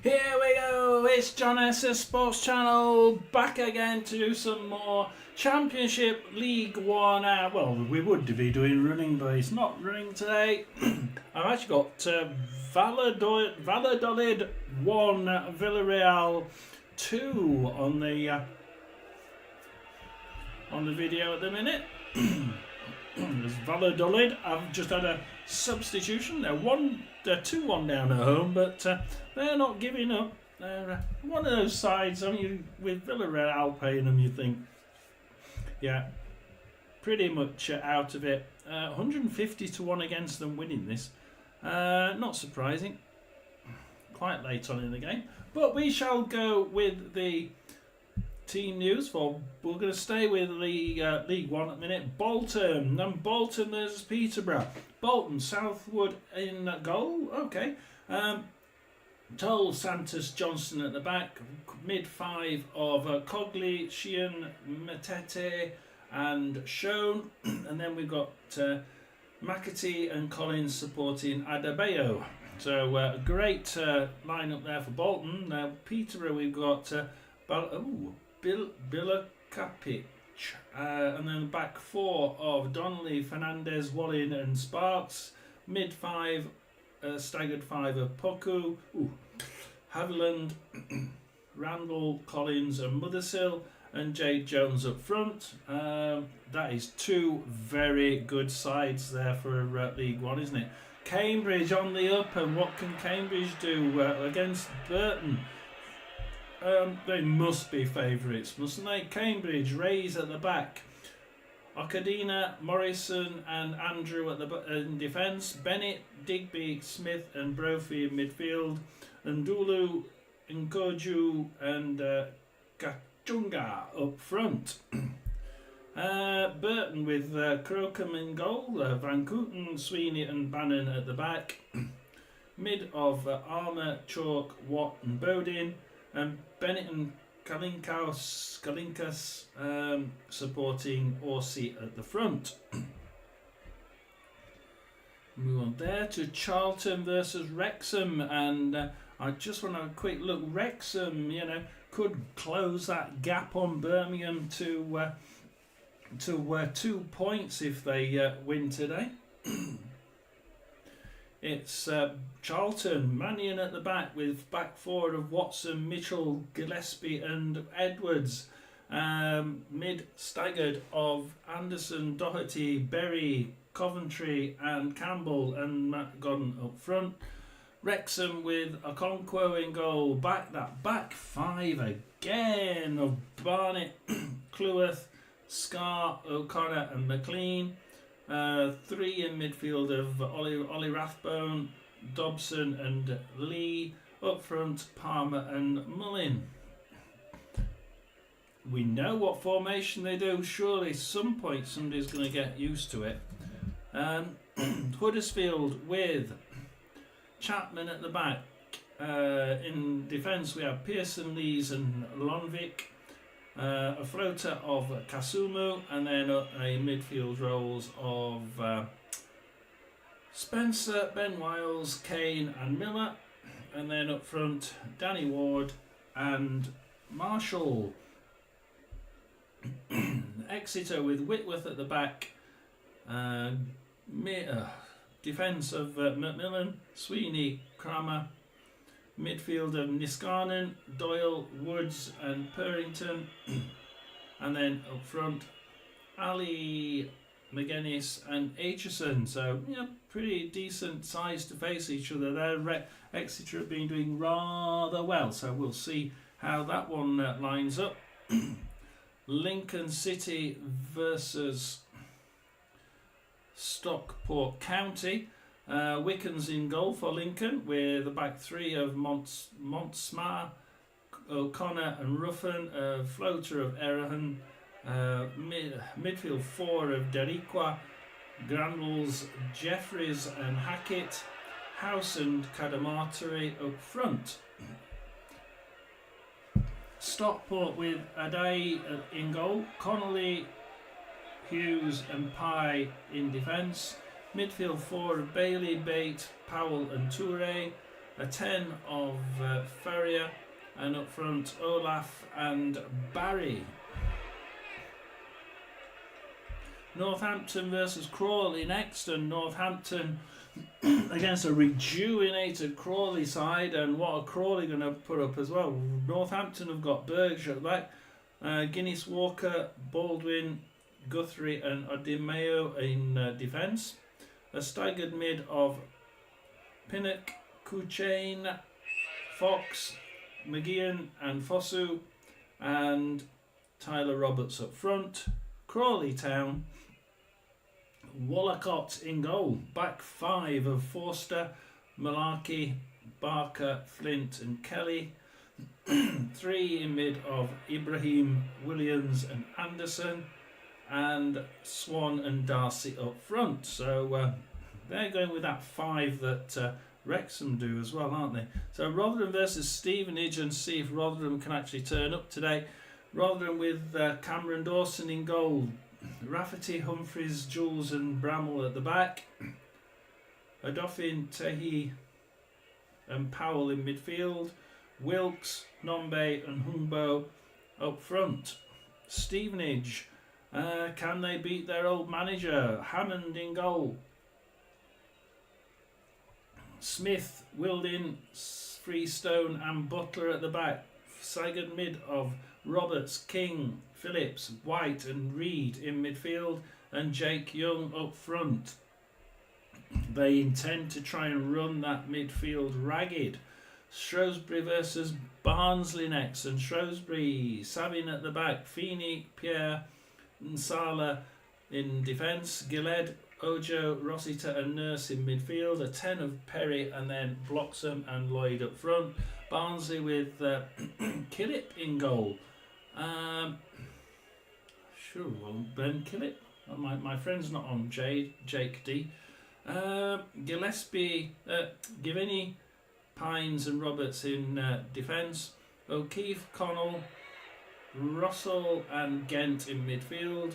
Here we go, it's John S's Sports Channel, back again to do some more Championship League One. Well, we would be doing running, but it's not running today. I've actually got Valladolid 1, Villarreal 2 on the video at the minute. There's Valladolid. I've just had a substitution. They're 2-1 down at home, but they're not giving up. They're one of those sides. I mean, with Villarreal paying them, you think, yeah, pretty much out of it. 150 to 1 against them winning this. Not surprising. Quite late on in the game, but we shall go with the team news. We're going to stay with the League One at the minute. Bolton, and Bolton versus Peterborough. Bolton, Southwood in goal. Okay. Toll, Santos, Johnson at the back. Mid five of Cogley, Sheehan, Matete and Schoen. And then we've got McAtee and Collins supporting Adebayo. So a great lineup there for Bolton. Now Peterborough, we've got Bilakapic, and then back four of Donnelly, Fernandez, Wallin and Sparks. Mid five, staggered five of Poku, Haviland, Randall, Collins and Mothersill, and Jade Jones up front. That is two very good sides there for League One, isn't it? Cambridge on the up, and what can Cambridge do against Burton? They must be favourites, mustn't they? Cambridge, Rays at the back. Okadina, Morrison and Andrew at in defence. Bennett, Digby, Smith and Brophy in midfield. And Ndulu, Nkoju and Kachunga up front. Burton with Crocombe in goal. Van Kooten, Sweeney and Bannon at the back. Mid of Armour, Chalk, Watt and Bodin. And Bennett and Kalinkas supporting Orsi at the front. Move on there to Charlton versus Wrexham, and I just want to have a quick look. Wrexham, could close that gap on Birmingham to 2 points if they win today. It's Charlton, Mannion at the back with back four of Watson, Mitchell, Gillespie and Edwards. Mid staggered of Anderson, Doherty, Berry, Coventry and Campbell, and Matt Godden up front. Wrexham with Okonkwo in goal. Back five again of Barnett, Cleworth, Scar, O'Connor and McLean. Three in midfield of Ollie Rathbone, Dobson and Lee. Up front, Palmer and Mullin. We know what formation they do. Surely some point somebody's going to get used to it. Huddersfield with Chapman at the back. In defence we have Pearson, Lees and Lonvik. A floater of Kasumu, and then a midfield roles of Spencer, Ben Wiles, Kane and Miller, and then up front Danny Ward and Marshall. Exeter with Whitworth at the back. Defence of Macmillan, Sweeney, Kramer. Midfield of Niskanen, Doyle, Woods and Purrington. And then up front, Ali McGuinness and Aitchison. So, pretty decent size to face each other there. Exeter have been doing rather well, so we'll see how that one lines up. Lincoln City versus Stockport County. Wickens in goal for Lincoln, with the back three of Montsmar, O'Connor and Ruffin, floater of Erahan, midfield four of Deriqua, Grandles, Jeffries and Hackett, House and Cadamarteri up front. Stockport with Adai in goal, Connolly, Hughes and Pye in defence. Midfield four of Bailey, Bate, Powell and Toure. A 10 of Ferrier, and up front Olaf and Barry. Northampton versus Crawley next, and Northampton against a rejuvenated Crawley side, and what are Crawley going to put up as well? Northampton have got Berger at the back, Guinness, Walker, Baldwin, Guthrie and Odimeo in defence. A staggered mid of Pinnock, Kuchain, Fox, McGeehan and Fosu, and Tyler Roberts up front. Crawley Town, Wallacott in goal, back five of Forster, Malarkey, Barker, Flint and Kelly. Three in mid of Ibrahim, Williams and Anderson, and Swan and Darcy up front. So they're going with that five that Wrexham do as well, aren't they? So Rotherham versus Stevenage, and see if Rotherham can actually turn up today. Rotherham with Cameron Dawson in goal, Rafferty, Humphreys, Jules and Bramall at the back, Adolphin, Tehi and Powell in midfield, Wilkes, Nombe and Humbo up front. Stevenage, can they beat their old manager? Hammond in goal, Smith, Wildin, Freestone and Butler at the back. Staggered mid of Roberts, King, Phillips, White and Reed in midfield, and Jake Young up front. They intend to try and run that midfield ragged. Shrewsbury versus Barnsley next, and Shrewsbury, Sabin at the back, Feeney, Pierre, Nsala in defence, Gilled, Ojo, Rossiter and Nurse in midfield, a 10 of Perry, and then Bloxham and Lloyd up front. Barnsley with Killip in goal. Sure, well, Ben Killip. My friend's not on Jake D. Gillespie, Givini, Pines and Roberts in defence. O'Keefe, Connell, Russell and Gent in midfield.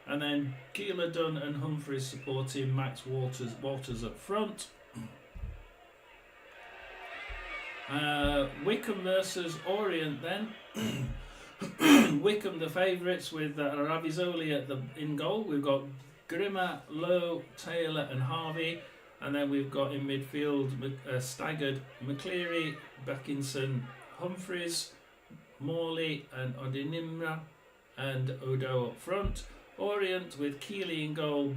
And then Keeler, Dunn and Humphreys supporting Max Walters up front. Wickham versus Orient then. Wickham the favourites with Ravizoli in goal. We've got Grimmer, Lowe, Taylor and Harvey. And then we've got in midfield staggered McCleary, Beckinson, Humphreys, Morley and Odinimra and Odo up front. Orient with Keeley in goal,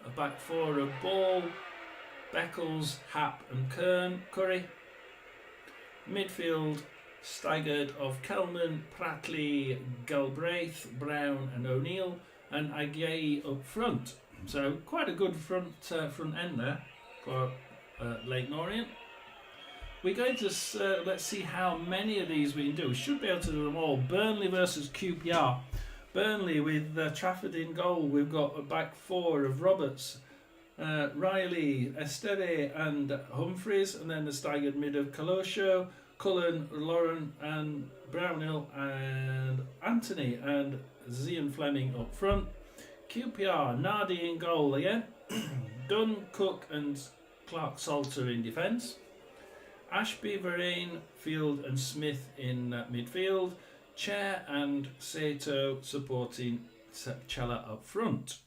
a back four of Ball, Beckles, Happ and Curry. Midfield staggered of Kelman, Pratley, Galbraith, Brown and O'Neill, and Aguirre up front. So quite a good front end there for Leyton Orient. We're going to let's see how many of these we can do. We should be able to do them all. Burnley versus QPR. Burnley with Trafford in goal. We've got a back four of Roberts, Riley, Esteve and Humphreys, and then the staggered mid of Colosio, Cullen, Lauren and Brownhill and Anthony, and Zian Fleming up front. QPR, Nardi in goal again. Dunn, Cook and Clark Salter in defence. Ashby, Varane, Field and Smith in midfield. Chair and Sato supporting Chella up front.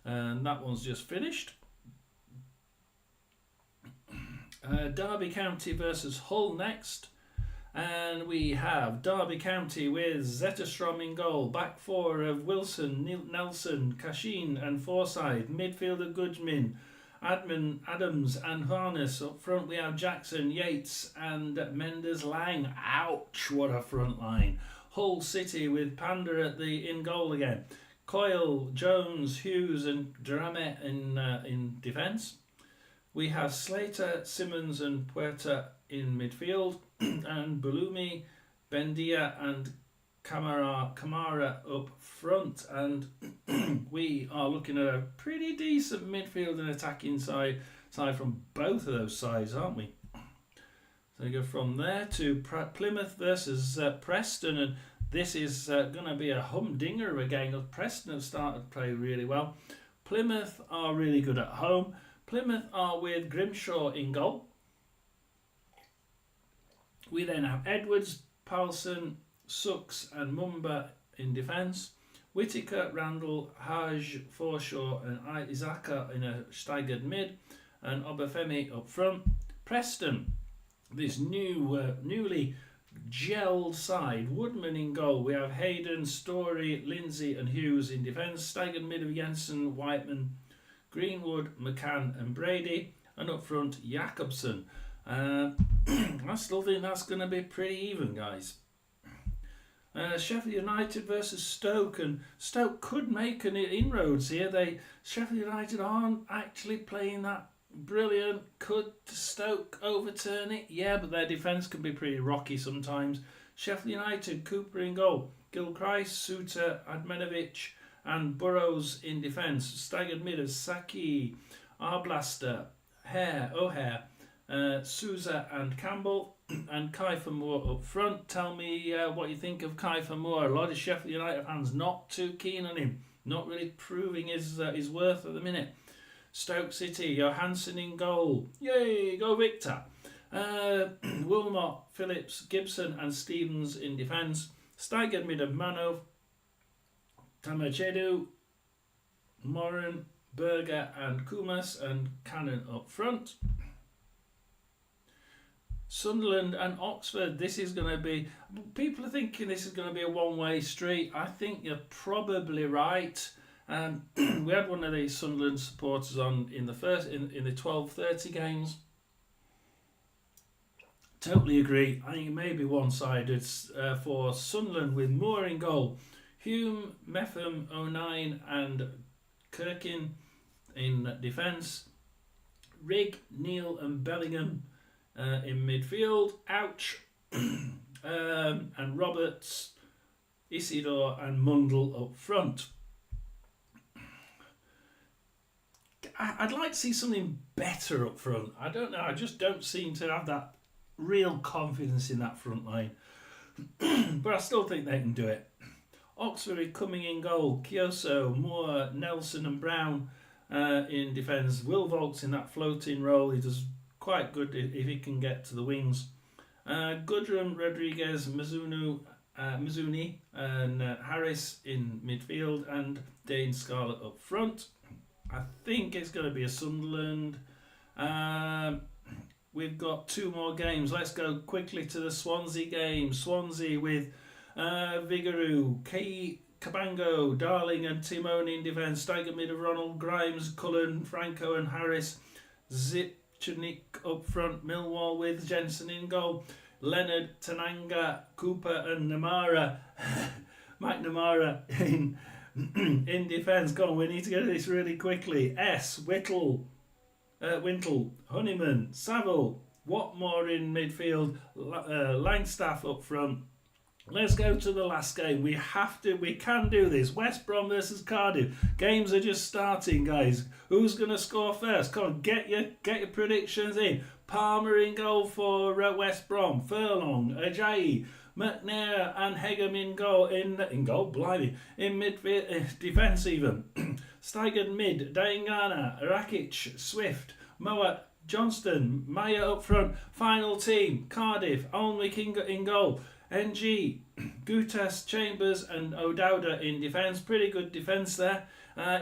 And that one's just finished. Derby County versus Hull next. And we have Derby County with Zetterstrom in goal. Back four of Wilson, Nelson, Cashin and Forsyth. Midfielder Goodman, Adams and Harness. Up front we have Jackson, Yates and Mendes Lang. Ouch, what a front line. Hull City with Panda at the in goal again. Coyle, Jones, Hughes and Dramet in defence. We have Slater, Simmons and Puerta in midfield. And Bulumi, Bendia and Kamara up front. And we are looking at a pretty decent midfield and attacking side from both of those sides, aren't we? So we go from there to Plymouth versus Preston, and this is going to be a humdinger again. Preston have started to play really well. Plymouth are really good at home. Plymouth are with Grimshaw in goal. We then have Edwards, Paulson, Sux and Mumba in defence. Whitaker, Randall, Haj, Forshaw and Isaka in a staggered mid. And Obafemi up front. Preston, this newly gelled side. Woodman in goal. We have Hayden, Story, Lindsay and Hughes in defence. Staggered mid of Jensen, Whiteman, Greenwood, McCann and Brady. And up front, Jakobsen. I still think that's going to be pretty even, guys. Sheffield United versus Stoke, and Stoke could make an inroads here. Sheffield United aren't actually playing that brilliant. Could Stoke overturn it? Yeah, but their defence can be pretty rocky sometimes. Sheffield United, Cooper in goal, Gilchrist, Suter, Admenovic and Burrows in defence. Staggered mid of Saki, Arblaster, O'Hare, Souza and Campbell, and Kiefer Moore up front. Tell me what you think of Kiefer Moore. A lot of Sheffield United fans not too keen on him, not really proving his worth at the minute. Stoke City, Johansson in goal. Yay, go Victor. Wilmot, Phillips, Gibson and Stevens in defence. Staggered mid of Manov, Tamachedu, Moran, Berger and Kumas, and Cannon up front. Sunderland and Oxford, this is going to be, people are thinking this is going to be a one-way street. I think you're probably right. We had one of these Sunderland supporters on in the 12:30 games. Totally agree. I think it may be one-sided for Sunderland with Moore in goal, Hume, Metham, O'Nien and Kirkin in defence. Rigg, Neal and Bellingham in midfield. Ouch. And Roberts, Isidore and Mundle up front. I'd like to see something better up front. I don't know. I just don't seem to have that real confidence in that front line. But I still think they can do it. Oxford coming in goal. Kioso, Moore, Nelson and Brown in defence. Will Vaulks in that floating role. He does quite good if he can get to the wings. Goodrum, Rodriguez, Mizuni and Harris in midfield, and Dane Scarlett up front. I think it's going to be a Sunderland. We've got two more games. Let's go quickly to the Swansea game. Swansea with Vigouroux, Cabango, Darling and Timone in defence. Stagger mid of Ronald, Grimes, Cullen, Franco and Harris. Zipchnik up front. Millwall with Jensen in goal. Leonard, Tananga, Cooper and Namara. McNamara in defence. Go on, we need to get this really quickly. Wintle, Honeyman, Saville, Watmore in midfield, Langstaff up front. Let's go to the last game. We can do this. West Brom versus Cardiff. Games are just starting, guys. Who's going to score first? Come on, get your predictions in. Palmer in goal for West Brom. Furlong, Ajayi, McNair and Hegem in goal. In blimey. In midfield, defence even. Staggered mid, Daingana, Rakic, Swift, Mowat, Johnston, Maya up front. Final team, Cardiff, Alnwick in goal. NG, Gutas, Chambers and O'Dowda in defence. Pretty good defence there,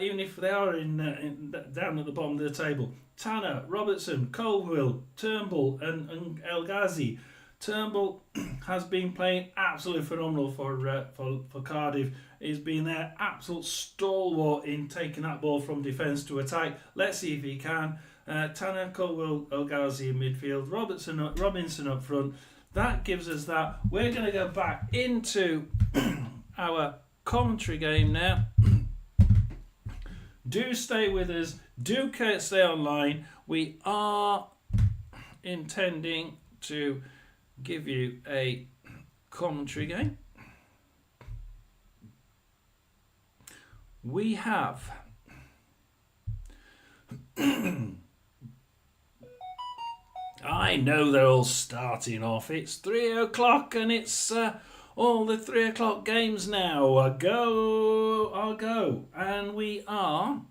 even if they are down at the bottom of the table. Tanner, Robertson, Colville, Turnbull and El Ghazi. Turnbull has been playing absolutely phenomenal for Cardiff. He's been their absolute stalwart in taking that ball from defence to attack. Let's see if he can. Tanner, Colwell, El Ghazi in midfield, Robinson up front. That gives us that. We're going to go back into our commentary game now. Do stay with us. Do stay online. We are intending to give you a commentary game. We have I know they're all starting off. It's 3 o'clock and it's all the 3 o'clock games now. Go. And we are...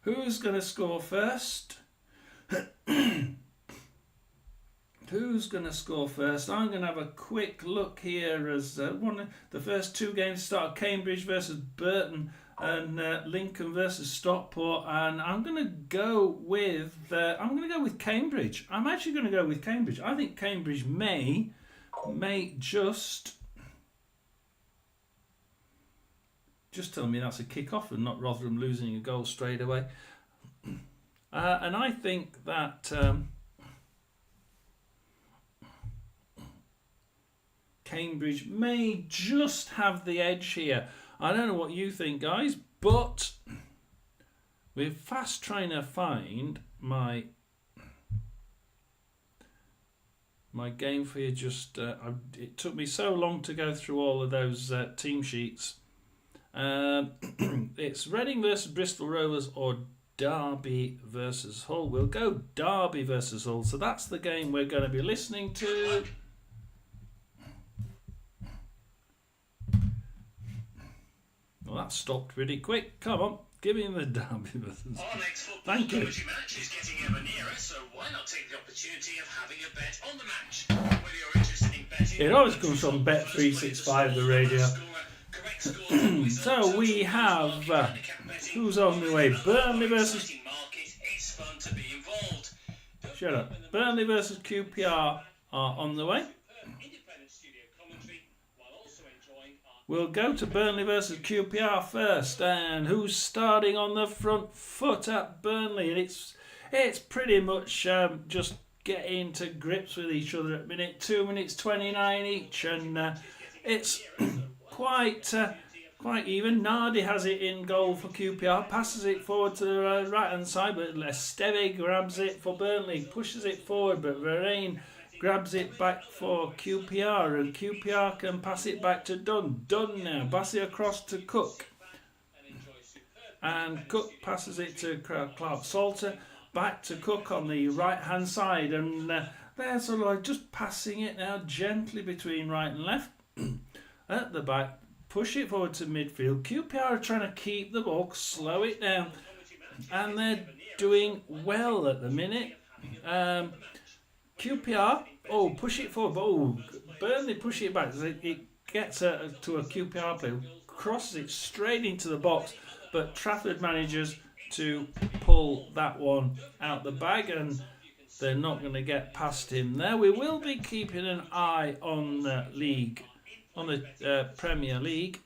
Who's going to score first? Who's going to score first? I'm going to have a quick look here as the first two games start. Cambridge versus Burton and Lincoln versus Stockport, and I'm going to go with Cambridge. I'm actually going to go with Cambridge. I think Cambridge may just tell me that's a kick-off and not Rotherham losing a goal straight away. And I think that Cambridge may just have the edge here. I don't know what you think, guys, but we're fast trying to find my game for you. It took me so long to go through all of those team sheets. It's Reading versus Bristol Rovers or Derby versus Hull. We'll go Derby versus Hull. So that's the game we're going to be listening to. Well, that stopped pretty quick. Come on, give me the Derby versus. Our next football Thank you. match is getting ever nearer, so why not take the opportunity of having a bet on the match? Whether you're interested in betting, It always comes from Bet365, the radio. So we have who's on the way? Burnley versus. Shut up. Burnley versus QPR are on the way. We'll go to Burnley versus QPR first, and who's starting on the front foot at Burnley? And it's pretty much just getting to grips with each other at 2 minutes 29 each, and it's quite even. Nardi has it in goal for QPR, passes it forward to the right hand side, but Esteve grabs it for Burnley, pushes it forward, but Varane grabs it back for QPR, and QPR can pass it back to Dunn. Dunn now, pass it across to Cook. And Cook passes it to Clark Salter, back to Cook on the right-hand side. And they're sort of like just passing it now gently between right and left. At the back, push it forward to midfield. QPR are trying to keep the ball, slow it down. And they're doing well at the minute. QPR, push it forward. Burnley push it back. It gets to a QPR player, crosses it straight into the box, but Trafford manages to pull that one out the bag, and they're not going to get past him there. We will be keeping an eye on the league, on the Premier League.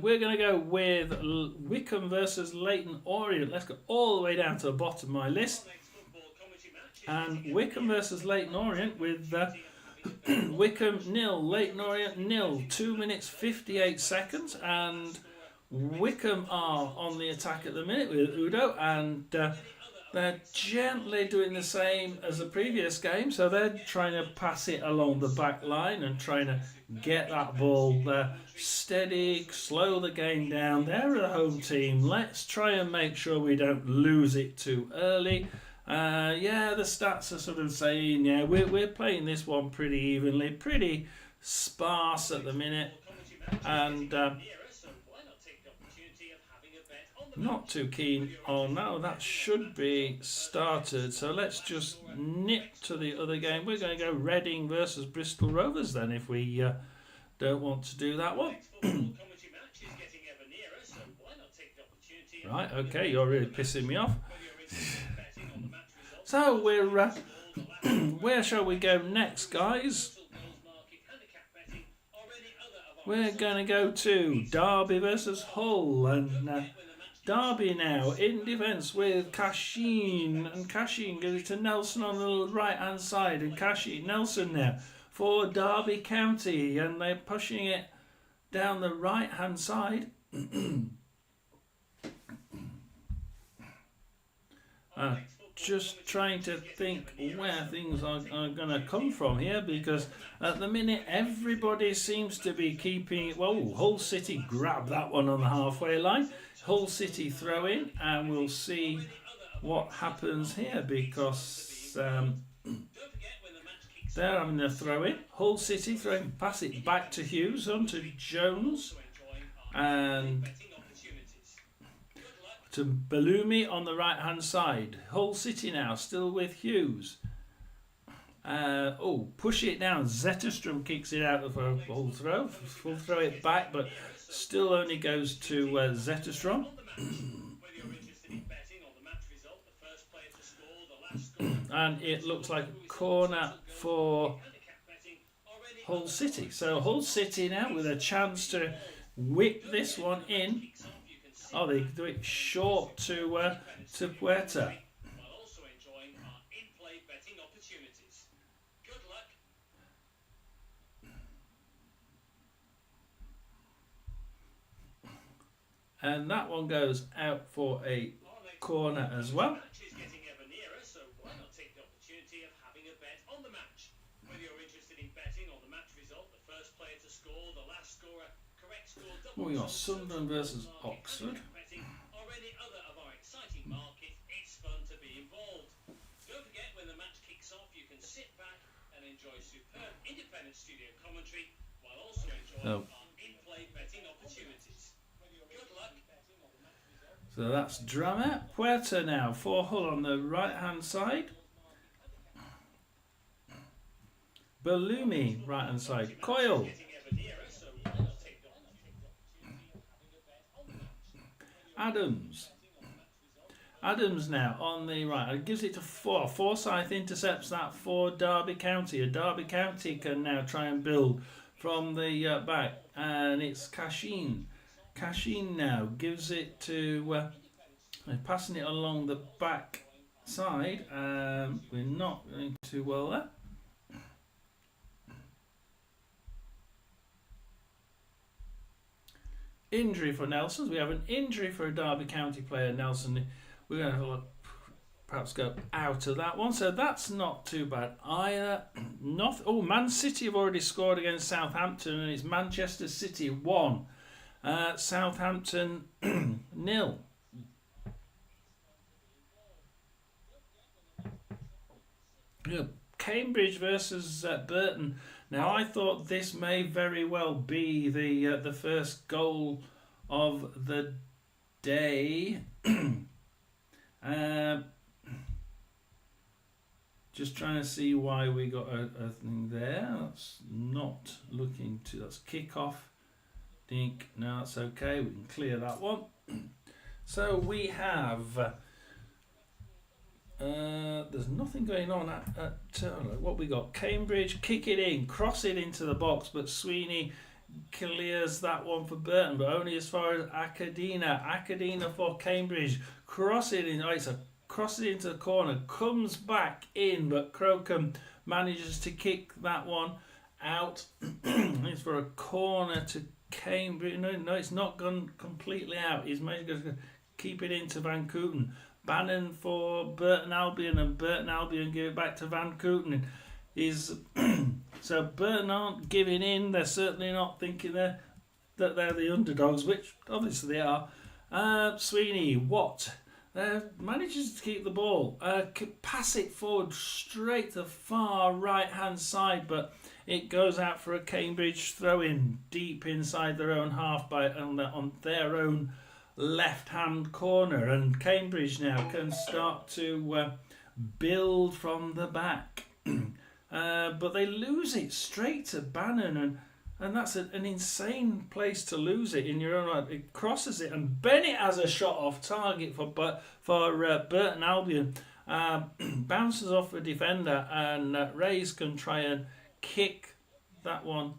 We're going to go with Wycombe versus Leyton Orient. Let's go all the way down to the bottom of my list. And Wycombe versus Leyton Orient with Wycombe 0, Leyton Orient 0. 2 minutes 58 seconds. And Wycombe are on the attack at the minute with Udo. And they're gently doing the same as the previous game. So they're trying to pass it along the back line and trying to get that ball steady, slow the game down. They're a home team. Let's try and make sure we don't lose it too early. The stats are sort of saying, we're playing this one pretty evenly, pretty sparse at the minute, and not too keen on that should be started. So let's just nip to the other game. We're going to go Reading versus Bristol Rovers then, if we don't want to do that one. Right, okay, you're really pissing me off. So we're where shall we go next, guys? We're going to go to Derby versus Hull, and Derby now in defence with Cashin, and Cashin gives it to Nelson on the right hand side, and Nelson now for Derby County, and they're pushing it down the right hand side. Just trying to think where things are going to come from here, because at the minute everybody seems to be keeping. Well, Hull City grab that one on the halfway line. Hull City throw in, and we'll see what happens here, because they're having a throw in. Hull City throwing, pass it back to Hughes, onto Jones, and to Bellumi on the right hand side. Hull City now still with Hughes. Push it down. Zetterstrom kicks it out of a full throw. Full throw it back, but still only goes to Zetterstrom. And it looks like a corner for Hull City. So Hull City now with a chance to whip this one in. Oh, they do it short to Puerta. And that one goes out for a corner as well. We got Sunderland versus Oxford. It's fun to be involved. Don't forget, when the match kicks off, you can sit back and enjoy superb independent studio commentary while also enjoying our in-play betting opportunities. Good luck. So that's drama. Puerta now for Hull on the right hand side. Bellumi right hand side. Coyle. Adams now on the right. It gives it to Forsyth intercepts that for Derby County. Derby County can now try and build from the back. And it's Cashin. Cashin now gives it to... passing it along the back side. We're not going too well there. Injury for Nelson. We have an injury for a Derby County player, Nelson. We're going to have a look, perhaps go out of that one. So that's not too bad either. Man City have already scored against Southampton, and it's Manchester City 1. Southampton 0. Yeah, Cambridge versus Burton. Now, I thought this may very well be the first goal of the day. Just trying to see why we got a thing there. That's not looking to... That's kick-off. Dink. No, that's okay. We can clear that one. So we have... there's nothing going on at what we got. Cambridge, kick it in, cross it into the box, but Sweeney clears that one for Burton, but only as far as Acadina. Acadina for Cambridge, cross it in. Crosses it into the corner, comes back in, but Crocombe manages to kick that one out. It's for a corner to Cambridge. No, it's not gone completely out. He's managed to keep it into Van Kooten. Bannon for Burton Albion, and Burton Albion give it back to Van Kooten. So Burton aren't giving in. They're certainly not thinking that they're the underdogs, which obviously they are. Sweeney, Watt manages to keep the ball. Pass it forward straight to the far right hand side, but it goes out for a Cambridge throw-in deep inside their own half on their own left-hand corner, and Cambridge now can start to build from the back. But they lose it straight to Bannon, and that's an insane place to lose it in your own right. It crosses it, and Bennett has a shot off target for Burton Albion, bounces off a defender, and Rays can try and kick that one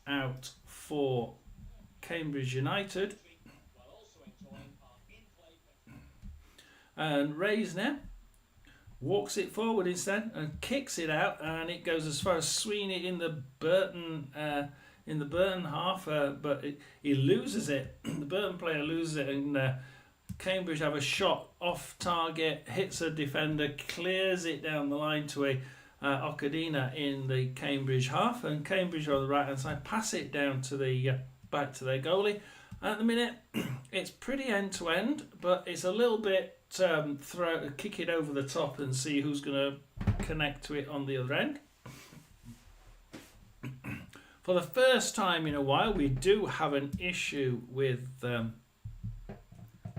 out for Cambridge United. And Rays now walks it forward instead and kicks it out, and it goes as far as Sweeney in the Burton half, but he loses it. The Burton player loses it, and Cambridge have a shot off target, hits a defender, clears it down the line to a Okadina in the Cambridge half, and Cambridge on the right hand side pass it down to the back to their goalie. At the minute, it's pretty end to end, but it's a little bit kick it over the top and see who's going to connect to it on the other end. For the first time in a while, we do have an issue with the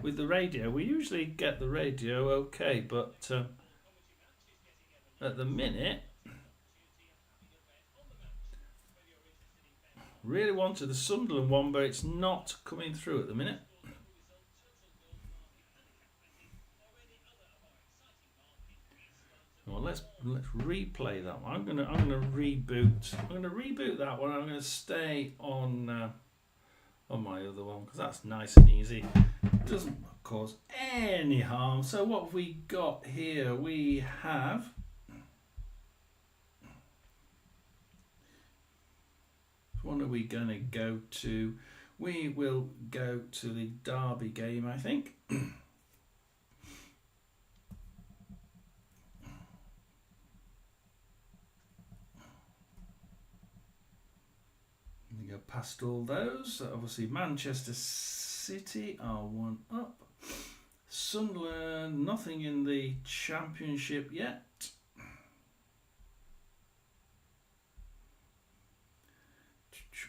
radio. We usually get the radio okay, but at the minute, really wanted the Sunderland one, but it's not coming through at the minute. Well, let's replay that one. I'm gonna reboot. I'm gonna reboot that one. I'm gonna stay on my other one because that's nice and easy. It doesn't cause any harm. So what have we got here? We have what are we gonna go to? We will go to the Derby game, I think. Go past all those. Obviously Manchester City are one up. Sunderland, nothing in the Championship yet.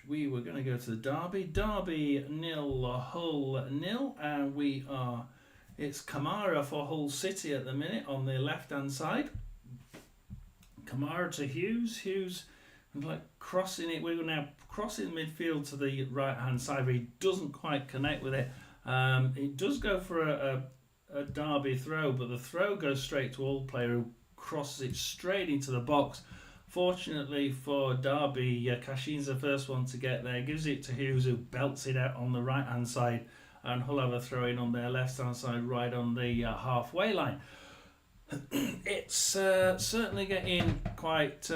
We were going to go to the Derby. Derby 0, Hull 0, and it's Kamara for Hull City at the minute on the left hand side. Kamara to Hughes. Hughes like crossing it. We're now crossing midfield to the right hand side, but he doesn't quite connect with it. He does go for a Derby throw, but the throw goes straight to Hull player who crosses it straight into the box. Fortunately for Derby, Cashin's the first one to get there, gives it to Hughes, who belts it out on the right hand side, and Hull have a throw in on their left hand side right on the halfway line. It's certainly getting quite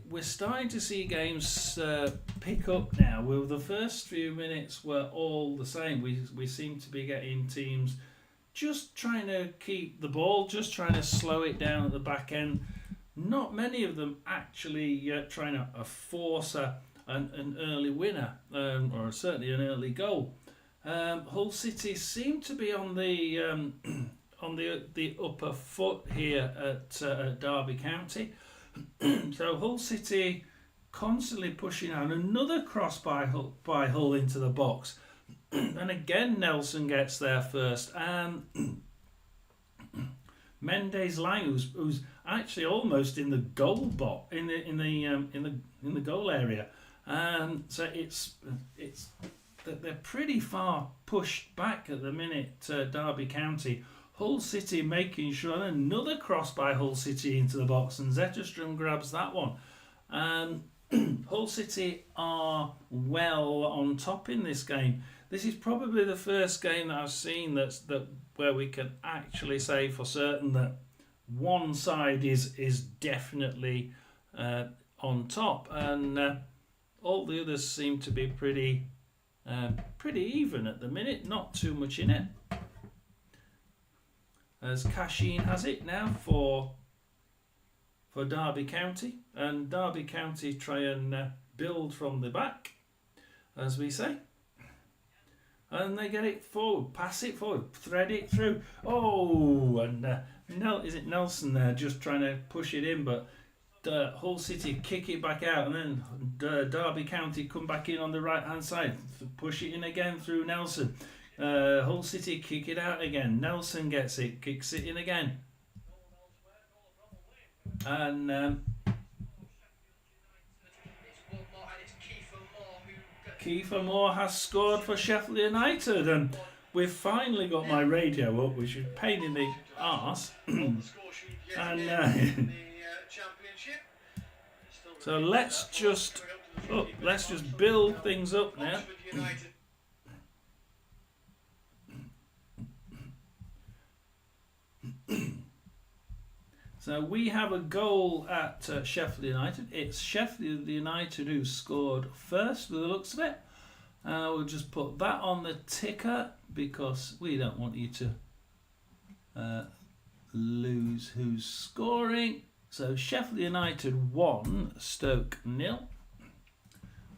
we're starting to see games pick up now. Well, the first few minutes were all the same. We seem to be getting teams just trying to keep the ball, just trying to slow it down at the back end. Not many of them actually trying to force an early winner, or certainly an early goal. Hull City seem to be on the upper foot here at Derby County. So Hull City constantly pushing out another cross by Hull into the box, and again Nelson gets there first, and Mendes Lang, who's actually almost in the goal box in the goal area, so it's they're pretty far pushed back at the minute. Derby County. Hull City making sure another cross by Hull City into the box, and Zetterstrom grabs that one. Hull City are well on top in this game. This is probably the first game that I've seen that where we can actually say for certain that one side is definitely on top, and all the others seem to be pretty even at the minute. Not too much in it. As Cashin has it now for Derby County, and Derby County try and build from the back, as we say, and they get it forward, pass it forward, thread it through. Oh, and is it Nelson there just trying to push it in, but Hull City kick it back out, and then Derby County come back in on the right hand side, push it in again through Nelson. Hull City kick it out again. Nelson gets it, kicks it in again, and Kiefer Moore has scored for Sheffield United, and we've finally got my radio up, which is a pain in the arse. And so let's just build things up now. So we have a goal at Sheffield United. It's Sheffield United who scored first, with the looks of it. We'll just put that on the ticker because we don't want you to lose who's scoring. So Sheffield United 1, Stoke 0.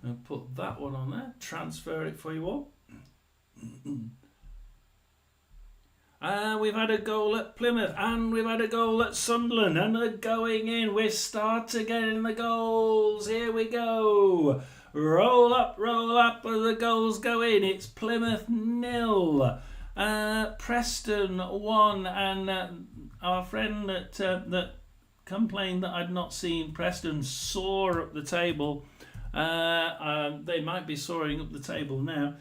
I'll put that one on there. Transfer it for you all. We've had a goal at Plymouth and we've had a goal at Sunderland, and they're going in. We start again in the goals. Here we go. Roll up, the goals go in. It's Plymouth 0. Preston 1, and our friend that complained that I'd not seen Preston soar up the table. They might be soaring up the table now.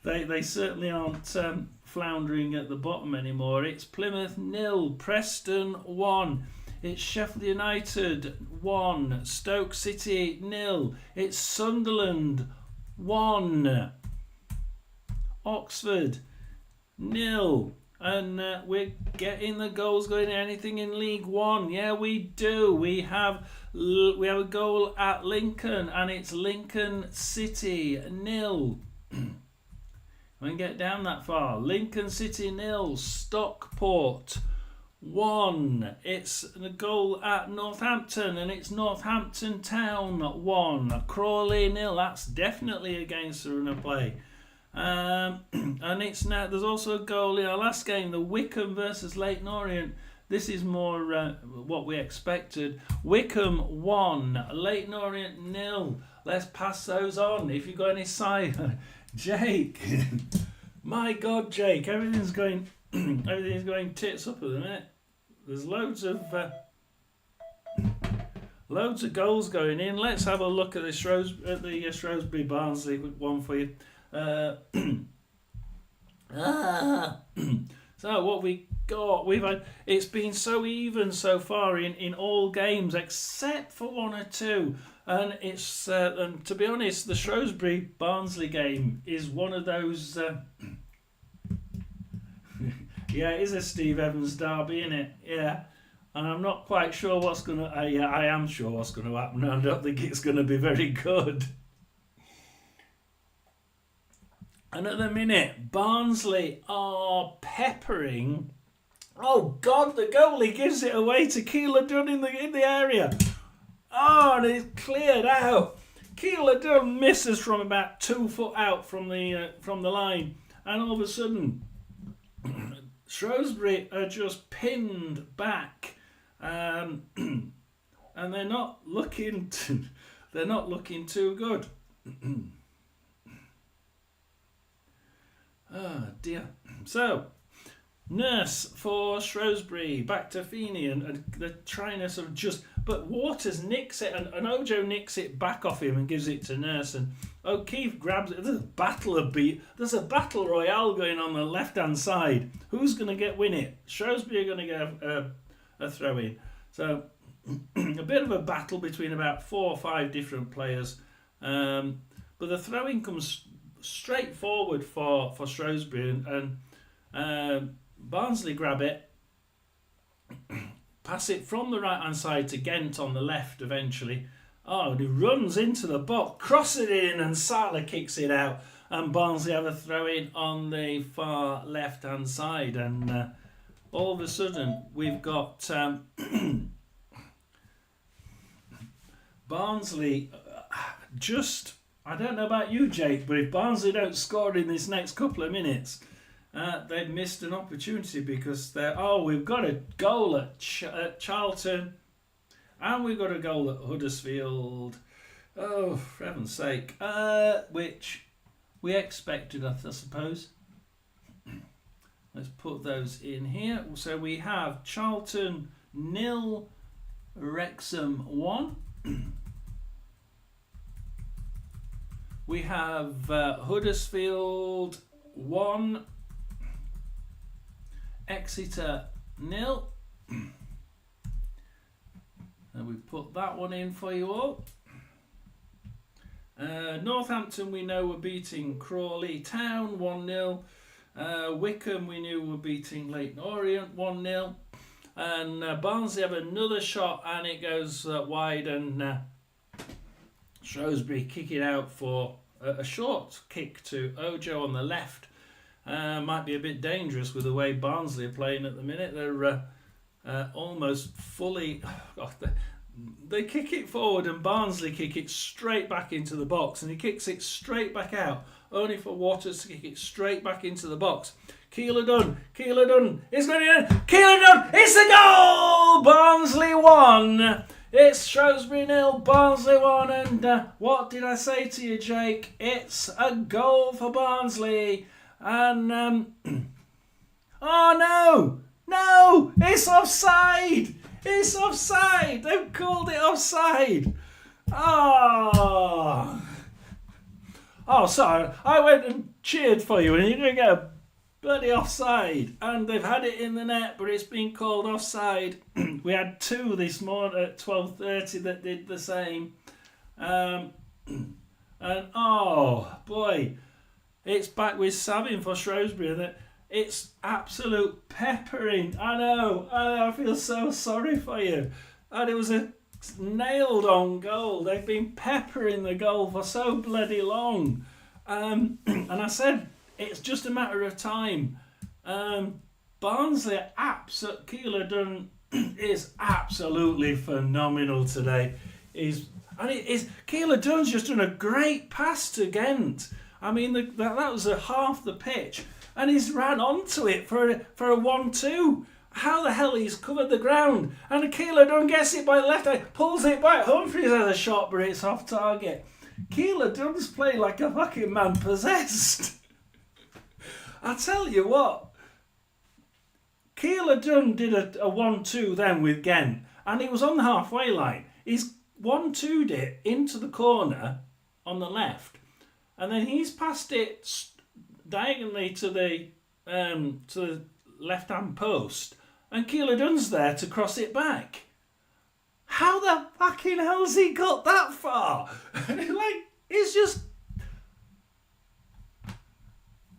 They certainly aren't floundering at the bottom anymore. It's Plymouth 0, Preston 1. It's Sheffield United 1, Stoke City 0. It's Sunderland 1, Oxford 0. And we're getting the goals going. Anything in League One? Yeah, we do. We have a goal at Lincoln, and it's Lincoln City 0. We can get down that far. Lincoln City 0, Stockport 1. It's the goal at Northampton, and it's Northampton Town 1. Crawley 0. That's definitely against the run of play. And it's now. There's also a goal in our last game, the Wickham versus Leyton Orient. This is more what we expected. Wickham 1, Leyton Orient 0. Let's pass those on. If you've got any side. Jake, my God, Jake, everything's going tits up at the minute. There's loads of goals going in. Let's have a look at the Shrewsbury Barnsley one for you. So what we got? It's been so even so far in all games except for 1 or 2. And it's and to be honest, the Shrewsbury Barnsley game is one of those. Yeah, it is a Steve Evans derby, isn't it? Yeah, and I'm not quite sure what's gonna. I am sure what's gonna happen. I don't think it's gonna be very good. And at the minute, Barnsley are peppering. Oh God, the goalie gives it away to Keeler Dunn in the area. Oh, and it's cleared out. Keeler Dunn misses from about 2 foot out from the line, and all of a sudden, Shrewsbury are just pinned back, and they're not looking too good. Oh dear. So, Nurse for Shrewsbury, back to Feeney, and they're trying to sort of just. But Waters nicks it, and Ojo nicks it back off him and gives it to Nurse, and O'Keefe grabs it. There's a battle royale going on the left-hand side. Who's going to win it? Shrewsbury are going to get a throw-in. So a bit of a battle between about 4 or 5 different players, but the throw-in comes straight forward for Shrewsbury, and Barnsley grab it. Pass it from the right-hand side to Gent on the left eventually. Oh, and he runs into the box, crosses it in, and Salah kicks it out. And Barnsley have a throw-in on the far left-hand side. And all of a sudden, we've got Barnsley just... I don't know about you, Jake, but if Barnsley don't score in this next couple of minutes... they've missed an opportunity because we've got a goal at Charlton, and we've got a goal at Huddersfield. Oh, for heaven's sake. Which we expected, I suppose. Let's put those in here. So we have Charlton 0, Wrexham 1. We have Huddersfield 1, Exeter 0. And we put that one in for you all. Northampton we know were beating Crawley Town 1-0. Wickham we knew were beating Leyton Orient 1-0. And Barnsley have another shot and it goes wide, and Shrewsbury kick it out for a short kick to Ojo on the left. Might be a bit dangerous with the way Barnsley are playing at the minute. They're almost fully... They kick it forward and Barnsley kick it straight back into the box, and he kicks it straight back out, only for Waters to kick it straight back into the box. Keeler Dunn, it's going in, Keeler Dunn, it's a goal! Barnsley 1, it's Shrewsbury 0, Barnsley 1, and what did I say to you, Jake? It's a goal for Barnsley, and oh no, it's offside! It's offside! They've called it offside! Oh, sorry. I went and cheered for you and you're going to get a bloody offside. And they've had it in the net, but it's been called offside. We had 2 this morning at 12:30 that did the same. And oh, boy. It's back with Savin for Shrewsbury. And it's absolute peppering. I know. I feel so sorry for you. And it was a nailed on goal. They've been peppering the goal for so bloody long. And I said, it's just a matter of time. Barnsley, Keeler Dunn is absolutely phenomenal today. Keeler Dunn's just done a great pass to Ghent. I mean, that was half the pitch. And he's ran onto it for a 1-2. How the hell he's covered the ground? And Keeler Dunn gets it by the left eye, pulls it back. Humphries has a shot, but it's off target. Keeler Dunn's playing like a fucking man possessed. I tell you what, Keeler Dunn did a 1-2 then with Ghent, and he was on the halfway line. He's 1-2'd it into the corner on the left, and then he's passed it diagonally to the left-hand post, and Keeler Dunn's there to cross it back. How the fucking hell's he got that far? It's just...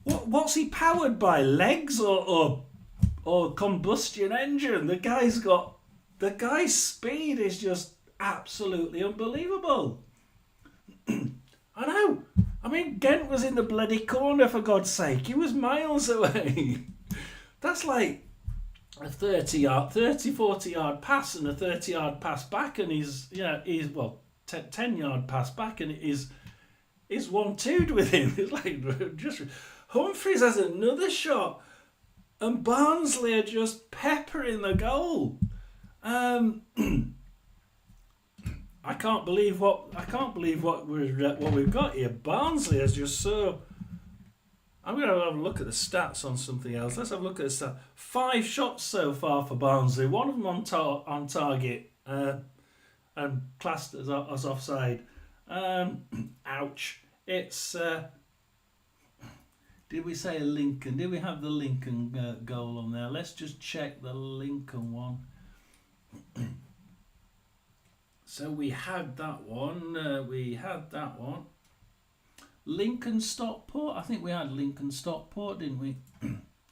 What's he powered by? Legs or combustion engine? The guy's speed is just absolutely unbelievable. I know. I mean, Ghent was in the bloody corner, for God's sake. He was miles away. That's like a 40-yard pass and a 30-yard pass back, and he's 10-yard pass back, and he's 1-2'd with him. It's like just Humphries has another shot, and Barnsley are just peppering the goal. I can't believe what we've got here. Barnsley is just so... I'm going to have a look at the stats on something else. Let's have a look at the stats. 5 shots so far for Barnsley. 1 of them on target and classed as offside. Ouch. It's... did we say Lincoln? Did we have the Lincoln goal on there? Let's just check the Lincoln one. So we had that one. Lincoln Stockport. I think we had Lincoln Stockport, didn't we?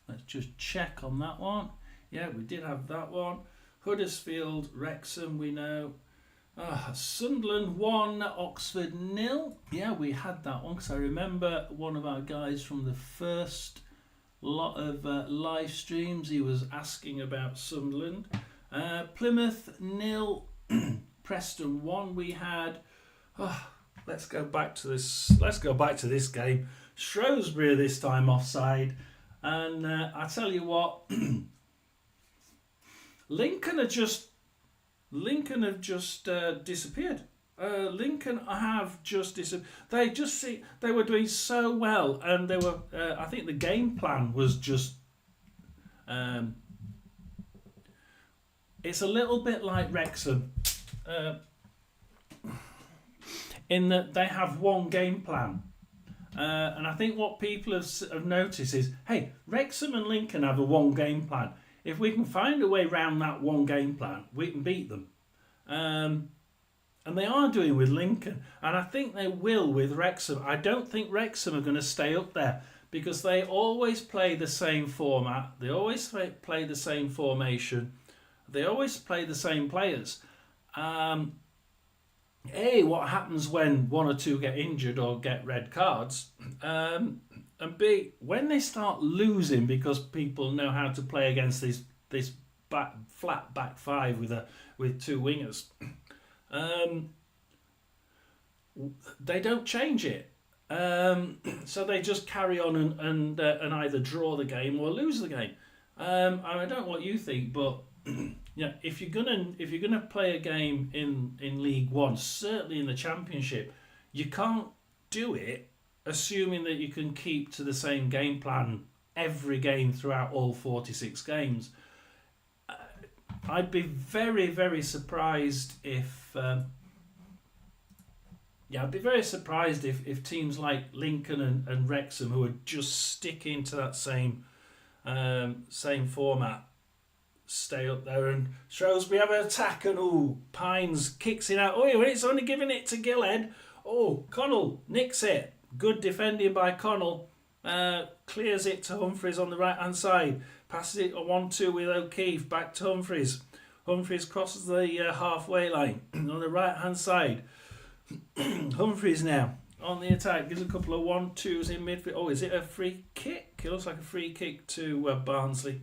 Let's just check on that one. Yeah, we did have that one. Huddersfield, Wrexham, we know. Sunderland 1, Oxford 0. Yeah, we had that one because I remember one of our guys from the first lot of live streams, he was asking about Sunderland. Plymouth 0. Preston 1 we had. Let's go back to this game. Shrewsbury this time offside, and I tell you what, Lincoln have just disappeared. Lincoln have just disappeared. They were doing so well, and they were. I think the game plan was just. It's a little bit like Wrexham. In that they have one game plan, And I think what people have noticed is, hey, Wrexham and Lincoln have a one game plan. If we can find a way around that one game plan, we can beat them. And they are doing with Lincoln. And I think they will with Wrexham. I don't think Wrexham are going to stay up there because they always play the same format. They always play the same formation. They always play the same players. A, what happens when one or two get injured or get red cards? And B, when they start losing because people know how to play against this flat back five with two wingers, they don't change it. So they just carry on and either draw the game or lose the game. I don't know what you think, but yeah, if you're gonna play a game in League One, certainly in the Championship, you can't do it assuming that you can keep to the same game plan every game throughout all 46 games. I'd be very, very surprised if I'd be very surprised if teams like Lincoln and Wrexham, who would just stick into that same format, stay up there. And Shrewsbury have an attack, and Pines kicks it out. It's only giving it to Gillhead. Connell nicks it. Good defending by Connell. Clears it to Humphreys on the right hand side. Passes it a 1-2 with O'Keefe back to Humphreys. Humphreys crosses the halfway line on the right hand side. Humphreys now on the attack, gives a couple of 1-2s in midfield. Is it a free kick? It looks like a free kick to Barnsley.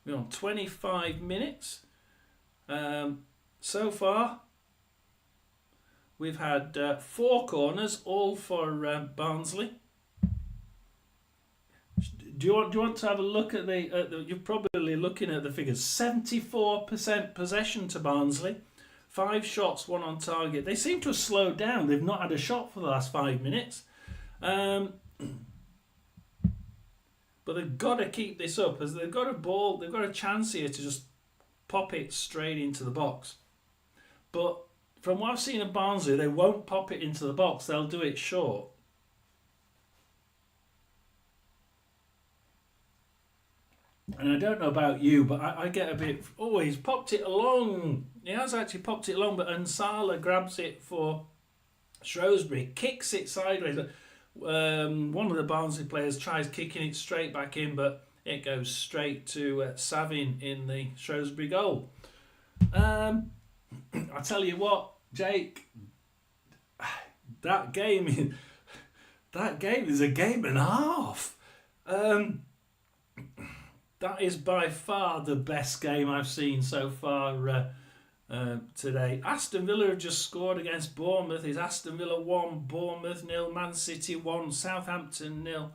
We're on 25 minutes. So far, we've had 4 corners, all for Barnsley. Do you want to have a look at the? You're probably looking at the figures. 74% possession to Barnsley. 5 shots, 1 on target. They seem to have slowed down. They've not had a shot for the last 5 minutes. But they've got to keep this up, as they've got a ball. They've got a chance here to just pop it straight into the box. But from what I've seen of Barnsley, they won't pop it into the box. They'll do it short. And I don't know about you, but I get a bit... he's popped it along. He has actually popped it along, but Ansala grabs it for Shrewsbury, kicks it sideways. One of the Barnsley players tries kicking it straight back in, but it goes straight to Savin in the Shrewsbury goal. I tell you what, Jake, that game is a game and a half. That is by far the best game I've seen so far today. Aston Villa have just scored against Bournemouth. It's Aston Villa 1, Bournemouth 0, Man City 1, Southampton 0.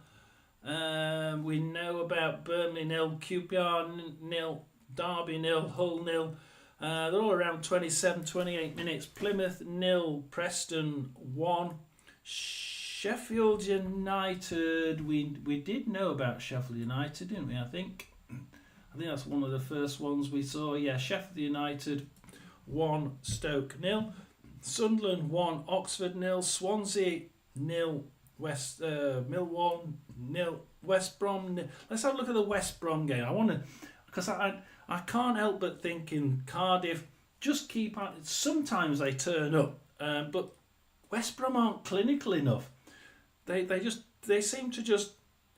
We know about Burnley 0, QPR 0, Derby 0, Hull 0. They're all around 27, 28 minutes. Plymouth 0, Preston 1. Sheffield United, we did know about Sheffield United, didn't we? I think that's one of the first ones we saw. Yeah, Sheffield United 1, Stoke 0. Sunderland 1, Oxford 0. Swansea 0, Millwall 0. West Brom 0. Let's have a look at the West Brom game. Because I can't help but thinking Cardiff just keep out. Sometimes they turn up, but West Brom aren't clinical enough. They seem to just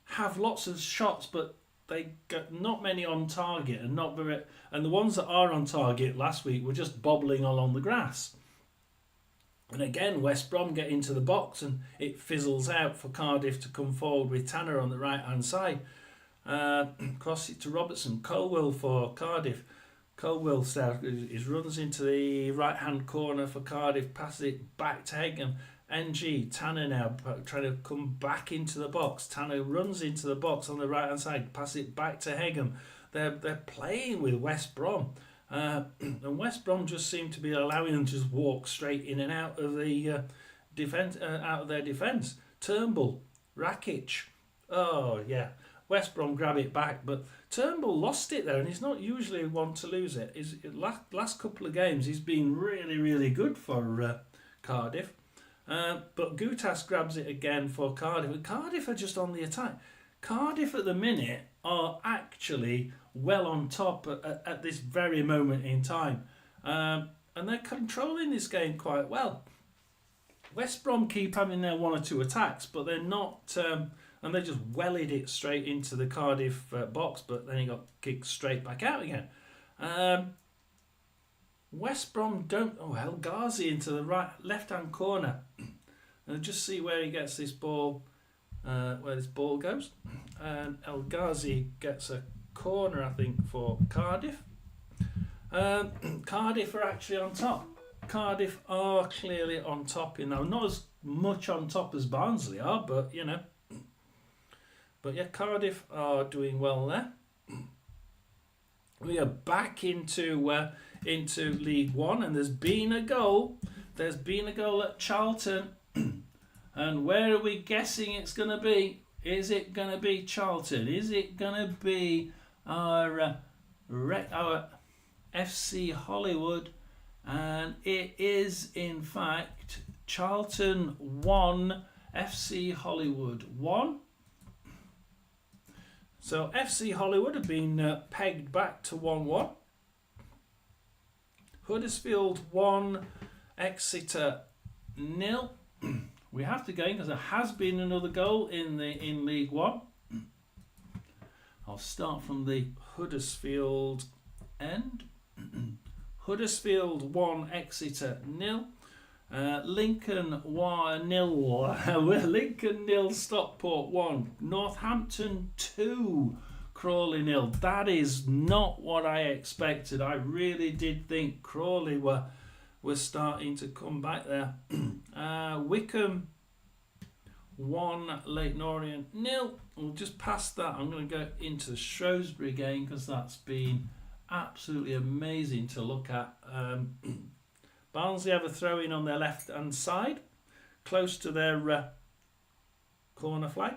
have lots of shots, but they got not many on target, and the ones that are on target last week were just bobbling along the grass. And again, West Brom get into the box and it fizzles out for Cardiff to come forward with Tanner on the right hand side. Cross it to Robertson. Colwell for Cardiff. Colwell runs into the right hand corner for Cardiff, passes it back to Hegham. NG, Tanner now trying to come back into the box. Tanner runs into the box on the right hand side, pass it back to Hegham. They're playing with West Brom, and West Brom just seem to be allowing them to just walk straight in and out of the defense, out of their defence. Turnbull, Rakic, West Brom grab it back, but Turnbull lost it there, and he's not usually one to lose it. His last couple of games, he's been really, really good for Cardiff. But Gutas grabs it again for Cardiff. And Cardiff are just on the attack. Cardiff at the minute are actually well on top at this very moment in time. And they're controlling this game quite well. West Brom keep having their one or two attacks, but they're not... and they just wellied it straight into the Cardiff box, but then he got kicked straight back out again. West Brom don't... Oh, El Ghazi into the left-hand corner. And just see where he gets this ball, where this ball goes. And El Ghazi gets a corner, I think, for Cardiff. Cardiff are actually on top. Cardiff are clearly on top, you know. Not as much on top as Barnsley are, but, you know. But yeah, Cardiff are doing well there. We are back into League One, and there's been a goal. There's been a goal at Charlton. And where are we guessing it's going to be? Is it going to be Charlton? Is it going to be our FC Hollywood? And it is, in fact, Charlton 1, FC Hollywood 1. So FC Hollywood have been pegged back to 1-1. Huddersfield 1, Exeter 0. We have to gain because there has been another goal in League One. I'll start from the Huddersfield end. Huddersfield 1, Exeter 0. Lincoln 1 0. Lincoln 0, Stockport 1. Northampton 2, Crawley 0. That is not what I expected. I really did think Crawley were starting to come back there. Wickham 1, Leyton Orient 0. We'll just past that. I'm going to go into the Shrewsbury game because that's been absolutely amazing to look at. Barnsley have a throw in on their left hand side, close to their corner flag.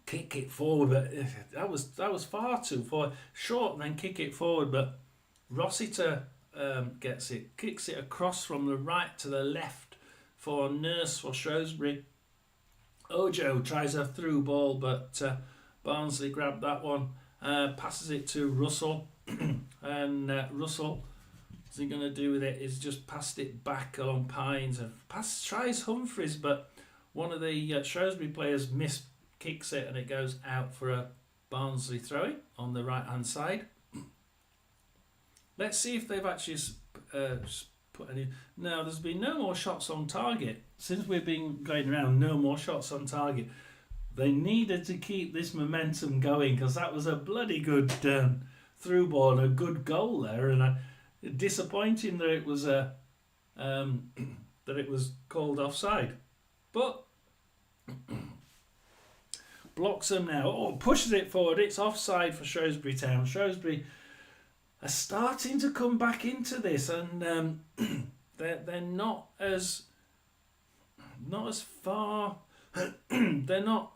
Kick it forward, but that was far too far short. And then kick it forward, but Rossiter gets it, kicks it across from the right to the left for Nurse for Shrewsbury. Ojo tries a through ball, but Barnsley grabbed that one, passes it to Russell, and Russell, what's he going to do with it? Is just passed it back along Pines and tries Humphreys, but one of the Shrewsbury players kicks it and it goes out for a Barnsley throw-in on the right hand side. Let's see if they've actually put any... No, there's been no more shots on target. Since we've been going around, no more shots on target. They needed to keep this momentum going because that was a bloody good through ball and a good goal there. And disappointing that it was that it was called offside. But blocks them now. Oh, pushes it forward. It's offside for Shrewsbury Town. Shrewsbury are starting to come back into this, and they're not as far. They're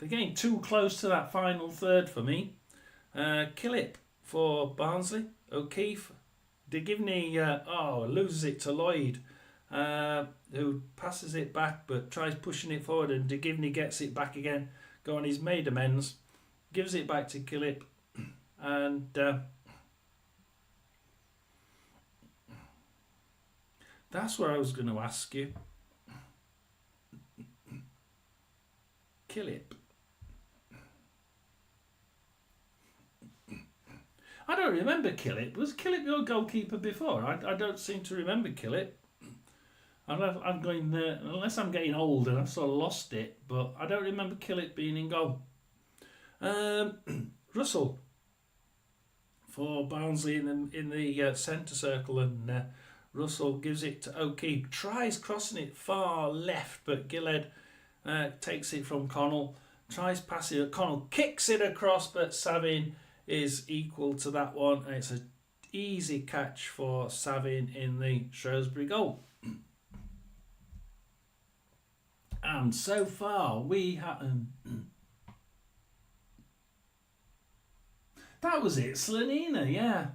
getting too close to that final third for me. Killip for Barnsley. O'Keefe. Digivny loses it to Lloyd, who passes it back but tries pushing it forward, and Digivny gets it back again. He's made amends. Gives it back to Killip, and that's what I was going to ask you. Killip. I don't remember Killip. Was Killip your goalkeeper before? I don't seem to remember Killip. I'm going unless I'm getting old and I've sort of lost it, but I don't remember Killip being in goal. Russell for Barnsley in the centre circle, and Russell gives it to O'Keefe. Tries crossing it far left, but Gillhead takes it from Connell. Tries passing it. Connell kicks it across, but Savin is equal to that one, and it's an easy catch for Savin in the Shrewsbury goal. And so far we have... that was it, Slanina, yeah.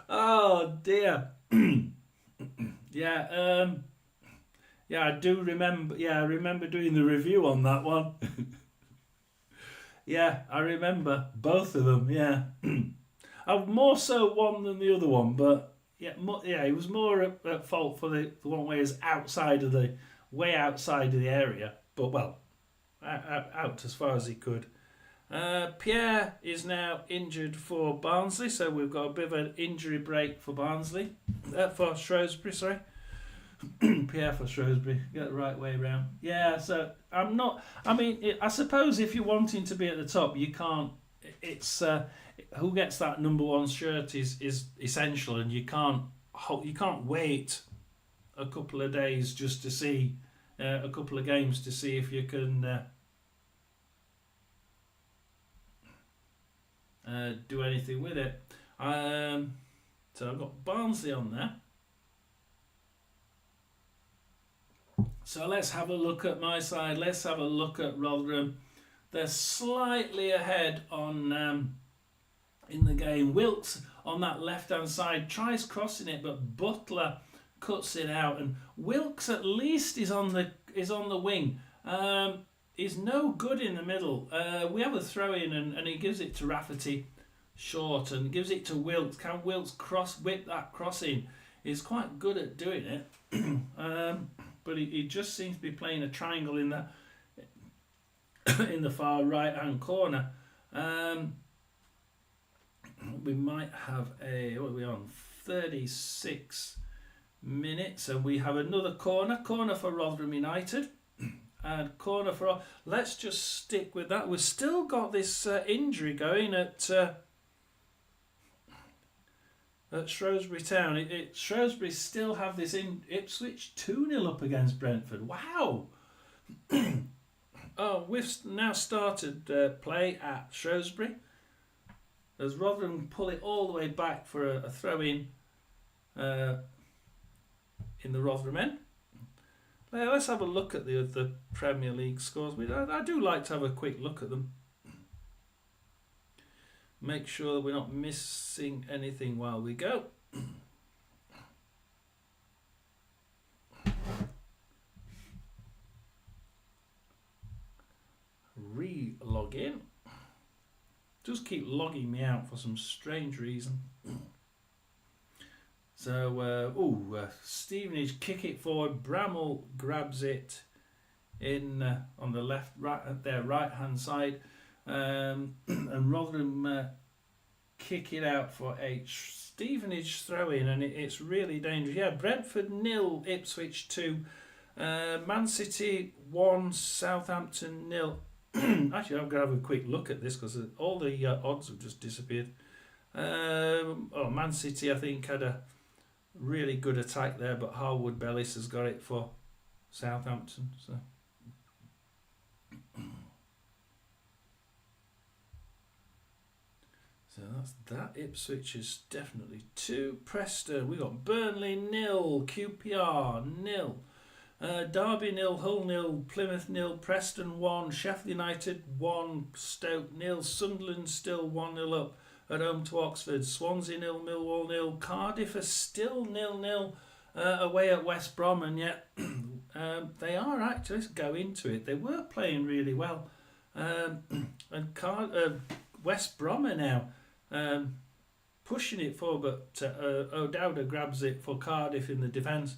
Oh dear. Yeah, yeah, I do remember. Yeah, I remember doing the review on that one. Yeah, I remember both of them. Yeah, I more so one than the other one, but yeah, yeah, he was more at fault for the one where he's outside of the way outside of the area, but well, out as far as he could. Pierre is now injured for Barnsley, so we've got a bit of an injury break for Barnsley, for Shrewsbury. Sorry. Pierre for Shrewsbury. Get the right way round. Yeah, so I'm not. I mean, I suppose if you're wanting to be at the top, you can't. It's who gets that number one shirt is essential, and you can't. You can't wait a couple of days just to see a couple of games to see if you can do anything with it. So I've got Barnsley on there. So let's have a look at my side. Let's have a look at Rotherham. They're slightly ahead on in the game. Wilkes on that left-hand side tries crossing it, but Butler cuts it out. And Wilkes at least is on the wing. He's no good in the middle. We have a throw-in, and he gives it to Rafferty short and gives it to Wilkes. Can Wilkes whip that crossing? He's quite good at doing it. But he just seems to be playing a triangle in the far right hand corner. We might have what are we on? 36 minutes, and we have another corner for Rotherham United, and corner for. Let's just stick with that. We've still got this injury going at Shrewsbury Town. Shrewsbury still have this in Ipswich 2-0 up against Brentford. Wow! Oh, we've now started play at Shrewsbury as Rotherham pull it all the way back for a throw-in in the Rotherham end. Let's have a look at the Premier League scores. I do like to have a quick look at them. Make sure that we're not missing anything while we go. Re-log in. Just keep logging me out for some strange reason. So, Stevenage kick it forward. Bramall grabs it in on the right hand side. And Rotherham kick it out for a Stevenage throw in, and it's really dangerous. Yeah, Brentford 0, Ipswich 2, Man City 1, Southampton 0. Actually, I'm going to have a quick look at this because all the odds have just disappeared. Man City, I think, had a really good attack there, but Harwood Bellis has got it for Southampton. So that's that. Ipswich is definitely 2. Preston, we got Burnley 0, QPR 0, Derby 0, Hull 0, Plymouth 0, Preston 1, Sheffield United 1, Stoke 0, Sunderland still 1-0 up at home to Oxford, Swansea 0, Millwall 0, Cardiff are still 0-0 away at West Brom, and yet they are actually, let's go into it, they were playing really well, and West Brom are now pushing it forward, but O'Dowda grabs it for Cardiff in the defence.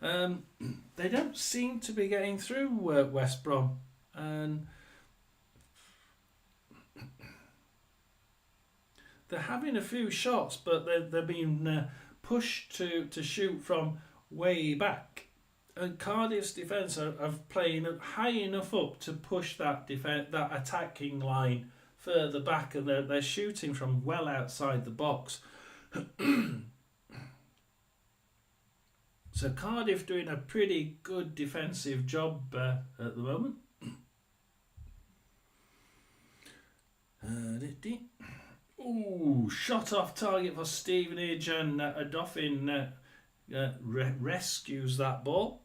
They don't seem to be getting through West Brom, and they're having a few shots, but they're being pushed to shoot from way back. And Cardiff's defence are playing high enough up to push that attacking line further back, and they're shooting from well outside the box. So Cardiff doing a pretty good defensive job at the moment. Ooh, shot off target for Stevenage, and Odoffin rescues that ball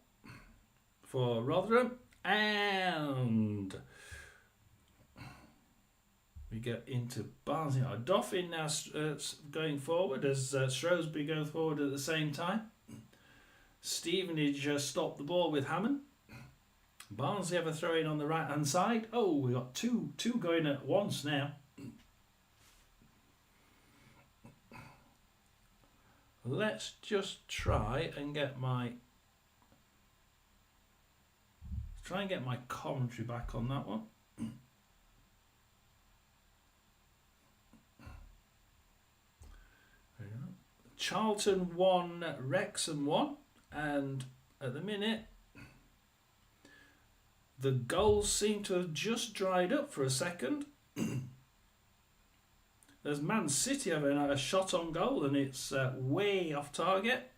for Rotherham, and we get into Barnsley. Dauphin now going forward as Shrewsbury go forward at the same time. Stevenage stopped the ball with Hammond. Barnsley have a throw in on the right hand side. Oh, we got two going at once now. Let's just try and get my commentary back on that one. Charlton 1, Wrexham 1, and at the minute the goals seem to have just dried up for a second. There's Man City having a shot on goal and it's way off target.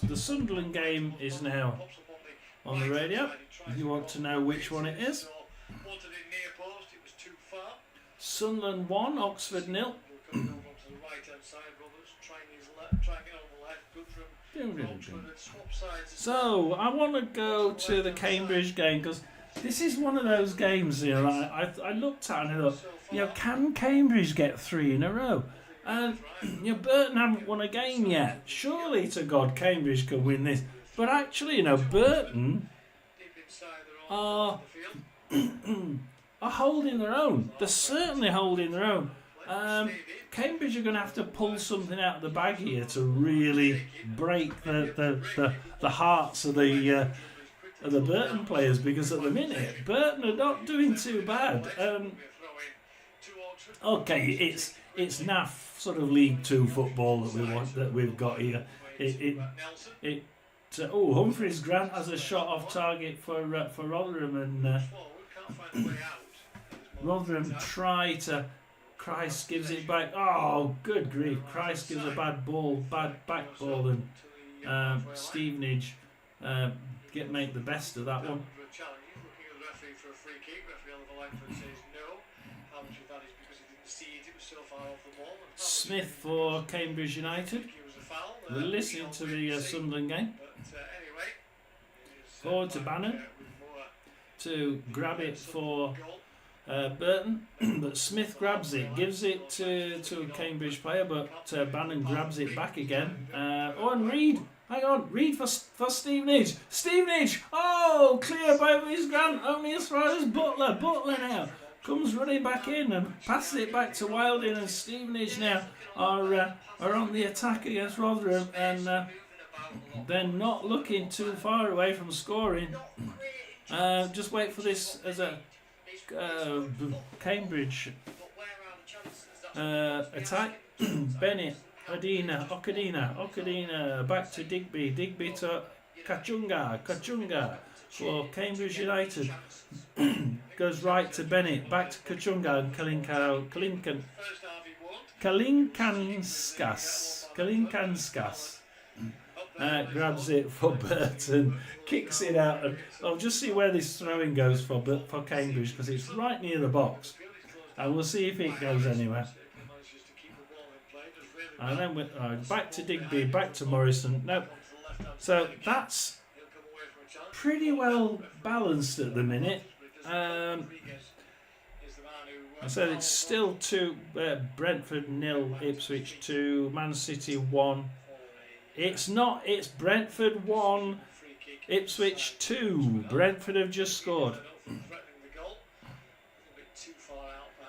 The Sunderland game is now on the radio. If you want to know which one it is. Sunderland 1, Oxford 0. So I want to go to the Cambridge game because this is one of those games, you know, I looked at and I thought, you know, can Cambridge get 3 in a row? And you know, Burton haven't won a game yet. Surely to God, Cambridge could win this. But actually, you know, Burton are holding their own. They're certainly holding their own. Cambridge are going to have to pull something out of the bag here to really break the hearts of the Burton players, because at the minute Burton are not doing too bad. Okay, it's naff sort of League Two football that we've got here. Humphreys Grant has a shot off target for Rotherham, and Rotherham try to. Christ gives it back. Oh, good grief! Christ gives a bad back ball, and Stevenage make the best of that one. Smith for Cambridge United. We're listening to the Sunderland game. Forward to Bannon to grab it for Burton, but Smith grabs it, gives it to a Cambridge player, but Bannon grabs it back again. And Reid, hang on, Reid for Stevenage. Stevenage, oh, clear by Louise Grant, only as far as Butler. Butler now comes running back in and passes it back to Wilding, and Stevenage now are on the attack against Rotherham, and they're not looking too far away from scoring. Just wait for this as a Cambridge attack. Bennett, Okadina, back to Digby to Kachunga for Cambridge United. Goes right to Bennett, back to Kachunga, and Kalinkanskas grabs it for Burton, kicks it out, and I'll just see where this throwing goes for Cambridge, because it's right near the box, and we'll see if it goes anywhere. And then we're back to Digby, back to Morrison. Nope. So that's pretty well balanced at the minute. I said it's still 2, Brentford 0, Ipswich 2, Man City 1. It's not, it's Brentford 1, Ipswich 2. Brentford have just scored.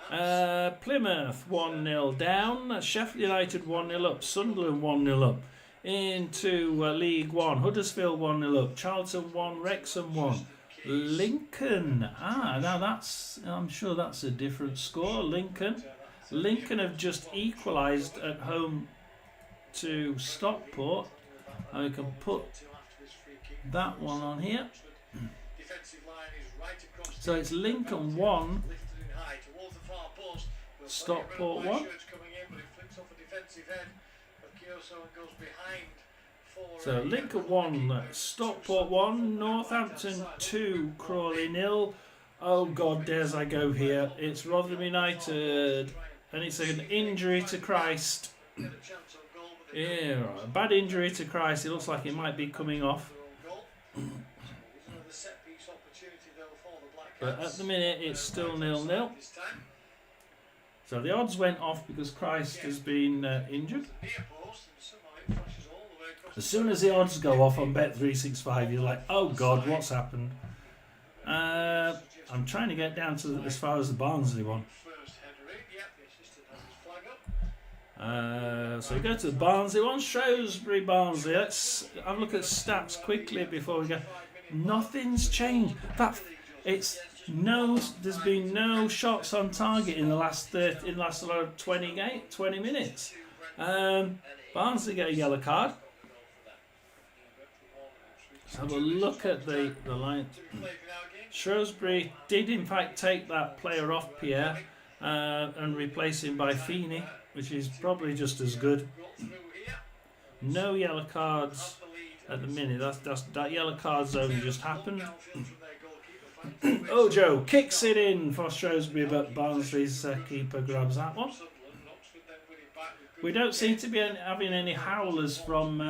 Plymouth 1-0 down, Sheffield United 1-0 up, Sunderland 1-0 up. Into League One, Huddersfield 1-0 up, Charlton 1, Wrexham 1. Lincoln, now that's, I'm sure that's a different score. Lincoln have just equalised at home to Stockport, and we can put that one on here. So it's Lincoln 1, Stockport 1. So Lincoln 1, Stockport 1, Northampton 2, Crawley 0. Oh God, dares I go here. It's Rotherham United, and it's an injury to Christ. Yeah, right. A bad injury to Christ. It looks like it might be coming off. But at the minute, it's still 0-0. So the odds went off because Christ has been injured. As soon as the odds go off on Bet365, you're like, oh God, what's happened? I'm trying to get down to as far as the Barnsley one. So we go to the Barnsley one, Shrewsbury Barnsley. Let's have a look at stats quickly before we go. Nothing's changed. There's been no shots on target in the last 20 minutes. Barnsley get a yellow card. Let's have a look at the line. Shrewsbury did in fact take that player off Pierre and replace him by Feeney, which is probably just as good. No yellow cards at the minute. That yellow card zone just happened. Ojo kicks it in for Shrewsbury, but Barnsley's keeper grabs that one. We don't seem to be having any howlers from.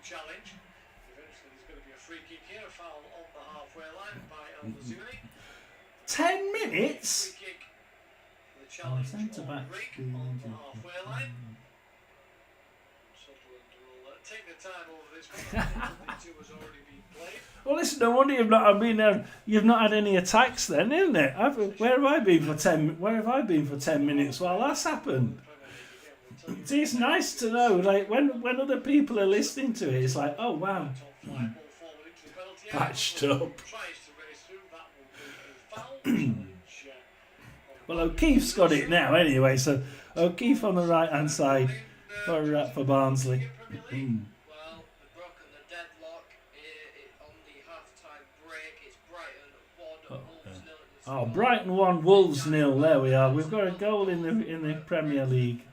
Challenge. Eventually there's going to be a free kick here, a foul on the halfway line by Al-Mazuni. 10 minutes? Free kick. The challenge on the halfway line. Sunderland will take the time over this one. The two has already been played. Well, listen, no wonder you've not had any attacks then, isn't it? Where have I been for 10 minutes while that's happened? See, it's nice to know, like when other people are listening to it, it's like, oh wow, patched up. Well, O'Keefe's got it now anyway, so O'Keefe on the right hand side for Barnsley. Well, they've broken the deadlock on the half-time break. It's Brighton 1, Wolves 0. Oh, Brighton 1, Wolves 0. There we are. We've got a goal in the Premier League.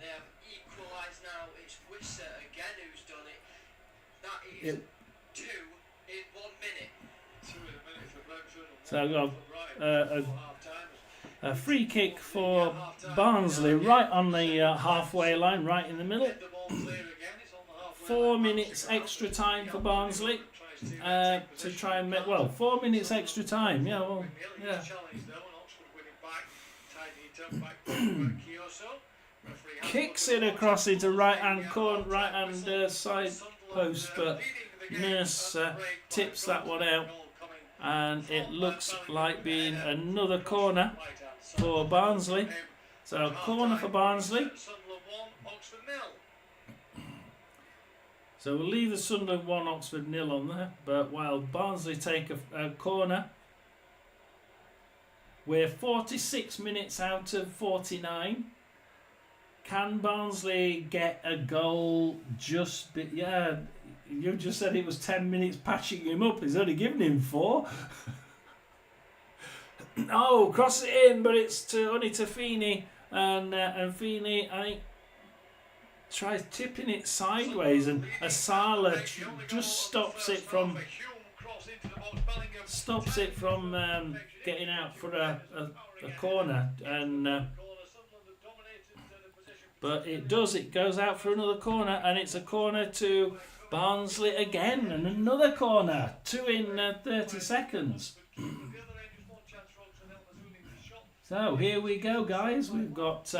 That is 2 in 1 minute. So I've got a free kick for Barnsley right on the halfway line, right in the middle. 4 minutes extra time for Barnsley to try and make 4 minutes extra time. Yeah, well, yeah. Kicks it across into right-hand side post, but Nurse tips that one out, and it looks like being another corner for Barnsley. So corner for Barnsley. So we'll leave the Sunderland 1, Oxford 0 on there, but while Barnsley take a corner, we're 46 minutes out of 49. Can Barnsley get a goal you just said it was 10 minutes patching him up. He's only given him 4. Oh, cross it in, but it's only to Feeney. And Feeney, tries tipping it sideways, and Asala just stops it from getting out for a corner. But it goes out for another corner, and it's a corner to Barnsley again, and another corner. 2 in 30 seconds. So here we go, guys. We've got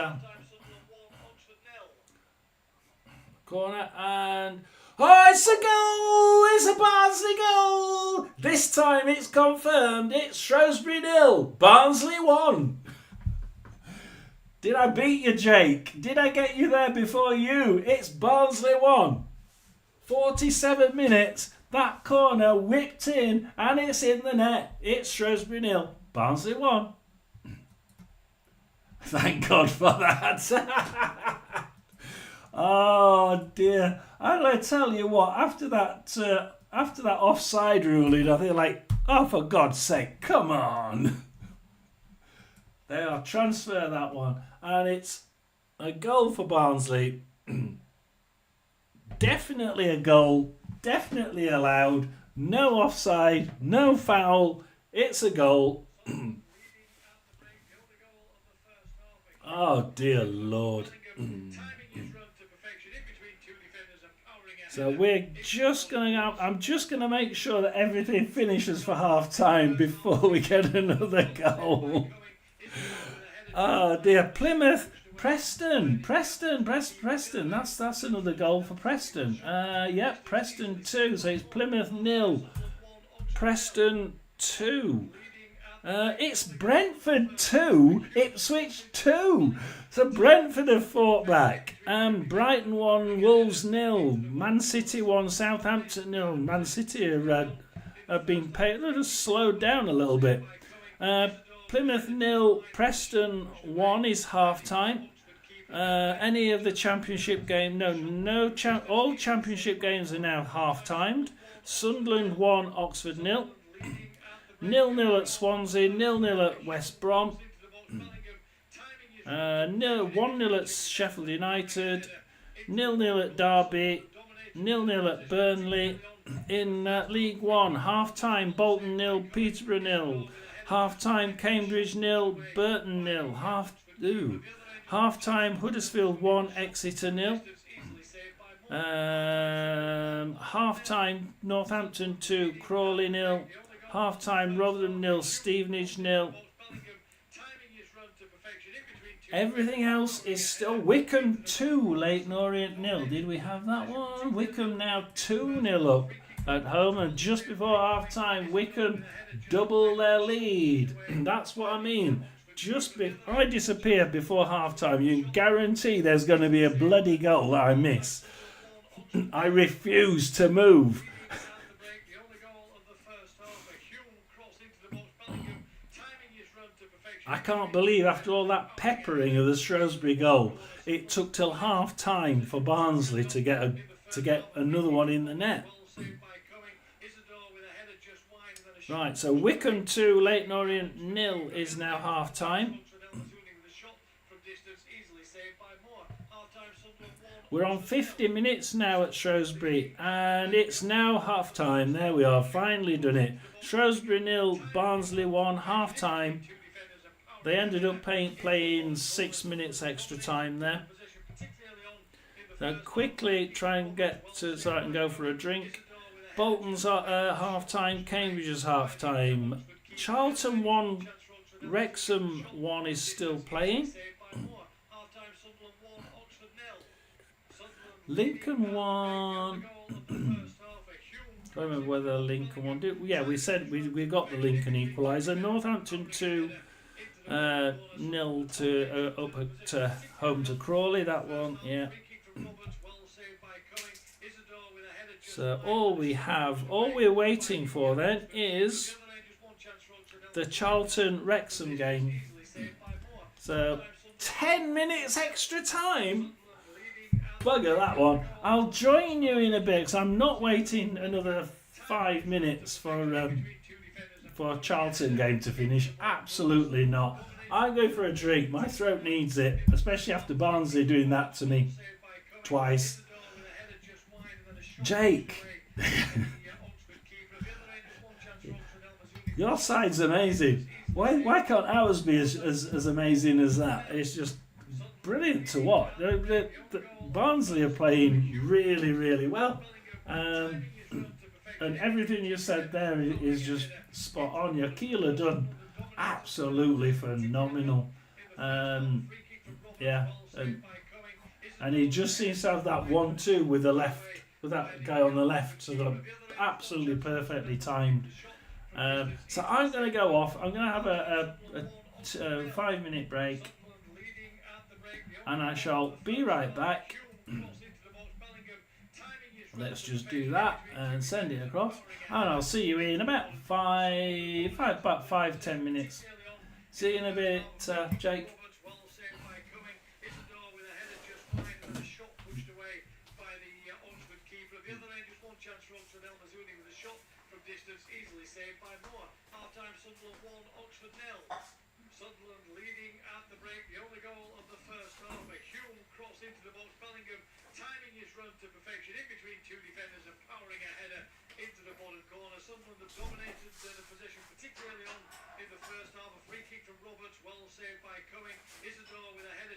corner, and it's a goal! It's a Barnsley goal! This time it's confirmed. It's Shrewsbury 0, Barnsley 1. Did I beat you, Jake? Did I get you there before you? It's Barnsley 1. 47 minutes. That corner whipped in, and it's in the net. It's Shrewsbury 0, Barnsley 1. Thank God for that. Oh dear. I'm going to tell you what, after that offside ruling, I think for God's sake, come on. They'll transfer that one, and it's a goal for Barnsley. Definitely a goal, definitely allowed. No offside, no foul. It's a goal. Oh dear Lord. So we're just going out. I'm just going to make sure that everything finishes for half time before we get another goal. Oh dear. Plymouth, Preston. That's another goal for Preston. Yep, Preston 2. So it's Plymouth 0, Preston 2. It's Brentford 2, Ipswich 2. So Brentford have fought back. Brighton 1, Wolves 0. Man City 1, Southampton 0. Man City have been paid. They've just slowed down a little bit. Plymouth 0, Preston 1 is half time. Any of the championship game? All championship games are now half timed. Sunderland 1, Oxford 0. 0-0 at Swansea, 0-0 at West Brom, 1-0 at Sheffield United, 0-0 at Derby, 0-0 at Burnley. In League One, half-time Bolton 0, Peterborough 0, half-time Cambridge 0, Burton 0, half-time Huddersfield 1, Exeter 0, half-time Northampton 2, Crawley 0, half-time Rotherham 0, Stevenage 0. Everything else is still Wycombe 2, Leyton Orient 0. Did we have that one? Wycombe now 2-0 up at home, and just before half-time Wycombe double their lead. That's what I mean. Just before I disappear before half-time, you can guarantee there's going to be a bloody goal that I miss. I refuse to move. I can't believe after all that peppering of the Shrewsbury goal, it took till half time for Barnsley to get another one in the net. Right, so Wycombe 2, Leyton Orient 0 is now half time. We're on 50 minutes now at Shrewsbury, and it's now half time. There we are, finally done it. Shrewsbury 0, Barnsley 1, half time. They ended up playing 6 minutes extra time there. So quickly try and get to so I can go for a drink. Bolton's half time, Cambridge's half time. Charlton 1, Wrexham 1 is still playing. Lincoln 1. I don't remember whether Lincoln 1 did. Yeah, we said we got the Lincoln equaliser. Northampton 2. 0 to up at home to Crawley, that one, yeah. So all we're waiting for then is the Charlton Wrexham game. So 10 minutes extra time. Bugger that one. I'll join you in a bit because I'm not waiting another 5 minutes for a Charlton game to finish. Absolutely not. I'm going for a drink. My throat needs it, especially after Barnsley doing that to me twice. Jake, your side's amazing. Why can't ours be as amazing as that? It's just brilliant to watch. The Barnsley are playing really, really well. And everything you said there is just spot on. Your Keeler done absolutely phenomenal. Yeah, and he just seems to have that 1-2 with that guy on the left, so they're absolutely perfectly timed. So I'm going to go off. I'm going to have a 5-minute break, and I shall be right back. Let's just do that and send it across, and I'll see you in about 5-10 minutes. See you in a bit, Jake. Sunderland leading at the break. The only goal of the first half, a Hume cross into the box. Bellingham timing his run to perfection in between two defenders and powering a header into the bottom corner. Sunderland have dominated the possession, particularly on in the first half. A free kick from Roberts, well saved by Cumming. Isidore with a header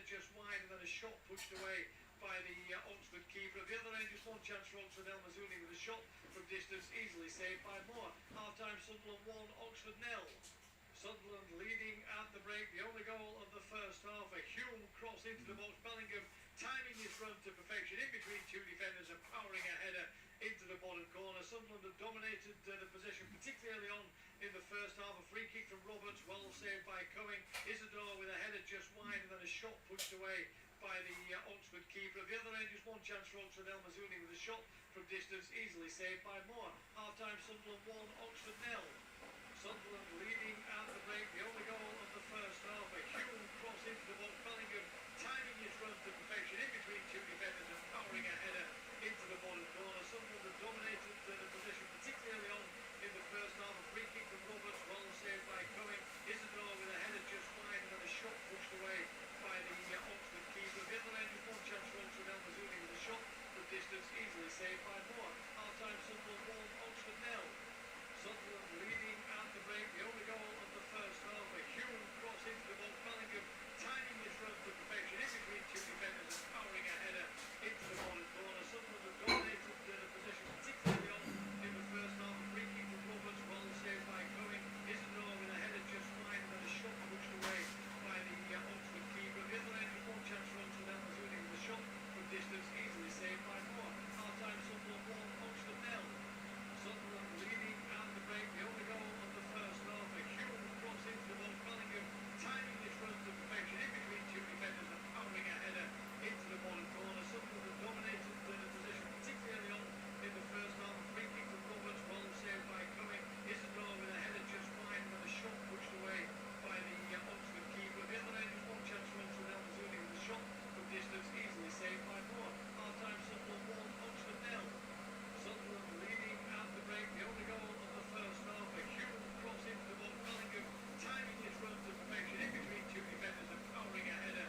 the Oxford keeper. At the other end, just one chance for Oxford. El Mazouni with a shot from distance, easily saved by Moore. Half-time, Sunderland 1, Oxford 0. Sunderland leading at the break. The only goal of the first half, a Hume cross into the box. Bellingham timing his run to perfection in between two defenders and powering a header into the bottom corner. Sunderland have dominated the position, particularly on in the first half. A free kick from Roberts, well saved by Coing. Isidore with a header just wide and then a shot pushed away by the Oxford keeper. At the other end, just one chance for Oxford. El Mazouni with a shot from distance, easily saved by Moore. Half-time, Sunderland 1, Oxford 0. Sunderland leading at the break. The only goal of the first half, a Hume cross into the box. Bellingham timing his run to perfection in between two defenders and powering a header into the bottom corner. Sunderland have dominated the position, particularly on in the first half. A free kick from Roberts, well saved by Coing. Isidore with a header just wide and then a shot pushed away by the Oxford keeper. At the other end, just one chance for Oxford. El Mazouni with a shot from distance, easily saved by Moore. Half-time, Sunderland 1, Oxford 0. Sunderland leading at the break. The only goal of the first half, a Hume cross into the box. Bellingham timing his run to perfection in between two defenders and powering a header into the bottom corner. Sunderland have dominated the position, particularly on in the first half. A free kick from Roberts, well saved by Coing. Isidore with a header just wide and then a shot pushed away by the Oxford keeper. At the other end, just one chance for Oxford. El Mazouni with a shot from distance, easily saved by Moore. Half-time, Sunderland 1, Oxford 0. Sunderland leading at the break. The only goal of the first half, a Hume cross into the box. Bellingham timing his run to perfection in between two defenders and powering a header into the bottom corner. Sunderland have dominated the position, particularly on in the first half. A free kick from Roberts, well saved by Coing. Isidore with a header just wide and then a shot pushed away by the Oxford keeper. At the other end, just one chance for Oxford. El Mazouni with a shot from distance, easily saved by Moore. Half-time, Sunderland 1, Oxford 0. Sunderland leading at the break. The only goal of the first half, a Hume cross into the box. Bellingham timing his run to perfection in between two defenders and powering a header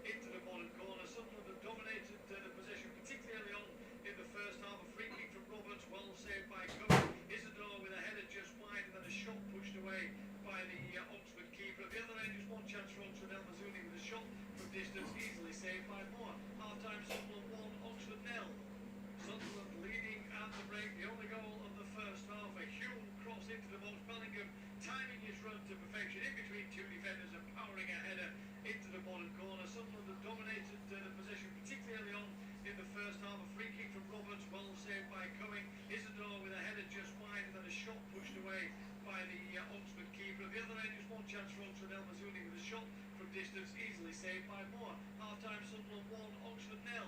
into the bottom corner. Sunderland have dominated the position, particularly on in the first half. A free kick from Roberts, well saved by Coing. Isidore with a header just wide and then a shot pushed away by the Oxford keeper. At the other end, just one chance for Oxford. El Mazouni with a shot from distance, easily saved by Moore. Half-time, Sunderland 1, Oxford 0. Sunderland leading at the break. The only goal of the first half, a Hume cross into the box. Bellingham timing his run to perfection in between two defenders and powering a header into the bottom corner. Sunderland have dominated the position, particularly on in the first half. A free kick from Roberts, well saved by Cohen. Isidore with a header just wide and then a shot pushed away by the Oxford keeper. At the other end, just one chance for Oxford. El Mazouni with a shot from distance, easily saved by Moore. Half-time, Sunderland 1, Oxford 0.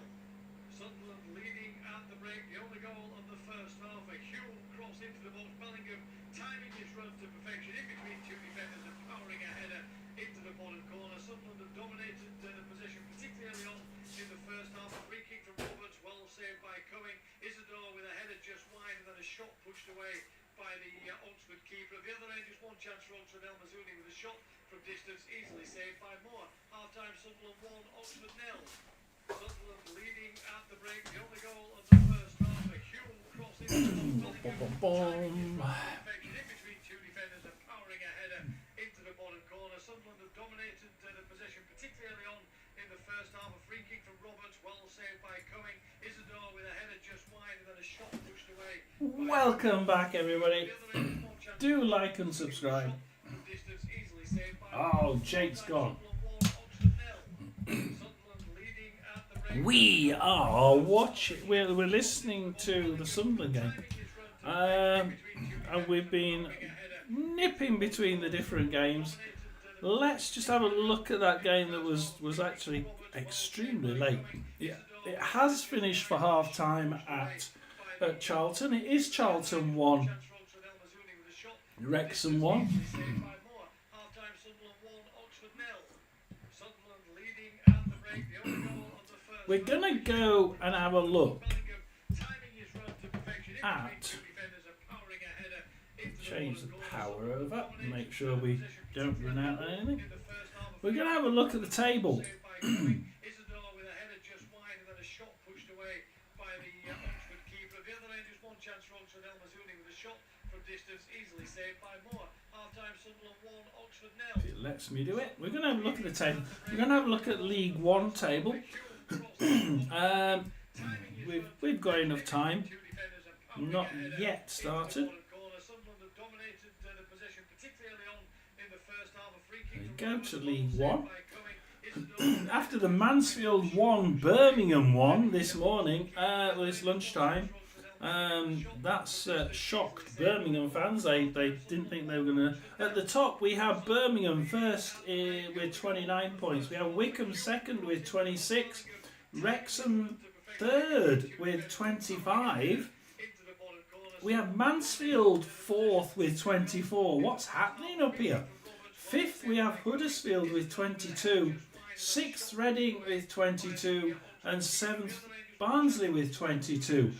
Sunderland leading at the break. The only goal of the first half, a Hume cross into the box. Bellingham timing his run to perfection in between two defenders and powering a header into the bottom corner. Sunderland have dominated the position, particularly on in the first half. A free kick from Roberts, well saved by Coing. Isidore with a header just wide and then a shot pushed away by the Oxford keeper. At the other end, just one chance for Oxford. El Mazouni with a shot from distance, easily saved by Moore. Half-time, Sunderland 1, Oxford 0. Sunderland leading at the break. The only goal of the first half, a Hume cross into the box. Bellingham timing his run to perfection in between two defenders and powering a header into the bottom corner. Sunderland have dominated the position, particularly on in the first half. A free kick from Roberts, well saved by Coing. Isidore with a header just wide and then a shot pushed away by the Oxford keeper. At the other end, just one chance for Oxford. El Mazouni with a shot from distance, easily saved by Moore. Half-time, Sunderland 1, Oxford 0. Sunderland leading at the break. The only goal of the first half, a Hume cross into the box. Bellingham perfection in between two defenders and powering a header into the bottom corner. Sunderland have dominated the position, particularly on in the first half. A free kick from Roberts, well saved by Coing. Isidore with a header just wide and then a shot pushed away. Welcome back, everybody. Do like and subscribe. Oh, Jake's gone. We are watching. We're listening to the Sunderland game, and we've been nipping between the different games. Let's just have a look at that game that was actually extremely late. Yeah, it has finished for half time at Charlton. It is Charlton 1, Wrexham 1. We're going to go and have a look at. Change the power over, make sure we don't run out of anything. We're going to have a look at the table. Isidore with a header just wide and then a shot pushed away by the Oxford keeper. At the other end, just one chance for Oxford. El Mazouni with a shot from distance, easily saved by Moore. Half-time Sunderland 1, Oxford 0. It lets me do it. We're going to have a look at the table. We're going to have a look at League One table. We've got enough time. Not yet started. We go to League One. After the Mansfield won, Birmingham won this morning, this lunchtime. That's shocked Birmingham fans. They didn't think they were going to. At the top, we have Birmingham first with 29 points. We have Wickham second with 26. Wrexham third with 25. We have Mansfield fourth with 24. What's happening up here? Fifth, we have Huddersfield with 22. Sixth, Reading with 22. And seventh, Barnsley with 22.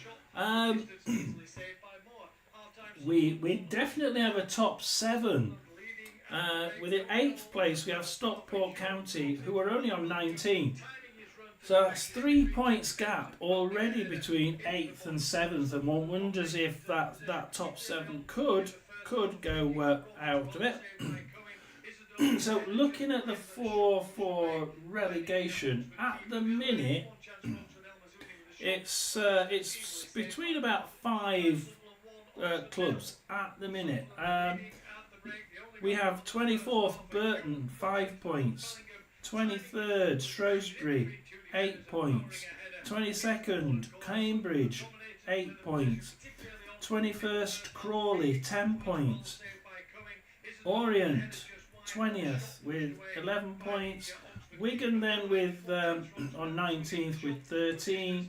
We definitely have a top 7. Within 8th place, we have Stockport County, who are only on 19. So that's 3 points gap already between 8th and 7th, and one wonders if that top 7 could go out of it. So looking at the 4-4 relegation, at the minute, it's between about 5 clubs at the minute. We have 24th Burton, 5 points. 23rd Shrewsbury, 8 points. 22nd Cambridge, 8 points. 21st Crawley, 10 points. Orient, 20th with 11 points. Wigan then with on 19th with 13.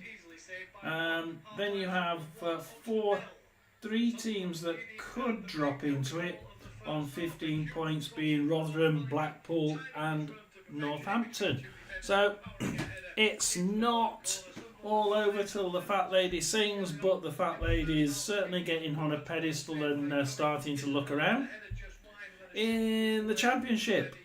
Then you have 3 teams that could drop into it on 15 points, being Rotherham, Blackpool and Northampton. So it's not all over till the fat lady sings, but the fat lady is certainly getting on a pedestal and starting to look around. In the Championship,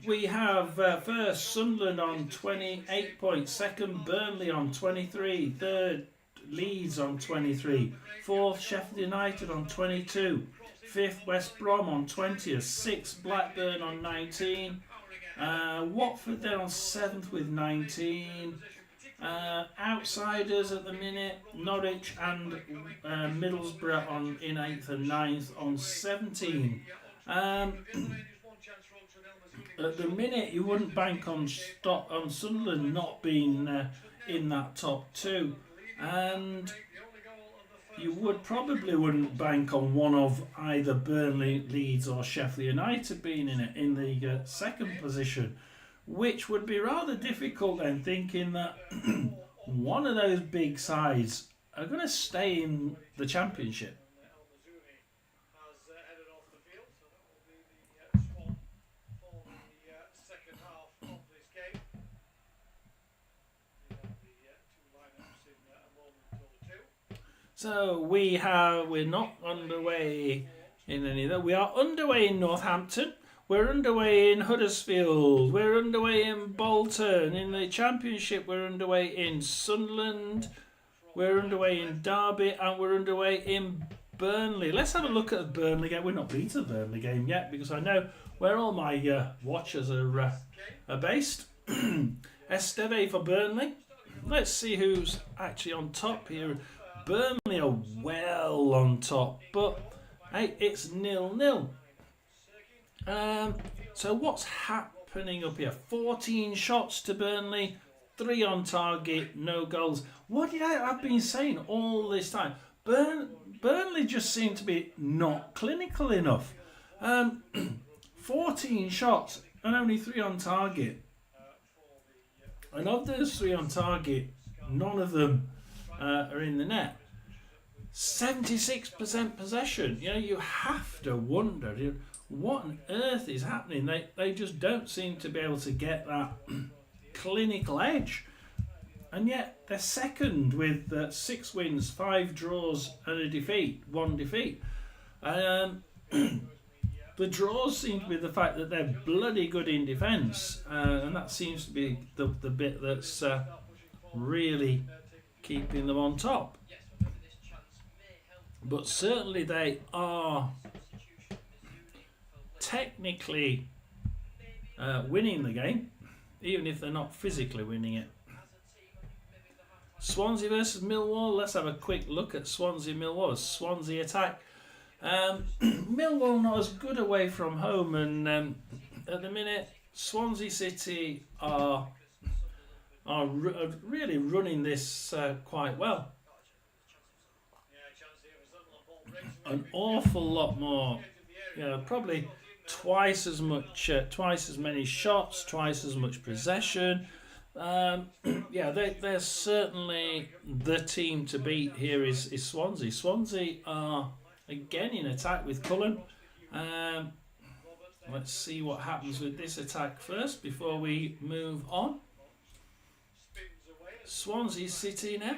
we have first Sunderland on 28 points, second Burnley on 23, third Leeds on 23, fourth Sheffield United on 22, fifth West Brom on 20, sixth Blackburn on 19, Watford then on 7th with 19. Outsiders at the minute, Norwich and Middlesbrough in 8th and 9th on 17. At the minute, you wouldn't bank on Sunderland not being in that top 2, and you wouldn't bank on one of either Burnley, Leeds or Sheffield United being in the second position, which would be rather difficult then, thinking that one of those big sides are going to stay in the Championship. So we're not underway in any of that. We are underway in Northampton. We're underway in Huddersfield. We're underway in Bolton. In the Championship, we're underway in Sunderland. We're underway in Derby, and we're underway in Burnley. Let's have a look at the Burnley game. We're not been to the Burnley game yet because I know where all my watchers are based. Esteve for Burnley. Let's see who's actually on top here. Burnley are well on top, but hey, it's 0-0. So what's happening up here? 14 shots to Burnley, 3 on target, no goals. What did I've been saying all this time? Burnley just seem to be not clinical enough. 14 shots and only 3 on target. And of those 3 on target, none of them are in the net. 76% possession. You know, you have to wonder what on earth is happening. They just don't seem to be able to get that clinical edge. and yet they're second with 6 wins, 5 draws, and a defeat, 1 defeat. The draws seem to be the fact that they're bloody good in defence, and that seems to be the bit that's really keeping them on top. But certainly they are technically winning the game, even if they're not physically winning it. Swansea versus Millwall. Let's have a quick look at Swansea-Millwall. Swansea attack. Millwall not as good away from home, and at the minute Swansea City are really running this quite well. An awful lot more, probably twice as many shots, twice as much possession. They're certainly the team to beat here is Swansea. Swansea are again in attack with Cullen. Let's see what happens with this attack first before we move on. Swansea City now.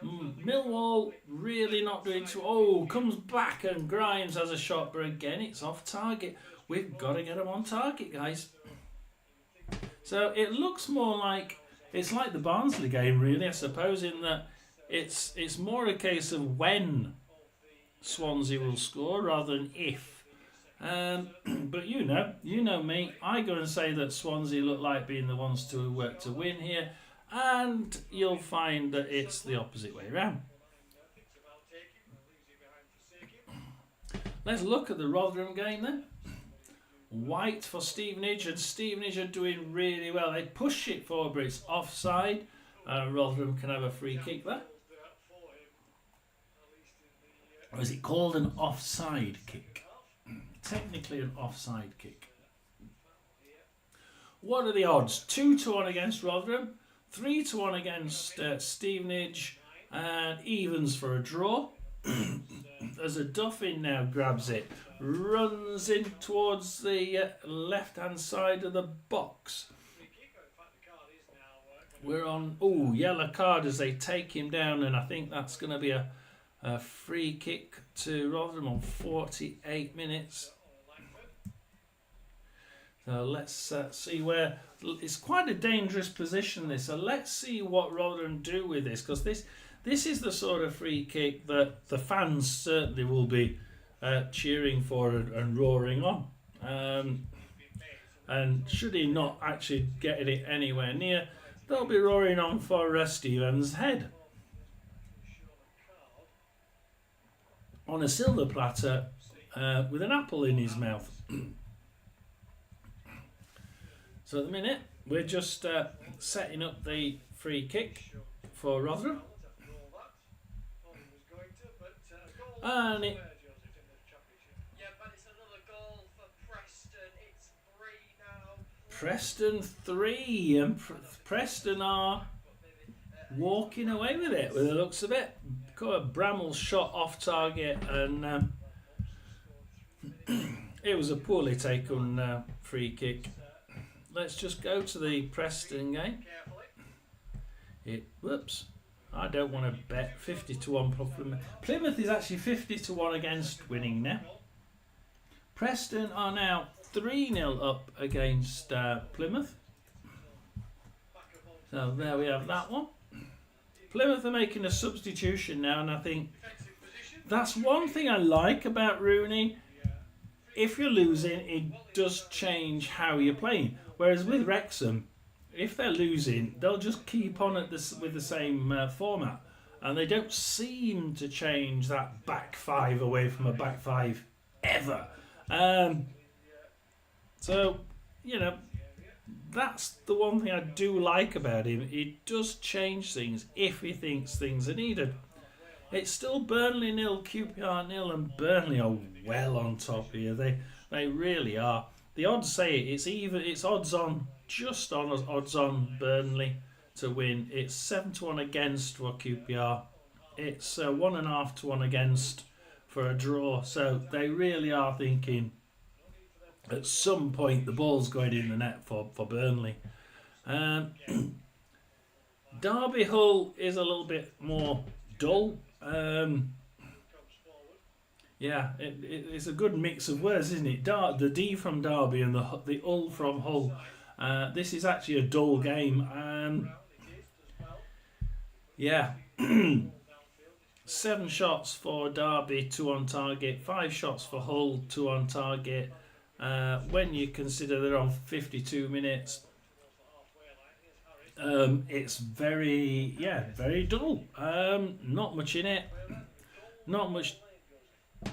Millwall really not doing too. Oh, comes back and Grimes has a shot, but again it's off target. We've got to get them on target, guys. So it looks more like it's like the Barnsley game, really, I suppose, in that it's more a case of when Swansea will score rather than if. But you know me. I go and say that Swansea look like being the ones to win here, and you'll find that it's the opposite way around. Let's look at the Rotherham game then. White for Stevenage, and Stevenage are doing really well. They push it forward, but it's offside. Rotherham can have a free kick there. Or is it called an offside kick? Technically an offside kick. What are the odds? 2-1 against Rotherham, 3-1 against Stevenage, and evens for a draw. As a Duffin now grabs it, runs in towards the left-hand side of the box. We're on, yellow card as they take him down, and I think that's going to be a free kick to Rotherham on 48 minutes. So let's see where. It's quite a dangerous position, this. So let's see what Rotherham do with this, because this is the sort of free kick that the fans certainly will be cheering for and roaring on. And should he not actually get it anywhere near, they'll be roaring on for Stevens' head. On a silver platter with an apple in his mouth. So at the minute, we're just setting up the free kick for Rotherham. And but it's another goal for Preston. It's 3 now. Preston 3, and Preston are walking away with it, with the looks of it. Bramall shot off target, and it was a poorly taken free kick. Let's just go to the Preston game. Whoops. I don't want to bet 50-1 for Plymouth. Plymouth is actually 50-1 against winning now. Preston are now 3-0 up against Plymouth. So there we have that one. Plymouth are making a substitution now, and I think that's one thing I like about Rooney. If you're losing, it does change how you're playing. Whereas with Wrexham, if they're losing, they'll just keep on at this with the same format, and they don't seem to change that back five away from a back five ever. So, that's the one thing I do like about him. He does change things if he thinks things are needed. It's still Burnley 0, QPR 0, and Burnley are well on top here. They really are. The odds say it's even. It's odds on Burnley to win. It's 7-1 against for QPR. It's 1.5-1 against for a draw. So they really are thinking at some point the ball's going in the net for Burnley. Derby Hull is a little bit more dull. Yeah, it's a good mix of words, isn't it? The D from Derby and the Hull from Hull. This is actually a dull game. Yeah. 7 shots for Derby, 2 on target. 5 shots for Hull, 2 on target. When you consider they're on 52 minutes, it's very dull. Not much in it. Not much. Yeah,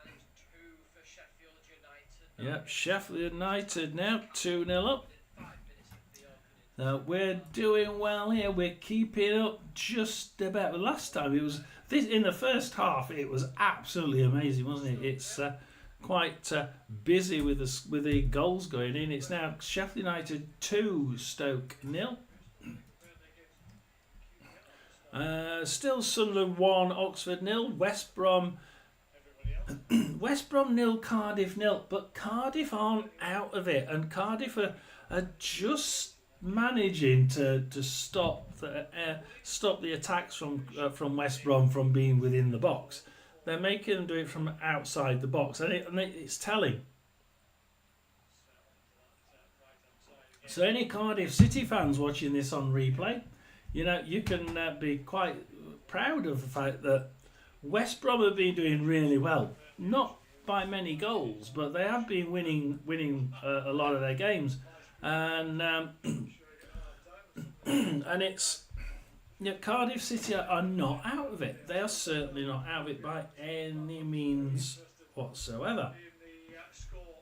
and 2 for Sheffield United. Yep, Sheffield United now 2-0 up. 5 minutes of the opening. We're doing well here. We're keeping up just about. The last time it was this in the first half. It was absolutely amazing, wasn't it? It's quite busy with the goals going in. It's now Sheffield United 2, Stoke 0. Still Sunderland 1, Oxford 0, West Brom 0, Cardiff 0, but Cardiff aren't out of it, and Cardiff are just managing to stop the attacks from West Brom from being within the box. They're making them do it from outside the box, and it's telling. So any Cardiff City fans watching this on replay, you can be quite proud of the fact that West Brom have been doing really well. Not by many goals, but they have been winning a lot of their games, and and it's Cardiff City are not out of it. They are certainly not out of it by any means whatsoever. The score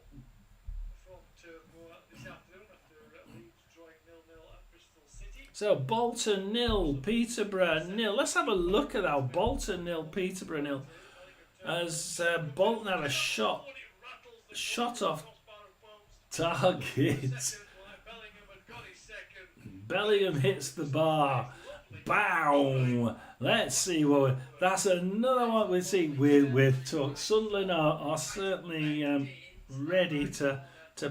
from Turkmoor this afternoon after Leeds drawing 0-0 at Bristol City. So Bolton 0, Peterborough 0. Let's have a look at that. Bolton 0, Peterborough 0. As Bolton have a shot off target. Bellingham hits the bar. Bow! Let's see what that's another one we see. We're talking. Sunderland are certainly ready to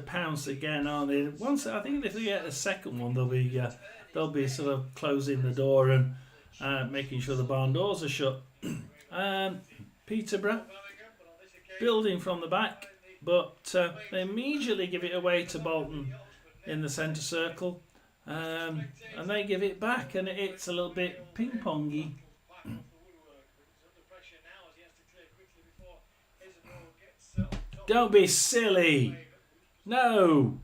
pounce again, aren't they? Once I think if they get a second one, they'll be sort of closing the door and making sure the barn doors are shut. Peterborough building from the back, but they immediately give it away to Bolton in the centre circle. And they give it back, and it's a little bit ping-pongy. Don't be silly. No.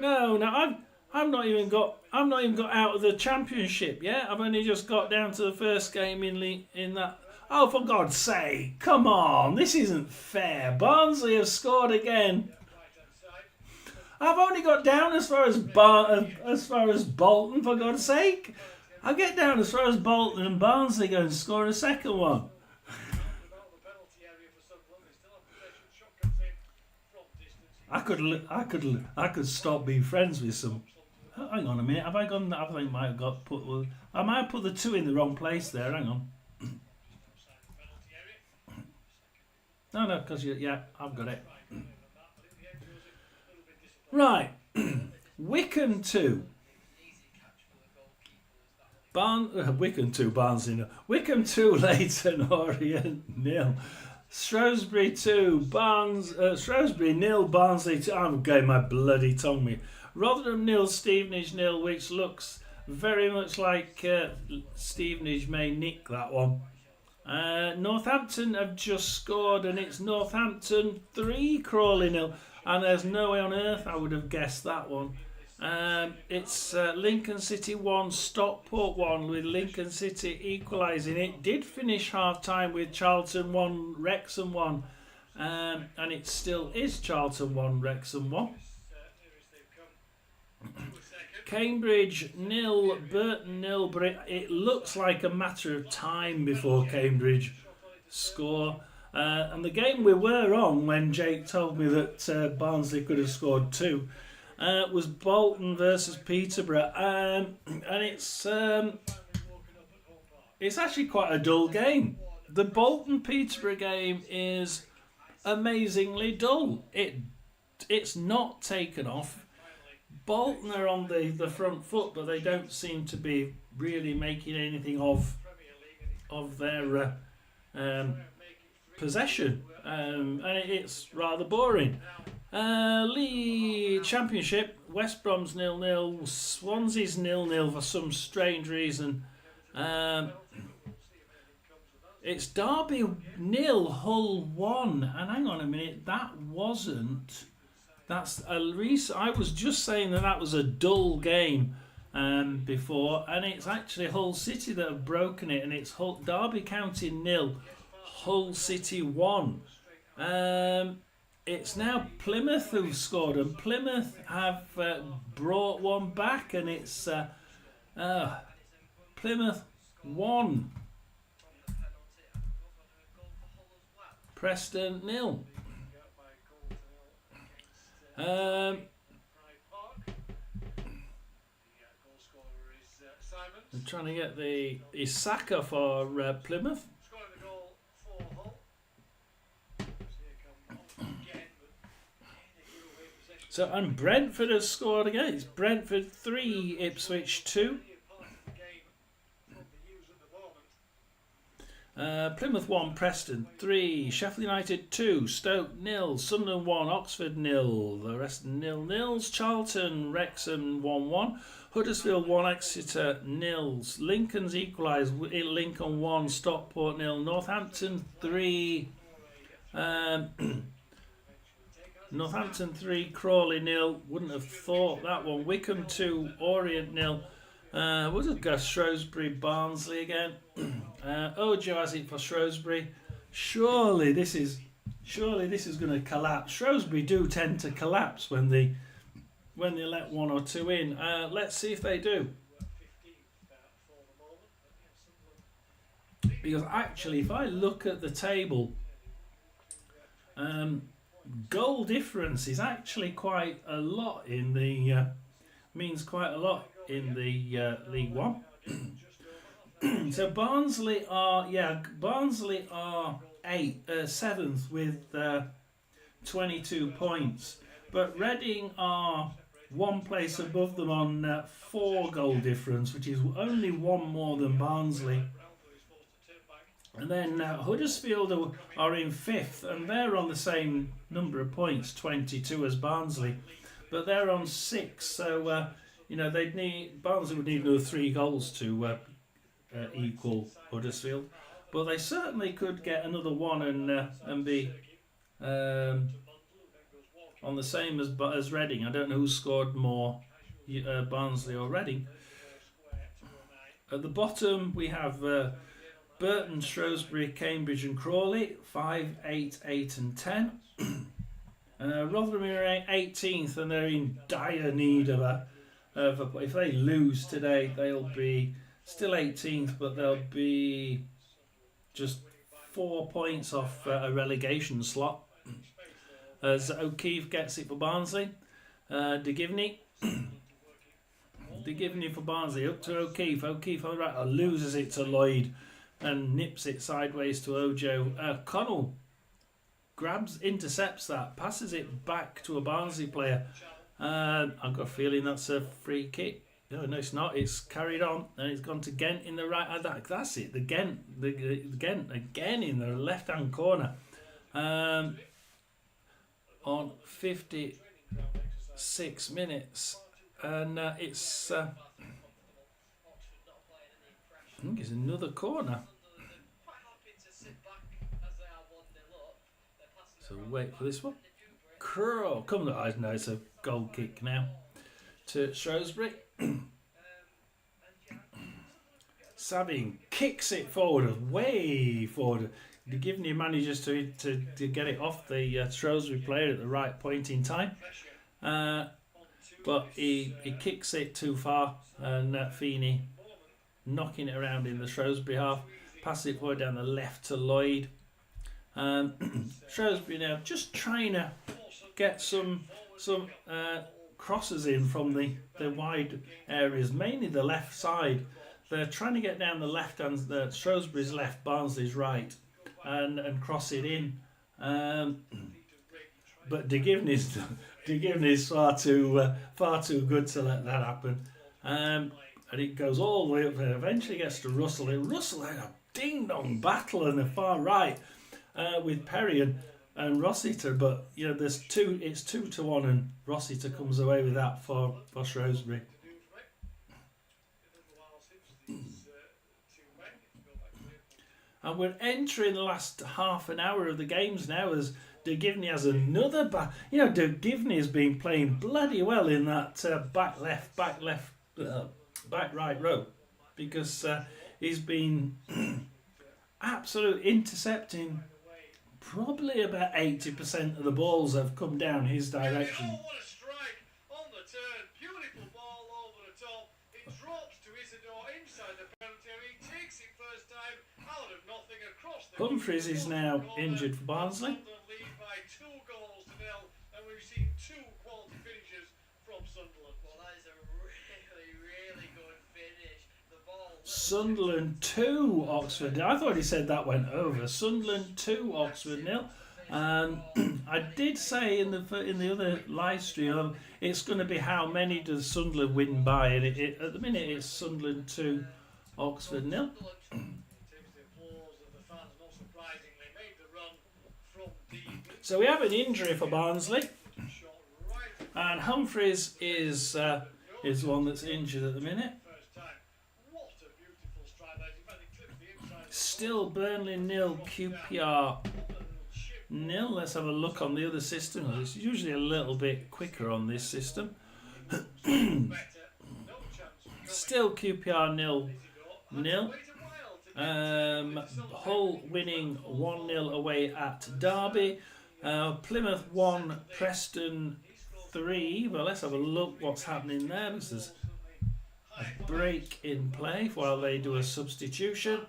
I'm not even got out of the championship yet. I've only just got down to the first game in that. Oh, for God's sake! Come on, this isn't fair. Barnsley have scored again. I've only got down as far as Bolton, for God's sake. I'll get down as far as Bolton, and Barnsley go and score a second one. I could stop being friends with some. Hang on a minute. Have I gone? I think I might have got put. I might have put the 2 in the wrong place there. Hang on. No, because I've got it. Right, Wycombe 2. Wycombe 2, Barnsley 0. Wycombe 2, Leyton Orient 0. Shrewsbury 2, Shrewsbury 0, Barnsley 2. I'm getting my bloody tongue me. Rotherham 0, Stevenage 0, which looks very much like Stevenage may nick that one. Northampton have just scored, and it's Northampton 3, Crawley 0. And there's no way on earth I would have guessed that one. It's Lincoln City 1, Stockport 1, with Lincoln City equalising. It did finish half-time with Charlton 1, Wrexham 1. And it still is Charlton 1, Wrexham 1. Cambridge 0, Burton 0, but it looks like a matter of time before Cambridge score. And the game we were on when Jake told me that Barnsley could have scored 2 was Bolton versus Peterborough, and it's actually quite a dull game. The Bolton Peterborough game is amazingly dull. It's not taken off. Bolton are on the front foot, but they don't seem to be really making anything of their possession, and it's rather boring. League Championship, West Brom's 0-0, Swansea's 0-0 for some strange reason. It's Derby 0, Hull 1, and hang on a minute, that's a reason. I was just saying that was a dull game before, and it's actually Hull City that have broken it, and it's Derby County 0, Hull City 1. It's now Plymouth who've scored, and Plymouth have brought one back, and it's Plymouth 1, Preston 0. I'm trying to get the Isaka for Plymouth. So, and Brentford has scored again. It's Brentford 3, Ipswich 2. Plymouth 1, Preston 3, Sheffield United 2, Stoke 0, Sunderland 1, Oxford 0, the rest 0-0s, Charlton, Wrexham 1-1, Huddersfield 1, Exeter 0, Lincoln's equalised, Lincoln 1, Stockport 0, Northampton 3, Northampton 3, Crawley 0, wouldn't have thought that one, Wycombe 2, Orient 0, was it Shrewsbury, Barnsley again? Ojo has it for Shrewsbury. Surely this is going to collapse. Shrewsbury do tend to collapse when they let one or two in. Let's see if they do. Because actually, if I look at the table, goal difference is actually quite a lot in the means quite a lot in the League One. So Barnsley are 7th with 22 points, but Reading are one place above them on 4 goal difference, which is only one more than Barnsley. And then Huddersfield are in 5th, and they're on the same number of points, 22 as Barnsley, but they're on 6. So Barnsley would need another 3 goals to equal Huddersfield, but they certainly could get another one and be on the same as Reading. I don't know who scored more, Barnsley or Reading. At the bottom we have Burton, Shrewsbury, Cambridge and Crawley 5, 8, 8 and 10. Rotherham are 18th, and they're in dire need of a if they lose today they'll be still 18th, but they'll be just 4 points off a relegation slot. As O'Keefe gets it for Barnsley. De Givney for Barnsley, up to O'Keefe. O'Keefe on the right loses it to Lloyd and nips it sideways to Ojo. Connell intercepts that, passes it back to a Barnsley player. I've got a feeling that's a free kick. No, it's not. It's carried on, and it's gone to Gent in the right. That's it. The Gent again in the left-hand corner. On 56 minutes, and it's. I think it's another corner. So wait for this one. Curl, come on! No, it's a goal kick now to Shrewsbury. Sabine kicks it forward, way forward. De Givney manages to get it off the Shrewsbury player at the right point in time, but he kicks it too far, and Feeney knocking it around in the Shrewsbury half, passes it forward down the left to Lloyd. Shrewsbury now just trying to get some crosses in from the wide areas, mainly the left side. They're trying to get down the left hand, the Shrewsbury's left, Barnsley's right, and cross it in. But De Givney's De Givney's far too good to let that happen. And it goes all the way up there. Eventually gets to Russell. And Russell had a ding-dong battle on the far right with Perry and Rossiter. But, you know, it's 2-1 and Rossiter comes away with that for Shrewsbury. And we're entering the last half an hour of the games now as De Givney has another De Givney has been playing bloody well in that back right row because he's been absolutely intercepting. Probably about 80% of the balls have come down his direction. Oh, what a strike on the turn. Beautiful ball over the top. It drops to Isidore inside the penalty area. He takes it first time out of nothing across the Humphries is now injured for Barnsley. Sunderland lead by 2 goals to nil, and we've seen 2 quality finishes from Sunderland. Well, that is a really, really good finish. The ball. Sunderland 2, Oxford. I thought he said that went over. Sunderland 2, Oxford 0. And I did say in the other live stream, it's going to be how many does Sunderland win by, and at the minute it's Sunderland 2, Oxford 0. So we have an injury for Barnsley, and Humphries is one that's injured at the minute. Still Burnley 0, QPR 0. Let's have a look on the other system. It's usually a little bit quicker on this system. Still QPR 0-0. Hull winning 1-0 away at Derby. Plymouth 1, Preston 3. Well, let's have a look what's happening there because there's a break in play while they do a substitution.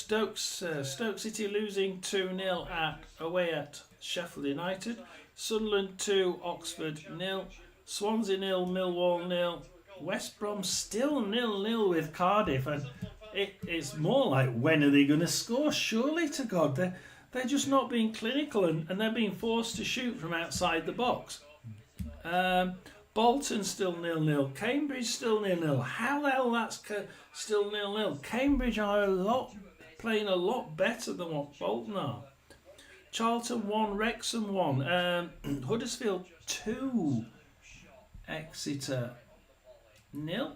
Stoke City losing 2-0 away at Sheffield United. Sunderland 2, Oxford 0. Swansea 0, Millwall 0. West Brom still 0-0 with Cardiff, and it's more like, when are they going to score? Surely to God, they're just not being clinical, and they're being forced to shoot from outside the box. Bolton still 0-0. Cambridge still 0-0. How the hell that's still 0-0? Cambridge are playing a lot better than what Bolton are. Charlton 1, Wrexham 1. Huddersfield 2, Exeter 0.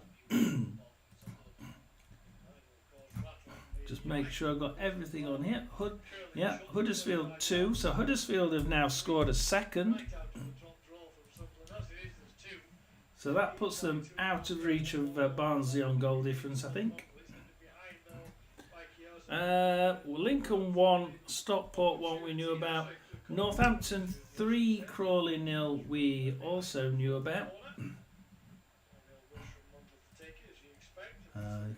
Just make sure I've got everything on here. Huddersfield 2. So Huddersfield have now scored a second. So that puts them out of reach of Barnsley on goal difference, I think. Lincoln 1, Stockport 1 we knew about. Northampton 3, Crawley 0 we also knew about.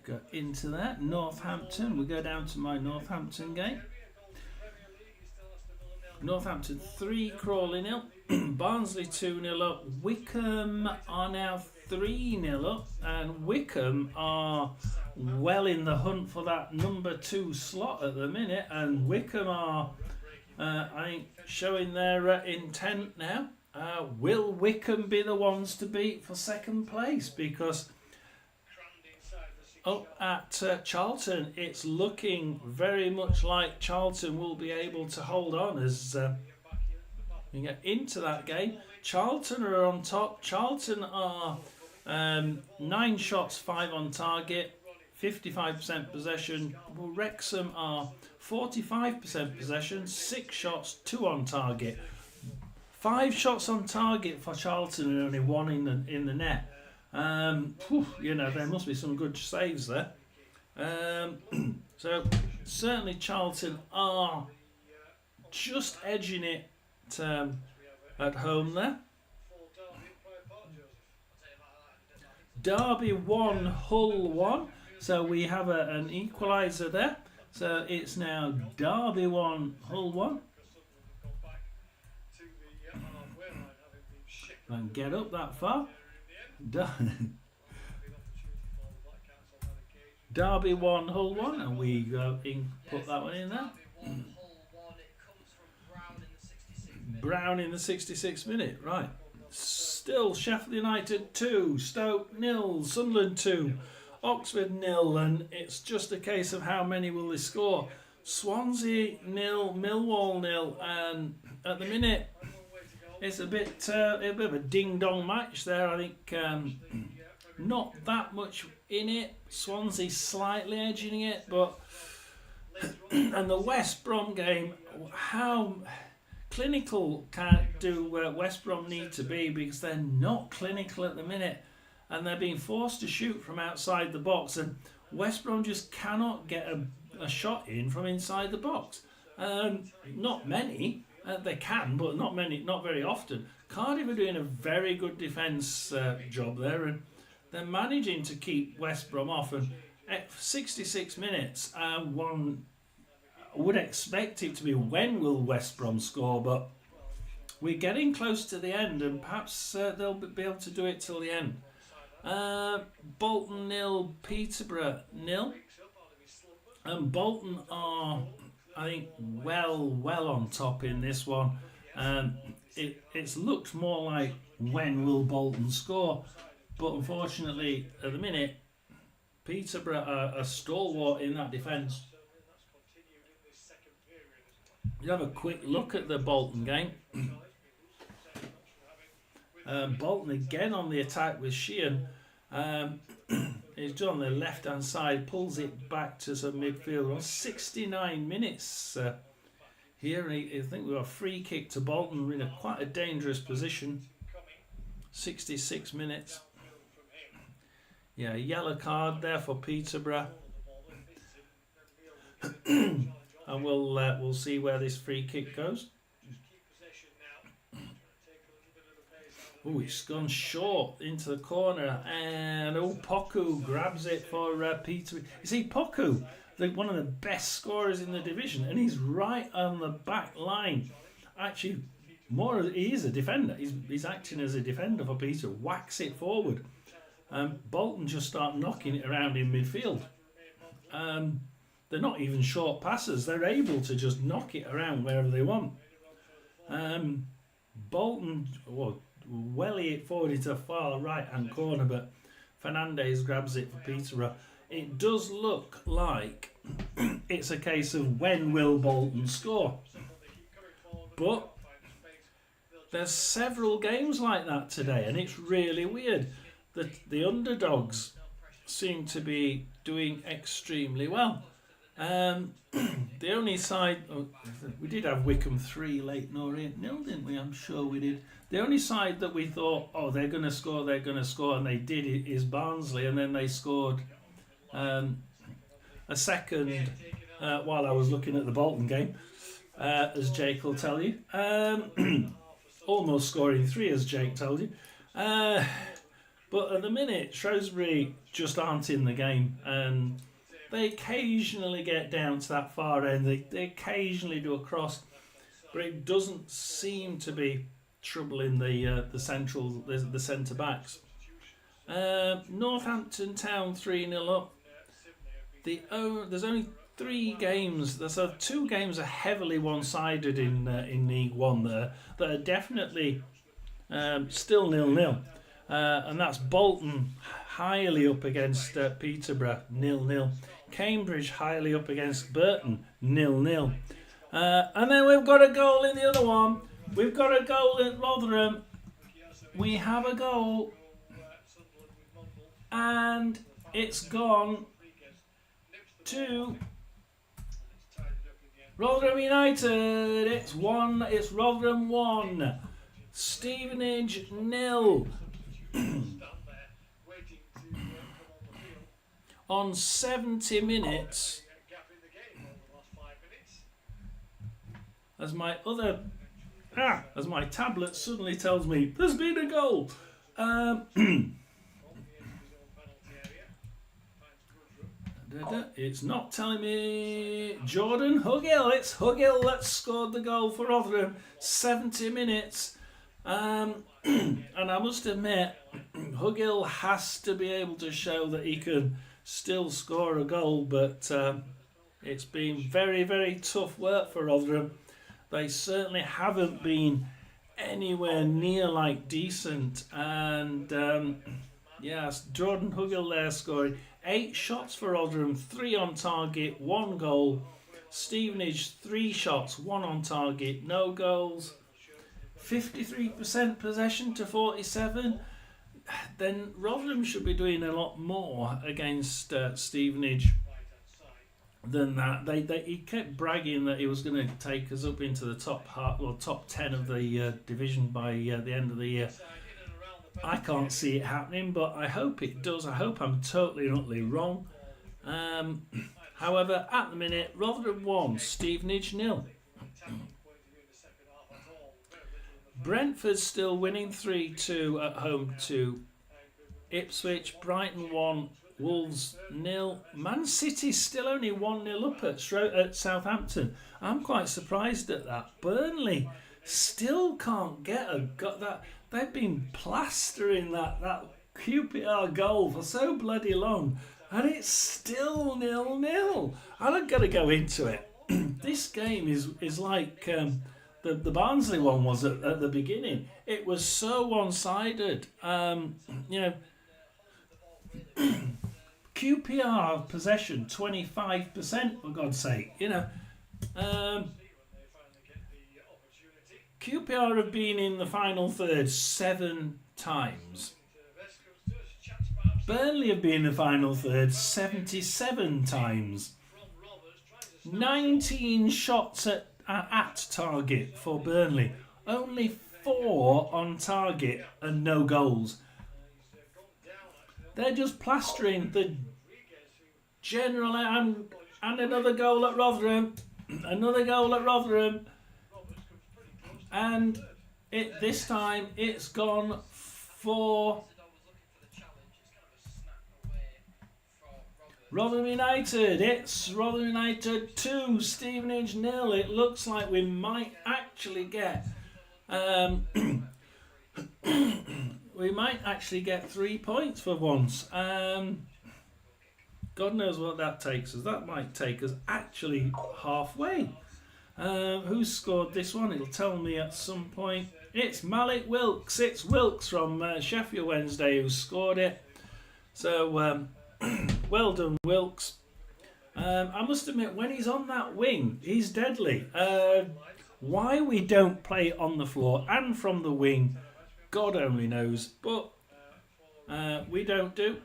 Go into that. Northampton, we go down to my Northampton game. Northampton 3, Crawley 0. Barnsley 2-0 up. Wickham are now 3-0 up, and Wickham are well in the hunt for that number 2 slot at the minute, and Wickham are I think showing their intent now. Will Wickham be the ones to beat for second place? Because up at Charlton, it's looking very much like Charlton will be able to hold on as we get into that game. Charlton are on top. Charlton are 9 shots, 5 on target, 55% possession. Wrexham are 45% possession, 6 shots, 2 on target. 5 shots on target for Charlton and only 1 in the net. There must be some good saves there. So certainly Charlton are just edging it at home there. Derby 1, Hull 1. So we have an equaliser there. So it's now Derby 1, Hull 1. and get up that far. Derby 1, Hull 1, and we put that one in there. Brown in the 66th minute, right. Still Sheffield United 2, Stoke 0, Sunderland 2, Oxford 0, and it's just a case of how many will they score. Swansea 0, Millwall 0, and at the minute it's a bit of a ding-dong match there. I think not that much in it. Swansea slightly edging it, but and the West Brom game, how clinical do West Brom need to be, because they're not clinical at the minute and they're being forced to shoot from outside the box, and West Brom just cannot get a shot in from inside the box. Not many. They can, but not many, not very often. Cardiff are doing a very good defence job there, and they're managing to keep West Brom off. And at 66 minutes, one would expect it to be when will West Brom score, but we're getting close to the end, and perhaps they'll be able to do it till the end. Bolton 0, Peterborough 0, and Bolton are, I think, well on top in this one. It's looked more like when will Bolton score, but unfortunately at the minute Peterborough are a stalwart in that defence. You have a quick look at the Bolton game. Bolton again on the attack with Sheehan. He's done on the left hand side, pulls it back to some midfield. On 69 minutes here, I think we got a free kick to Bolton. We're in quite a dangerous position. 66 minutes. Yeah, yellow card there for Peterborough. And we'll see where this free kick goes. Oh, it's gone short into the corner, and Poku grabs it for Peter. You see, Poku, one of the best scorers in the division, and he's right on the back line. Actually, he is a defender. He's acting as a defender for Peter. Whacks it forward. Bolton just start knocking it around in midfield. They're not even short passes. They're able to just knock it around wherever they want. Bolton, welly it forward into the far right hand corner, but Fernandez grabs it for Peterborough. It does look like it's a case of when will Bolton score, but there's several games like that today, and it's really weird that the underdogs seem to be doing extremely well. The only side, we did have Wycombe 3, Leyton Orient 0, didn't we? I'm sure we did. The only side that we thought, they're going to score, and they did it, is Barnsley, and then they scored a second while I was looking at the Bolton game, as Jake will tell you. Almost scoring 3, as Jake told you. But at the minute, Shrewsbury just aren't in the game, and they occasionally get down to that far end. They occasionally do a cross, but it doesn't seem to be troubling the centre backs. Northampton Town 3-0 up. There's only 3 games. So 2 games are heavily one-sided in League One there that are definitely still 0-0, and that's Bolton highly up against Peterborough 0-0. Cambridge highly up against Burton 0-0. And then we've got a goal in the other one. We've got a goal at Rotherham. We have a goal, and it's gone to Rotherham United. It's Rotherham 1, Stevenage 0. On 70 minutes, as my tablet suddenly tells me there's been a goal. It's not telling me Jordan Hugill. It's Hugill that scored the goal for Rotherham. 70 minutes. And I must admit, Hugill has to be able to show that he can still score a goal, but it's been very, very tough work for Rotherham. They certainly haven't been anywhere near like decent. And yes, Jordan Hugill there scoring 8 shots for Rotherham, 3 on target, 1 goal. Stevenage 3 shots, 1 on target, no goals. 53% possession to 47. Then Rotherham should be doing a lot more against Stevenage than that. He kept bragging that he was going to take us up into the top 10 of the division by the end of the year. I can't see it happening, but I hope it does. I hope I'm totally and utterly wrong. However, at the minute, Rotherham 1, Stevenage 0. Brentford still winning 3-2 at home to Ipswich. Brighton 1, Wolves 0. Man City still only 1-0 up at Southampton. I'm quite surprised at that. Burnley still can't got that. They've been plastering that QPR goal for so bloody long, and it's still 0-0. I'm going to go into it. This game is like the Barnsley one was at the beginning. It was so one-sided. QPR possession 25%, for God's sake. QPR have been in the final third 7 times. Burnley have been in the final third 77 times. 19 shots at target for Burnley. Only 4 on target and no goals. They're just plastering the general and another goal at Rotherham. Another goal at Rotherham. And this time it's gone for Rotherham United. It's Rotherham United 2, Stevenage 0. It looks like we might actually get we might actually get 3 points for once. God knows what that takes us. That might take us actually halfway. Who scored this one? It'll tell me at some point. It's Malik Wilks. It's Wilks from Sheffield Wednesday who scored it. So well done, Wilks. I must admit, when he's on that wing, he's deadly. Why we don't play on the floor and from the wing, God only knows. But we don't do.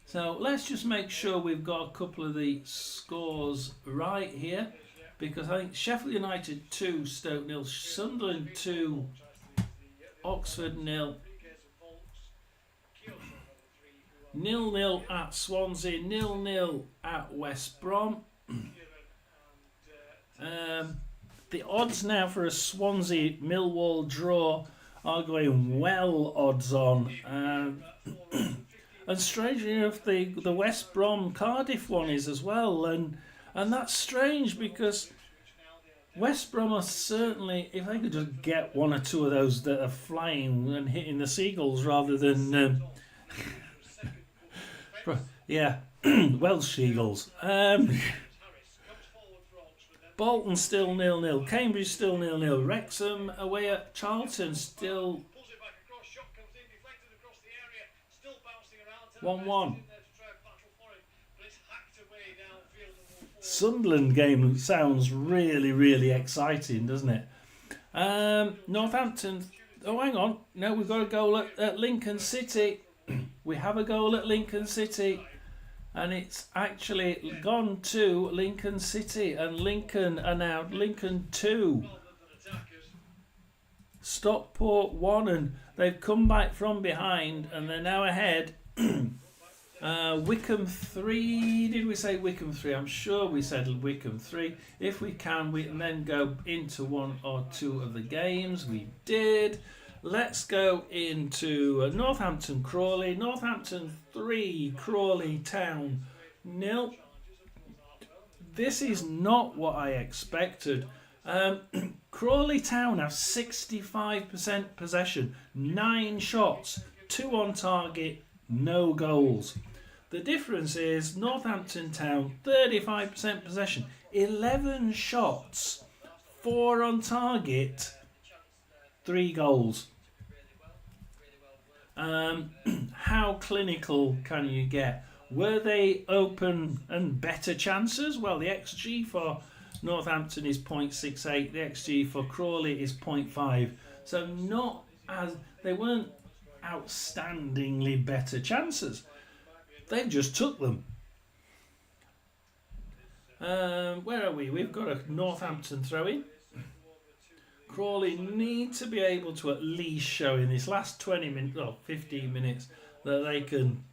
So let's just make sure we've got a couple of the scores right here. Because I think Sheffield United 2, Stoke 0, Sunderland 2, Oxford 0, 0-0 at Swansea, 0-0 at West Brom. The odds now for a Swansea Millwall draw are going well odds on. And strangely enough, the West Brom Cardiff one is as well. And that's strange because West Brom are certainly, if they could just get 1 or 2 of those that are flying and hitting the seagulls rather than, Welsh seagulls. Bolton still 0-0, Cambridge still 0-0, Wrexham away at Charlton still 1-1. Sunderland game sounds really, really exciting, doesn't it? Northampton. Oh, hang on. No, we've got a goal at Lincoln City. We have a goal at Lincoln City. And it's actually gone to Lincoln City. And Lincoln are now Lincoln 2. Stockport 1. And they've come back from behind. And they're now ahead. Wycombe 3, did we say Wycombe 3? I'm sure we said Wycombe 3. If we can then go into 1 or 2 of the games. We did. Let's go into Northampton Crawley. Northampton 3, Crawley Town 0. This is not what I expected. Crawley Town have 65% possession, 9 shots, 2 on target, no goals. The difference is Northampton Town 35% possession, 11 shots, 4 on target, 3 goals. How clinical can you get? Were they open and better chances? Well, the XG for Northampton is 0.68. The XG for Crawley is 0.5. So they weren't outstandingly better chances. They just took them. Where are we? We've got a Northampton throw-in. Crawley need to be able to at least show in this last 15 minutes that they can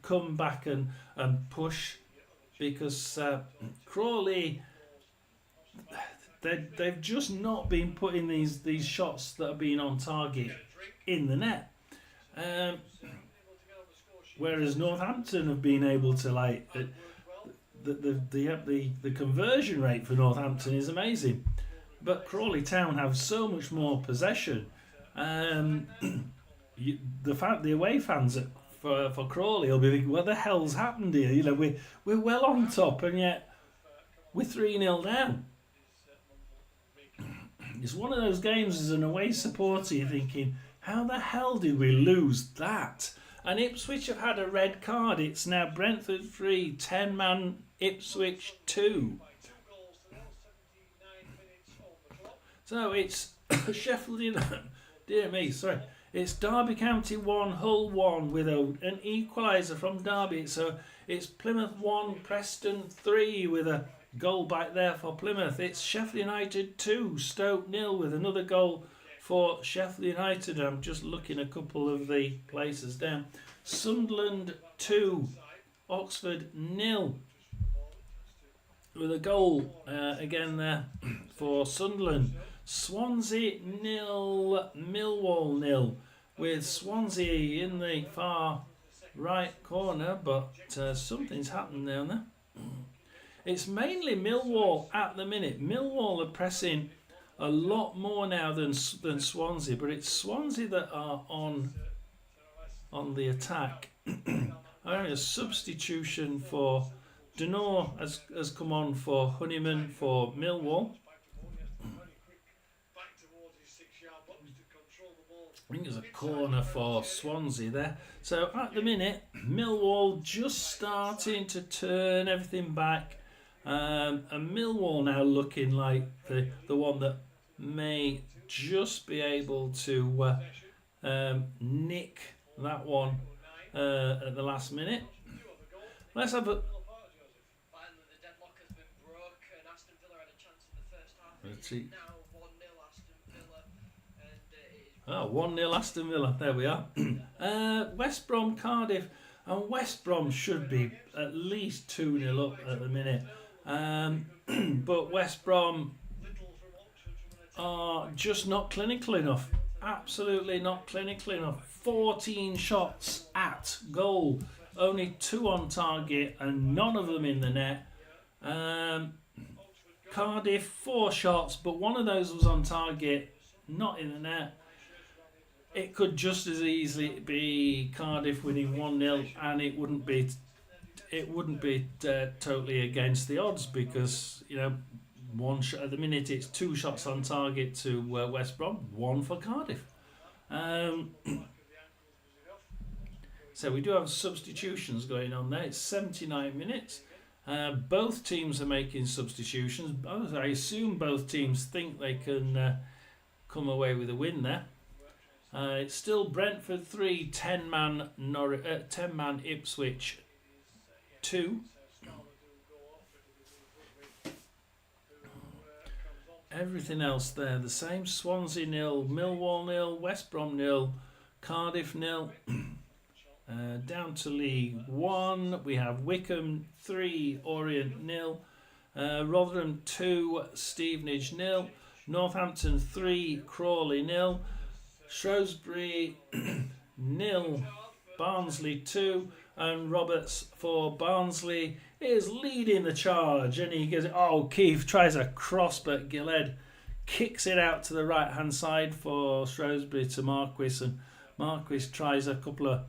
come back and push, because Crawley, they've just not been putting these shots that have been on target in the net. Whereas Northampton have been able to the conversion rate for Northampton is amazing. But Crawley Town have so much more possession. The away fans for Crawley will be thinking, what the hell's happened here? You know, we're well on top and yet we're 3-0 down. It's one of those games as an away supporter, you're thinking, how the hell did we lose that? And Ipswich have had a red card. It's now Brentford 3, 10-man Ipswich 2. So it's Sheffield United, dear me, sorry. It's Derby County 1, Hull 1 with an equaliser from Derby. So it's Plymouth 1, Preston 3 with a goal back there for Plymouth. It's Sheffield United 2, Stoke 0 with another goal for Sheffield United. I'm just looking a couple of the places down. Sunderland 2, Oxford 0 with a goal again there for Sunderland. Swansea 0, Millwall 0 with Swansea in the far right corner, but something's happened down there. It's mainly Millwall at the minute. Millwall are pressing a lot more now than Swansea, but it's Swansea that are on the attack. A substitution for Denor has come on for Honeyman for Millwall. I think there's a corner for Swansea there. So at the minute, Millwall just starting to turn everything back. And Millwall now looking like the one that may just be able to nick that one at the last minute. Let's have a... Finally, the deadlock has been broken. Aston Villa had a chance in the first half. Let's see. Now 1-0 Aston Villa. And 1-0 Aston Villa. There we are. West Brom, Cardiff. And West Brom should be at least 2-0 up at the minute. But West Brom are just not clinical enough. Absolutely not clinical enough. 14 shots at goal. Only 2 on target and none of them in the net. Cardiff, 4 shots, but one of those was on target, not in the net. It could just as easily be Cardiff winning 1-0, and it wouldn't be totally against the odds, because one shot at the minute. It's 2 shots on target to West Brom, 1 for Cardiff. So we do have substitutions going on there. It's 79 minutes. Both teams are making substitutions. I assume both teams think they can come away with a win there. It's still Brentford 3, 10-man Ipswich 2. Everything else there the same. Swansea 0, Millwall 0, West Brom 0, Cardiff 0. Down to League 1, we have Wycombe 3, Orient 0, Rotherham 2, Stevenage 0, Northampton 3, Crawley 0, Shrewsbury 0, Barnsley 2, and Roberts for Barnsley is leading the charge, and he goes, Keith tries a cross, but Gillette kicks it out to the right hand side for Shrewsbury to Marquis, and Marquis tries a couple of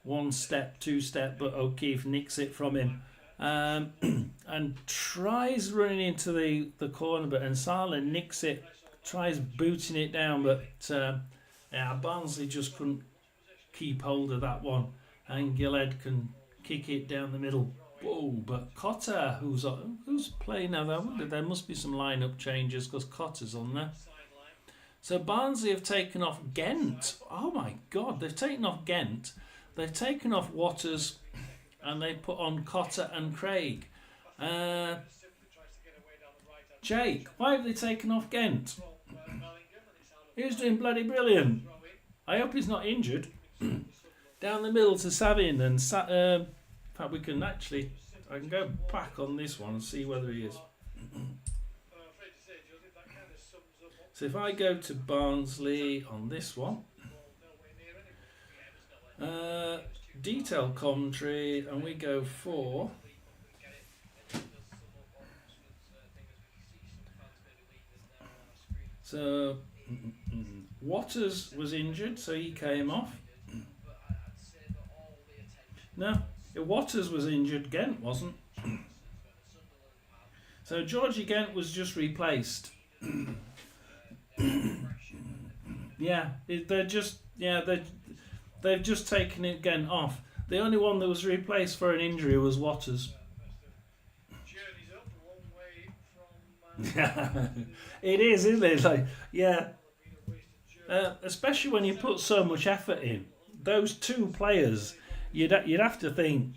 one step, two step, but O'Keefe nicks it from him. And tries running into the corner, but Nsala nicks it, tries booting it down, but Barnsley just couldn't keep hold of that one, and Gillhead can kick it down the middle. Whoa! But Cotter, who's playing now? I wonder, there must be some lineup changes because Cotter's on there. So Barnsley have taken off Ghent. Oh my God! They've taken off Ghent. They've taken off Waters, and they put on Cotter and Craig. Jake, why have they taken off Ghent? He's doing bloody brilliant. I hope he's not injured. Down the middle to Savin, and in fact we can actually, I can go back on this one and see whether he is. So if I go to Barnsley on this one, detail commentary, and we go for so Waters was injured, so he came off. No, Waters was injured, Ghent wasn't. So Georgie Ghent was just replaced. They've just taken it Ghent off. The only one that was replaced for an injury was Waters. It is, isn't it? Like, yeah. Especially when you put so much effort in. Those two players, you'd have to think,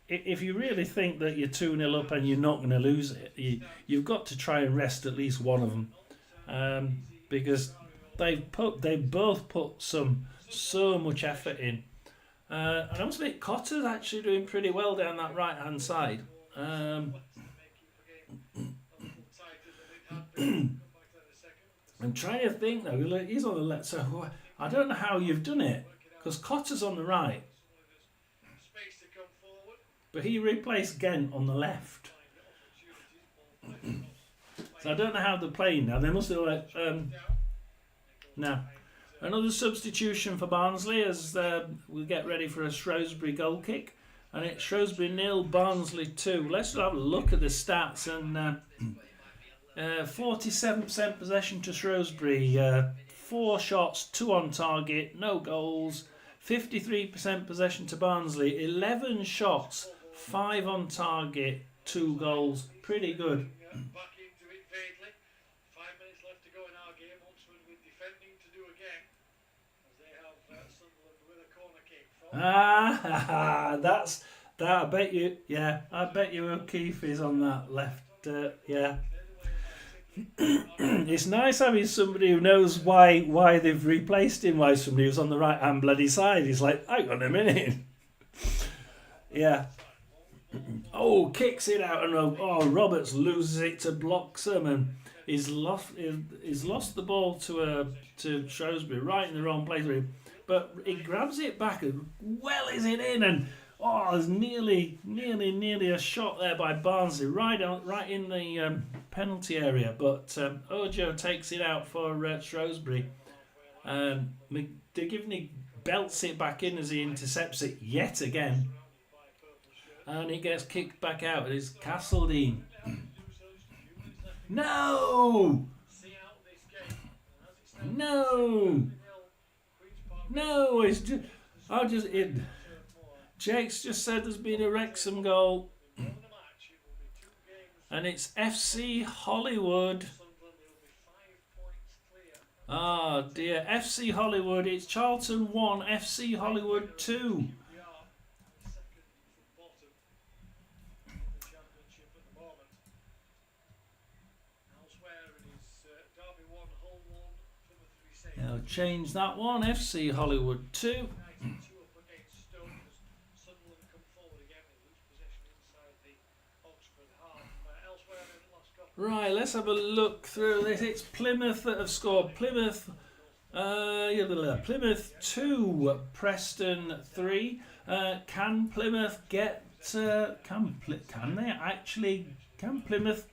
if you really think that you're 2-0 up and you're not going to lose it, you've got to try and rest at least one of them, because they both put so much effort in. And I must admit, Cotter's actually doing pretty well down that right hand side. I'm trying to think though. He's on the left, so I don't know how you've done it, because Cotter's on the right, but he replaced Ghent on the left. So I don't know how they're playing now. They must have now another substitution for Barnsley as we get ready for a Shrewsbury goal kick, and it's Shrewsbury 0, Barnsley 2. Let's have a look at the stats. And 47% possession to Shrewsbury, 4 shots, 2 on target, no goals. 53% possession to Barnsley, 11 shots, 5 on target, 2 goals. Pretty good. Back into it vaguely. 5 minutes left to go in our game. Oxford with defending to do again, as they have Sunderland with a corner kick. That's that. I bet you O'Keefe is on that left. It's nice having somebody who knows why they've replaced him, why somebody who's on the right hand bloody side. He's like, hang on a minute. Yeah. Oh, kicks it out, and Roberts loses it to Bloxham, and he's lost the ball to Shrewsbury right in the wrong place, but he grabs it back and wellies it in, and there's nearly a shot there by Barnsley right in the penalty area, but Ojo takes it out for Shrewsbury. McGivney belts it back in as he intercepts it yet again, and it gets kicked back out. It's Castledine. No! It's just Jake's just said there's been a Wrexham goal, and it's FC Hollywood. Oh dear, FC Hollywood. It's Charlton 1, FC Hollywood 2. I'll change that one. FC Hollywood 2. Right, let's have a look through this. It's Plymouth that have scored. Plymouth 2, Preston 3. Can Plymouth get? Can Plymouth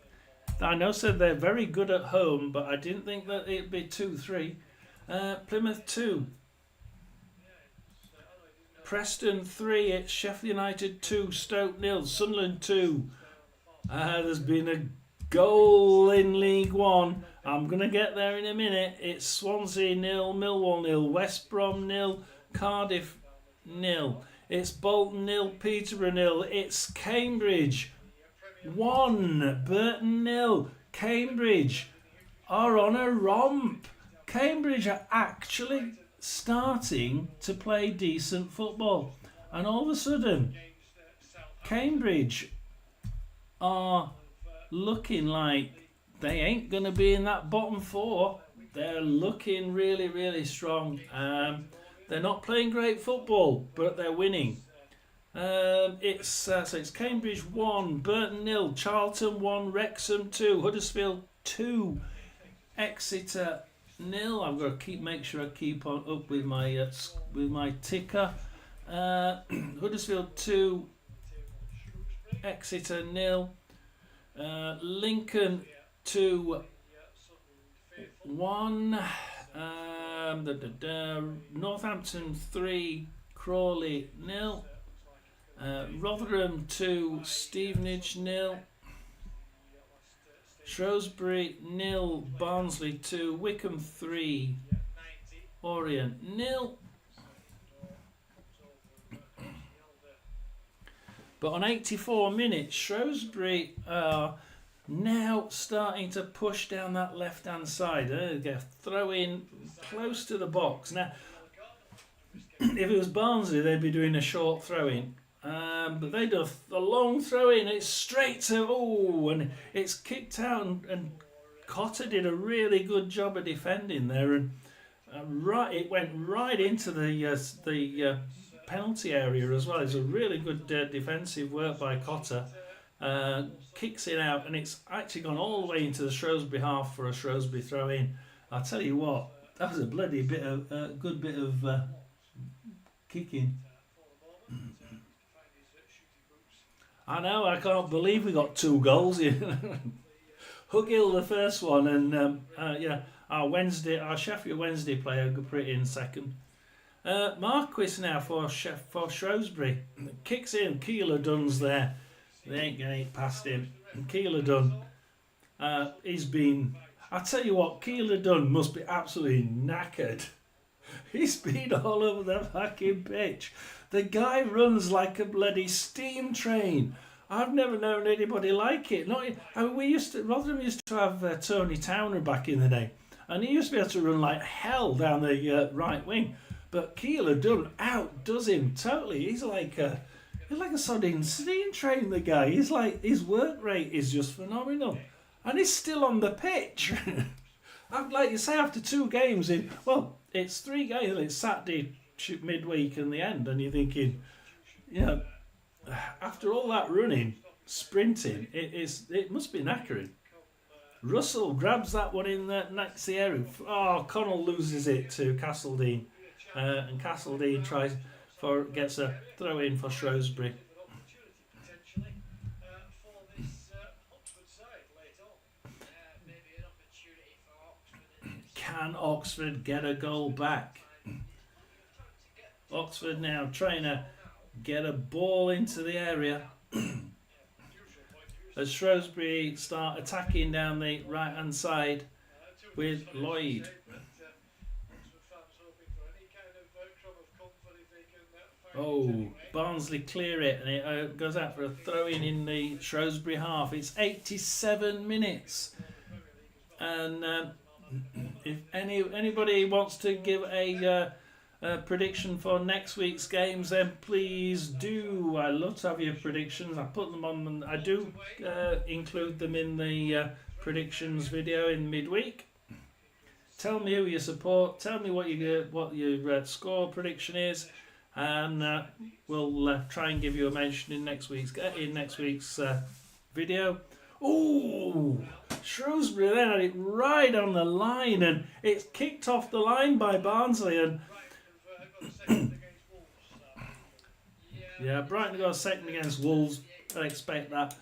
I know said they're very good at home, but I didn't think that it'd be 2-3. Plymouth 2. Preston 3. It's Sheffield United 2. Stoke 0. Sunderland 2. There's been a goal in League One. I'm going to get there in a minute. It's Swansea 0. Millwall 0. West Brom 0. Cardiff 0. It's Bolton 0. Peterborough 0. It's Cambridge 1. Burton 0. Cambridge are on a romp. Cambridge are actually starting to play decent football. And all of a sudden, Cambridge are looking like they ain't going to be in that bottom 4. They're looking really, really strong. They're not playing great football, but they're winning. It's Cambridge 1, Burton 0, Charlton 1, Wrexham 2, Huddersfield 2, Exeter 0. I've got to make sure I keep on up with my ticker. Huddersfield 2, Exeter 0, Lincoln 2, 1, Northampton 3, Crawley 0. Rotherham 2, Stevenage 0, Shrewsbury 0, Barnsley 2, Wickham 3, Orient 0. But on 84 minutes, Shrewsbury are now starting to push down that left-hand side. They get a throw in close to the box. Now, if it was Barnsley, they'd be doing a short throw in. But they do a long throw in. It's straight to and it's kicked out. And Cotter did a really good job of defending there, and it went right into the penalty area as well. It's a really good defensive work by Cotter. Kicks it out, and it's actually gone all the way into the Shrewsbury half for a Shrewsbury throw in. I'll tell you what, that was a bloody good bit of kicking. I know, I can't believe we got 2 goals here. Hugill the first one, and our Sheffield Wednesday player put it in second. Marquis now for Shrewsbury. Kicks in, Keeler Dunn's there. They ain't going to eat past him. Keeler Dunn, he's been... I tell you what, Keeler Dunn must be absolutely knackered. He's been all over the fucking pitch. The guy runs like a bloody steam train. I've never known anybody like it. Rotherham used to have Tony Towner back in the day, and he used to be able to run like hell down the right wing. But Keeler Dunn outdoes him totally. He's like a sodden steam train. The guy. He's like, his work rate is just phenomenal, and he's still on the pitch. Like you say, after 2 games it's 3 games. It's Saturday midweek and the end, and you're thinking, after all that running, sprinting, it must be knackering. Russell grabs that one in the next area. Connell loses it to Castledine, and Castledine gets a throw in for Shrewsbury. Can Oxford get a goal back? Oxford now trying to get a ball into the area as Shrewsbury start attacking down the right hand side with Lloyd. Barnsley clear it, and it goes out for a throw in the Shrewsbury half. It's 87 minutes, and if anybody wants to give a prediction for next week's games, then please do. I love to have your predictions. I put them on, and I do include them in the predictions video in midweek. Tell me who you support. Tell me what your score prediction is, and we'll try and give you a mention in next week's video. Shrewsbury then had it right on the line, and it's kicked off the line by Barnsley, and Brighton got a second against Wolves. I expect that.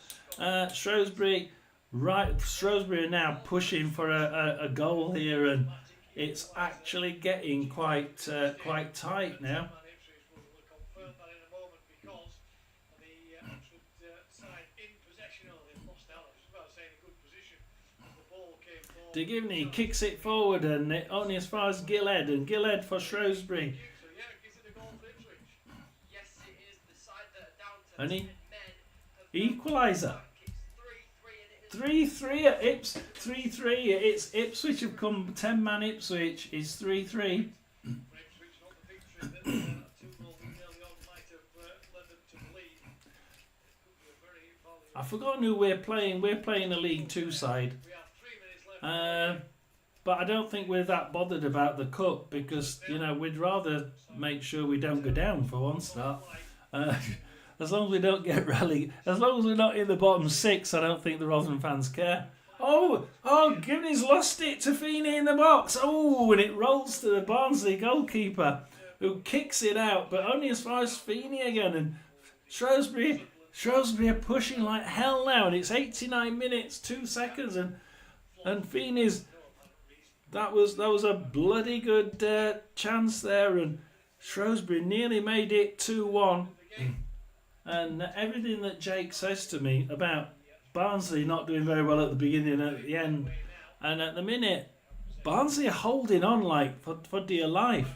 Shrewsbury right, Shrewsbury are now pushing for a goal here, and it's actually getting quite tight now. Ipswich will confirm that in a moment because the Oxford side in possession. They've lost out. I was about to say in a good position. The ball came forward. De Givney kicks it forward, and only as far as Gillhead, and Gillhead for Shrewsbury. So yeah, is it a goal for Ipswich? Yes, it is. The side that are down to And 10 he- men have Equaliser. It's 3-3 and it is 3-3 at 3-3. It's Ipswich have come 10-man Ipswich is 3-3. for Ipswich, not the victory that 2-0 being early on might have led them to the lead. It could be a very valuable. I've forgotten who we're playing. We're playing a League Two side. We have 3 minutes left. But I don't think we're that bothered about the cup because, we'd rather make sure we don't go down for one start. As long as we don't get relegated, as long as we're not in the bottom 6, I don't think the Rotherham fans care. Oh, Givney's lost it to Feeney in the box. Oh, and it rolls to the Barnsley goalkeeper who kicks it out, but only as far as Feeney again. And Shrewsbury are pushing like hell now, and it's 89 minutes, 2 seconds, and Feeney's. That was a bloody good chance there, and Shrewsbury nearly made it 2-1. And everything that Jake says to me about Barnsley not doing very well at the beginning and at the end, and at the minute, Barnsley are holding on like for dear life.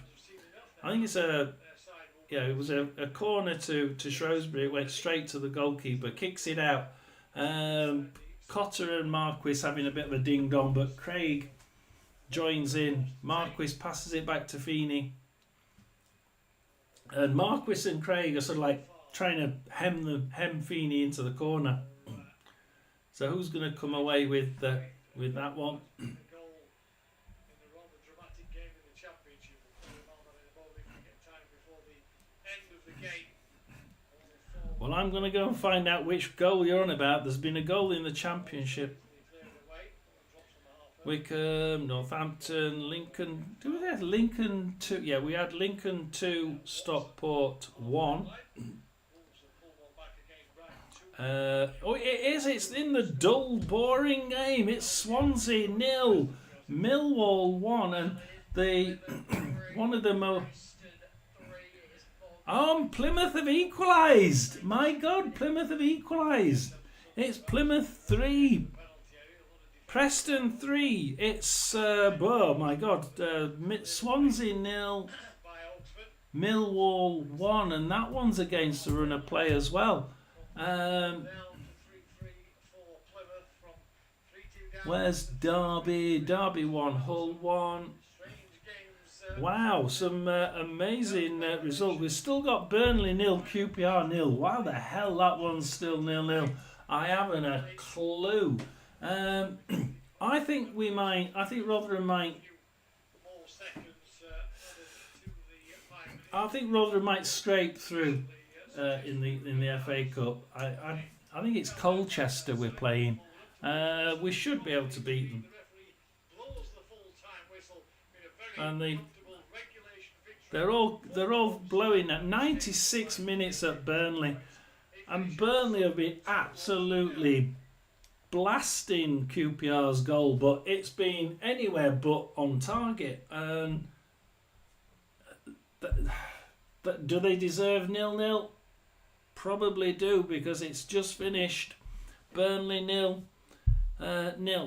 I think it's it was a corner to Shrewsbury. It went straight to the goalkeeper, kicks it out. Cotter and Marquis having a bit of a ding dong, but Craig joins in. Marquis passes it back to Feeney, and Marquis and Craig are sort of like trying to hem Feeney into the corner. So who's going to come away with that one? The goal in the rather dramatic game in the Championship. We'll talk about that in a moment if we get time before the end of the game. Well, I'm going to go and find out which goal you're on about. There's been a goal in the Championship. Wickham, Northampton, Lincoln. Do we have Lincoln 2? Yeah, we had Lincoln 2, Stockport 1. It is. It's in the dull, boring game. It's Swansea 0, Millwall 1, and the one of the most. Plymouth have equalised. My God, Plymouth have equalised. It's Plymouth 3, Preston 3. It's oh my God, Swansea 0, Millwall 1, and that one's against the runner play as well. Where's Derby? Derby 1, Hull 1. Wow, some amazing result. We've still got Burnley 0, QPR 0. Wow, the hell that one's still 0-0. I haven't a clue. I think Rotherham might. I think Rotherham might scrape through in the FA Cup. I think it's Colchester we're playing. We should be able to beat them. And they're all blowing at 96 minutes at Burnley, and Burnley have been absolutely blasting QPR's goal, but it's been anywhere but on target. And do they deserve 0-0? Probably do, because it's just finished. Burnley 0.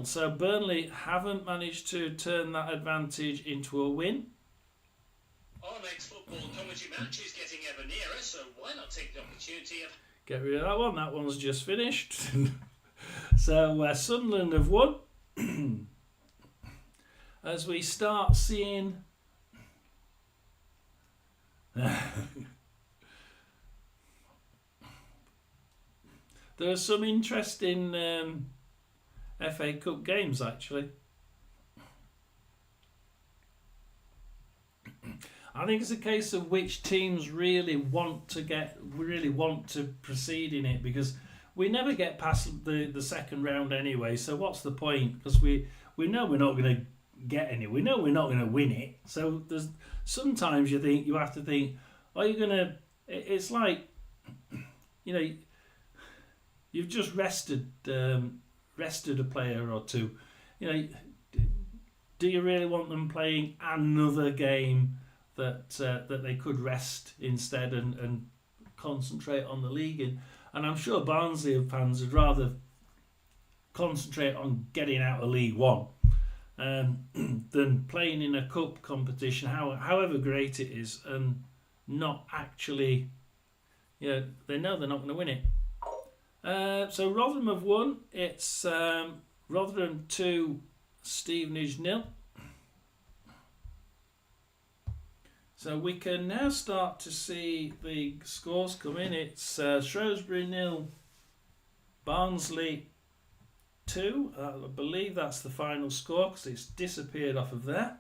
So Burnley haven't managed to turn that advantage into a win. Our next football commentary match is getting ever nearer, so why not take the opportunity of... Get rid of that one. That one's just finished. So Sunderland have won. As we start seeing... There are some interesting FA Cup games, actually. I think it's a case of which teams really want to proceed in it, because we never get past the second round anyway. So what's the point? Because we know we're not going to get any. We know we're not going to win it. So there's sometimes you have to think, are you going to? It's like, you've just rested rested a player or two. You know, do you really want them playing another game that they could rest instead and concentrate on the league? And I'm sure Barnsley fans would rather concentrate on getting out of League One than playing in a cup competition, however great it is, and not actually, they know they're not going to win it. So Rotherham have won. It's Rotherham 2, Stevenage 0. So we can now start to see the scores come in. It's Shrewsbury 0, Barnsley 2. I believe that's the final score because it's disappeared off of there.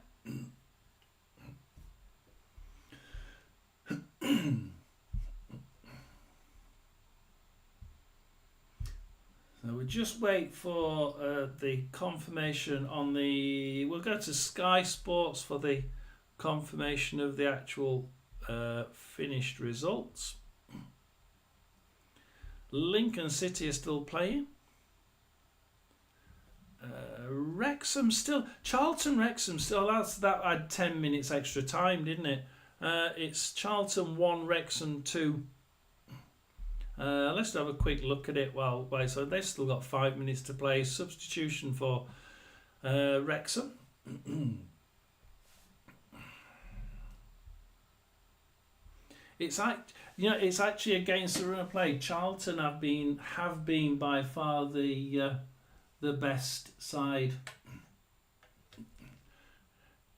So we'll just wait for the confirmation on the... We'll go to Sky Sports for the confirmation of the actual finished results. Lincoln City are still playing. Wrexham still... Charlton Wrexham still... That had 10 minutes extra time, didn't it? It's Charlton 1, Wrexham 2. Let's have a quick look at it. So they've still got 5 minutes to play. Substitution for Wrexham. It's actually against the run of play. Charlton have been by far the best side.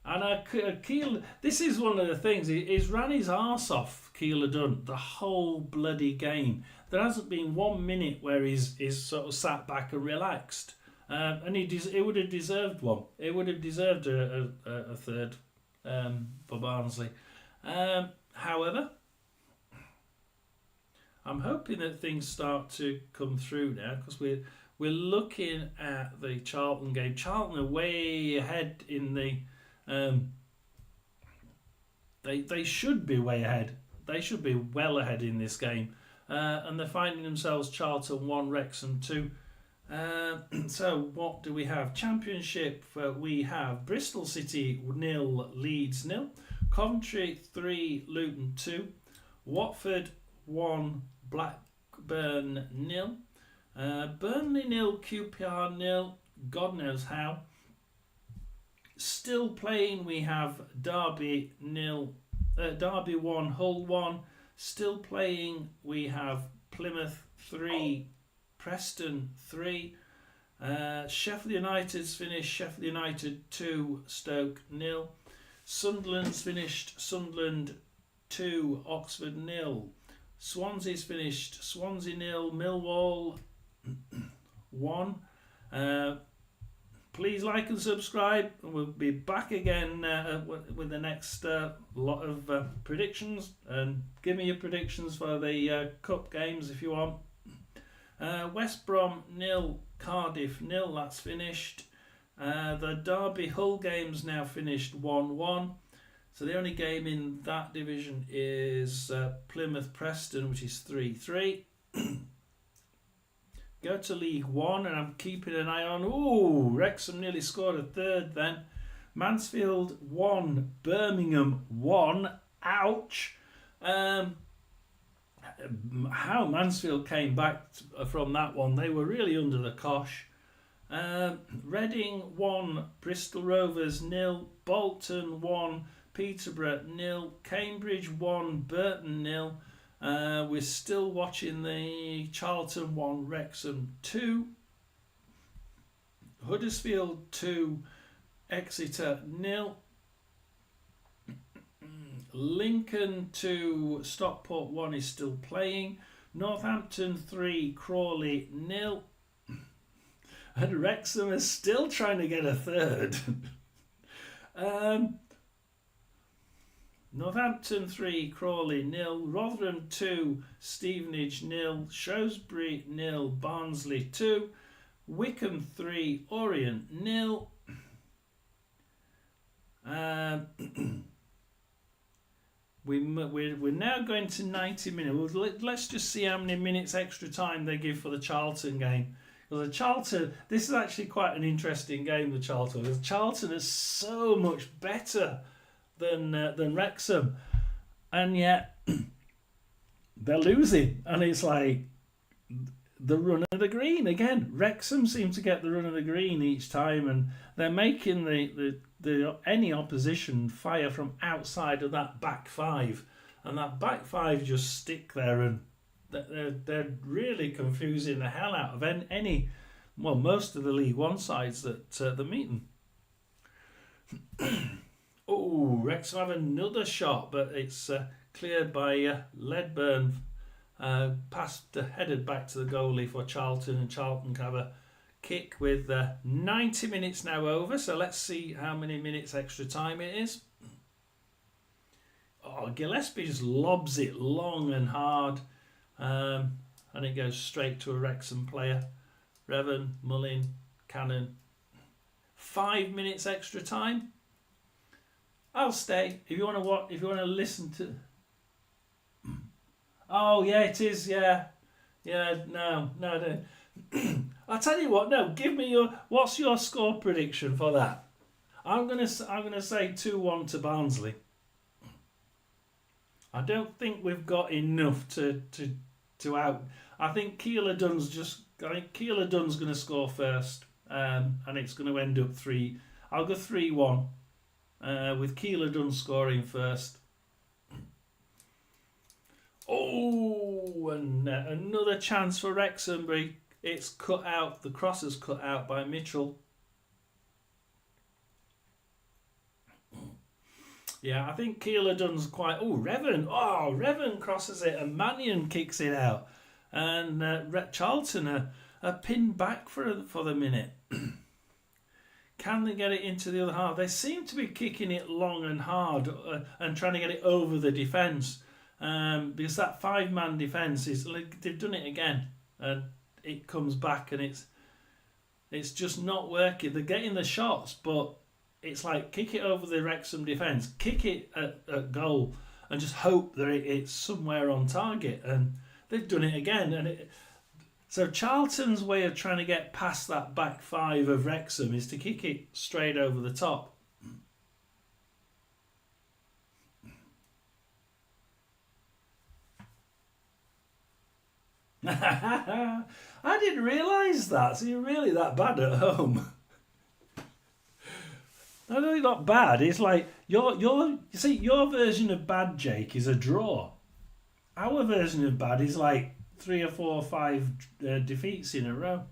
And Keeler, this is one of the things. He's ran his arse off, Keeler Dunn, the whole bloody game. There hasn't been 1 minute where he's sort of sat back and relaxed. And it would have deserved one. It would have deserved a third for Barnsley. However, I'm hoping that things start to come through now because we're looking at the Charlton game. Charlton are way ahead in the... They should be way ahead. They should be well ahead in this game. And they're finding themselves Charlton 1, Wrexham 2. So what do we have? Championship, we have Bristol City 0, Leeds 0. Coventry 3, Luton 2. Watford 1, Blackburn 0. Burnley 0, QPR 0. God knows how. Still playing, we have Derby 1, Hull 1. Still playing, we have Plymouth 3, Preston 3. Sheffield United's finished, Sheffield United 2, Stoke 0. Sunderland's finished, Sunderland 2, Oxford 0. Swansea's finished, Swansea 0, Millwall 1. Please like and subscribe, and we'll be back again with the next lot of predictions. And give me your predictions for the cup games if you want. West Brom 0, Cardiff 0. That's finished. The Derby Hull game's now finished 1-1. So the only game in that division is Plymouth Preston, which is 3-3. Go to League One, and I'm keeping an eye on... Ooh, Wrexham nearly scored a third then. Mansfield 1, Birmingham 1. Ouch. How Mansfield came back from that one. They were really under the cosh. Reading 1, Bristol Rovers 0. Bolton 1, Peterborough 0. Cambridge 1, Burton 0. We're still watching the Charlton 1, Wrexham 2. Huddersfield 2, Exeter 0. Lincoln 2, Stockport 1 is still playing. Northampton 3, Crawley 0. And Wrexham is still trying to get a third. Northampton 3, Crawley 0. Rotherham 2, Stevenage 0. Shrewsbury 0, Barnsley 2. Wycombe 3, Orient 0. We're now going to 90 minutes. Let's just see how many minutes extra time they give for the Charlton game. Because the Charlton, this is actually quite an interesting game, the Charlton. Because Charlton is so much better than Wrexham. And yet, they're losing. And it's like the run of the green. Again, Wrexham seem to get the run of the green each time. And they're making the any opposition fire from outside of that back five. And that back five just stick there, and they're really confusing the hell out of any most of the League One sides that they're meeting. Oh, Wrexham have another shot, but it's cleared by Ledburn, headed back to the goalie for Charlton, and Charlton can have a kick with 90 minutes now over. So let's see how many minutes extra time it is. Oh, Gillespie just lobs it long and hard, and it goes straight to a Wrexham player. Revan, Mullin, Cannon. 5 minutes extra time. I'll stay if you want to. If you want to listen to. Oh yeah, it is. Yeah. No. I'll tell you what. No, give me what's your score prediction for that? I'm gonna say 2-1 to Barnsley. I don't think we've got enough to out. I think Keeler Dunn's going to score first, and it's going to end up 3. I'll go 3-1, with Keeler Dunn scoring first. Oh, and another chance for Wrexham, but it's cut out. The cross is cut out by Mitchell. Yeah, I think Keeler Dunn's quite... Oh, Revan crosses it and Mannion kicks it out. And Charlton are pinned back for the minute. Can they get it into the other half? They seem to be kicking it long and hard and trying to get it over the defence. Because that 5-man defence, they've done it again. And it comes back and it's just not working. They're getting the shots, but... It's like kick it over the Wrexham defence, kick it at goal, and just hope that it's somewhere on target. And they've done it again. So Charlton's way of trying to get past that back five of Wrexham is to kick it straight over the top. I didn't realise that. So you're really that bad at home. No, not bad. It's like your version of bad, Jake, is a draw. Our version of bad is like 3 or 4 or 5 defeats in a row.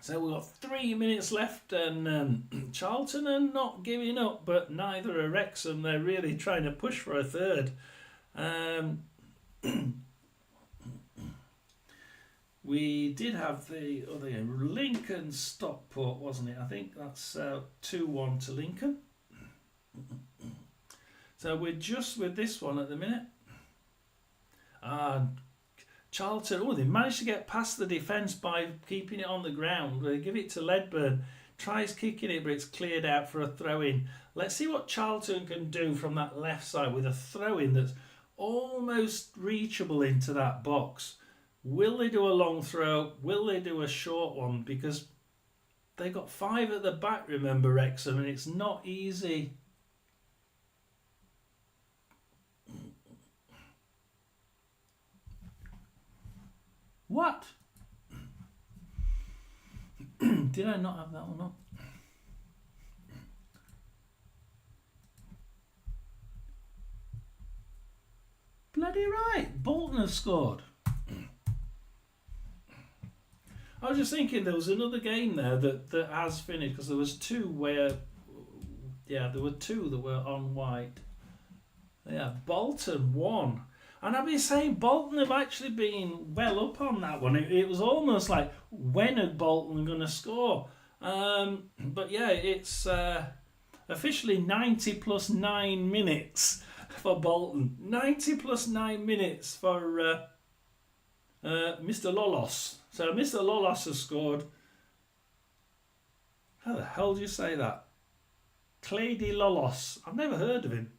So we've got 3 minutes left, and Charlton are not giving up, but neither are Wrexham. They're really trying to push for a third. We did have the other game, Lincoln Stockport, wasn't it? I think that's 2-1 to Lincoln. So we're just with this one at the minute. Charlton, they managed to get past the defence by keeping it on the ground. They give it to Ledburn, tries kicking it, but it's cleared out for a throw-in. Let's see what Charlton can do from that left side with a throw-in that's almost reachable into that box. Will they do a long throw? Will they do a short one? Because they got 5 at the back, remember, Wrexham, and it's not easy. What? Did I not have that one up? Bloody right, Bolton have scored. I was just thinking there was another game there that has finished, because there was 2 where, there were 2 that were on white. Yeah, Bolton won. And I've been saying Bolton have actually been well up on that one. It was almost like, when are Bolton going to score? But yeah, it's officially 90 plus 9 minutes for Bolton. 90 plus 9 minutes for Mr. Lolos. So Mr. Lolos has scored. How the hell do you say that? Clady Lolos. I've never heard of him.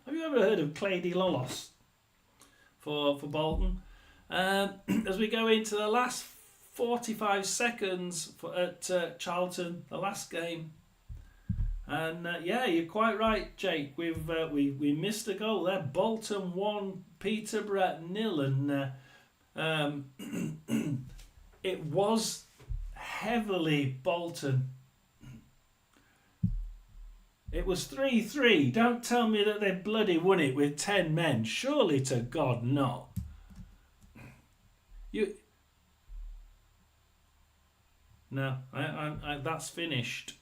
Have you ever heard of Clady Lolos? for Bolton. As we go into the last 45 seconds at Charlton, the last game. And yeah, you're quite right, Jake. We missed a goal there. Bolton 1, Peterborough 0, and it was heavily Bolton. It was 3-3. Don't tell me that they bloody won it with 10 men. Surely to God not. No, I that's finished.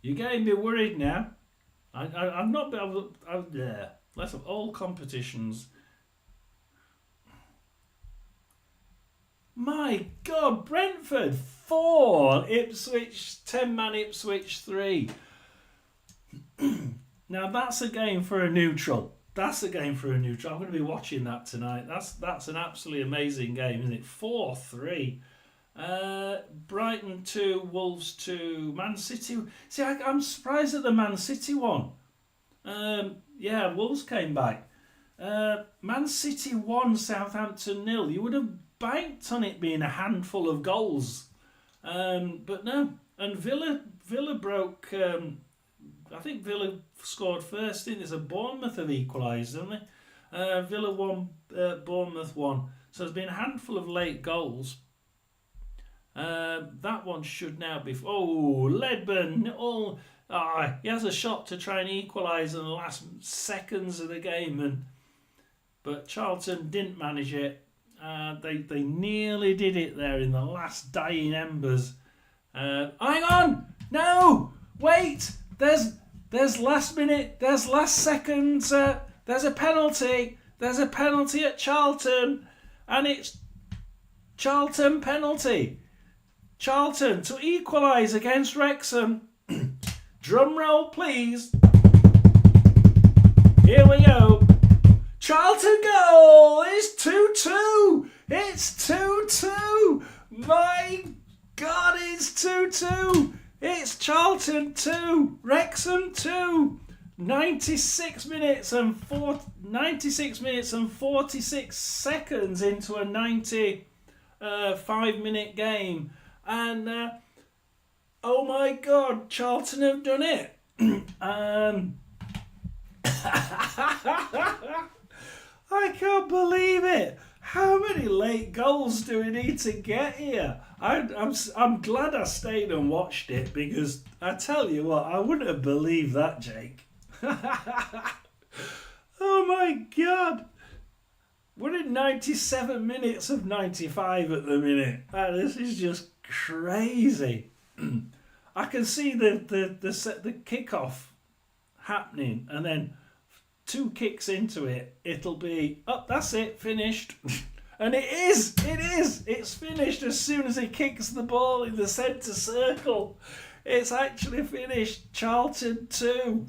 You're getting me worried now. I'm not. I'm there. Less of all competitions. My God, Brentford 4, Ipswich 10-man Ipswich 3. Now that's a game for a neutral. That's a game for a neutral. I'm going to be watching that tonight. That's an absolutely amazing game, isn't it? 4-3. Brighton 2, Wolves 2, Man City. See, I'm surprised at the Man City one. Yeah, Wolves came back. Man City 1, Southampton 0. You would have banked on it being a handful of goals. But no. And Villa broke... I think Villa scored first, didn't they? So Bournemouth have equalised, haven't they? Villa 1, Bournemouth 1. So there's been a handful of late goals. That one should now be... Oh, Ledburn. He has a shot to try and equalise in the last seconds of the game. But Charlton didn't manage it. They nearly did it there in the last dying embers. Hang on! No! Wait! There's last minute, there's last seconds, there's a penalty. There's a penalty at Charlton. And it's Charlton penalty. Charlton to equalise against Wrexham. Drum roll, please. Here we go. Charlton goal! It's 2-2. It's 2-2. My God, it's 2-2. It's Charlton 2, Wrexham 2. 96 minutes and 46 seconds into a 95-minute game. And, oh my God, Charlton have done it. I can't believe it. How many late goals do we need to get here? I'm glad I stayed and watched it, because I tell you what, I wouldn't have believed that, Jake. Oh my God. We're in 97 minutes of 95 at the minute. This is just crazy. I can see the kickoff happening, and then 2 kicks into it, it'll be, oh, that's it, finished. And it's finished as soon as he kicks the ball in the centre circle. It's actually finished. Charlton 2,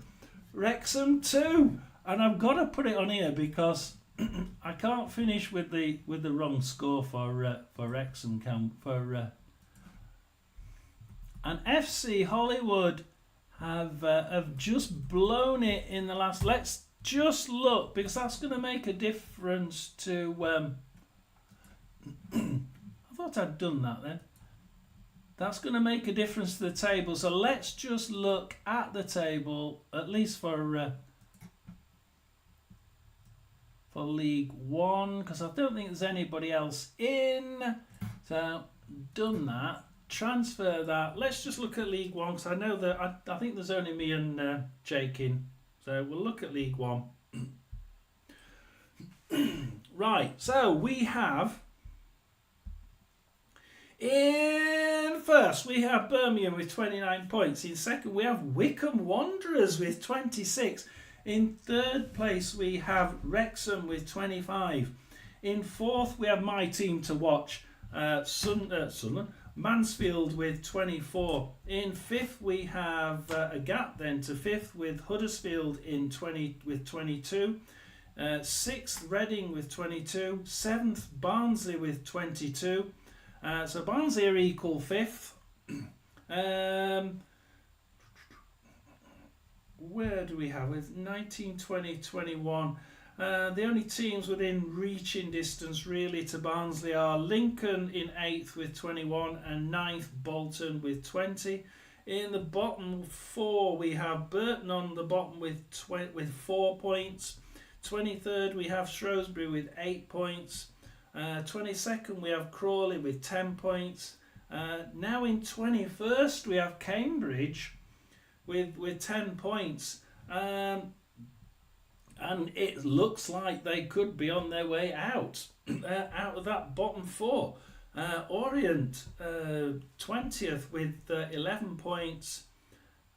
Wrexham 2. And I've got to put it on here because I can't finish with the wrong score for Wrexham. And FC Hollywood have just blown it in the last. Let's just look, because that's going to make a difference to. I thought I'd done that then. That's going to make a difference to the table. So let's just look at the table, at least for League One, because I don't think there's anybody else in. So done that. Transfer that. Let's just look at League One, because I know that I think there's only me and Jake in. So we'll look at League One. Right. So we have. In first, we have Birmingham with 29 points. In second, we have Wycombe Wanderers with 26. In third place, we have Wrexham with 25. In fourth, we have my team to watch, Sunderland, Mansfield with 24. In fifth, we have a gap then to fifth with Huddersfield with 22. Sixth, Reading with 22. Seventh, Barnsley with 22. So Barnsley are equal fifth. where do we have with 19, 20, 21? The only teams within reaching distance really to Barnsley are Lincoln in 8th with 21 and 9th Bolton with 20. In the bottom 4 we have Burton on the bottom with 4 points. 23rd we have Shrewsbury with 8 points. 22nd we have Crawley with 10 points. Now in 21st we have Cambridge with 10 points. And it looks like they could be on their way out of that bottom 4. Orient 20th with 11 points,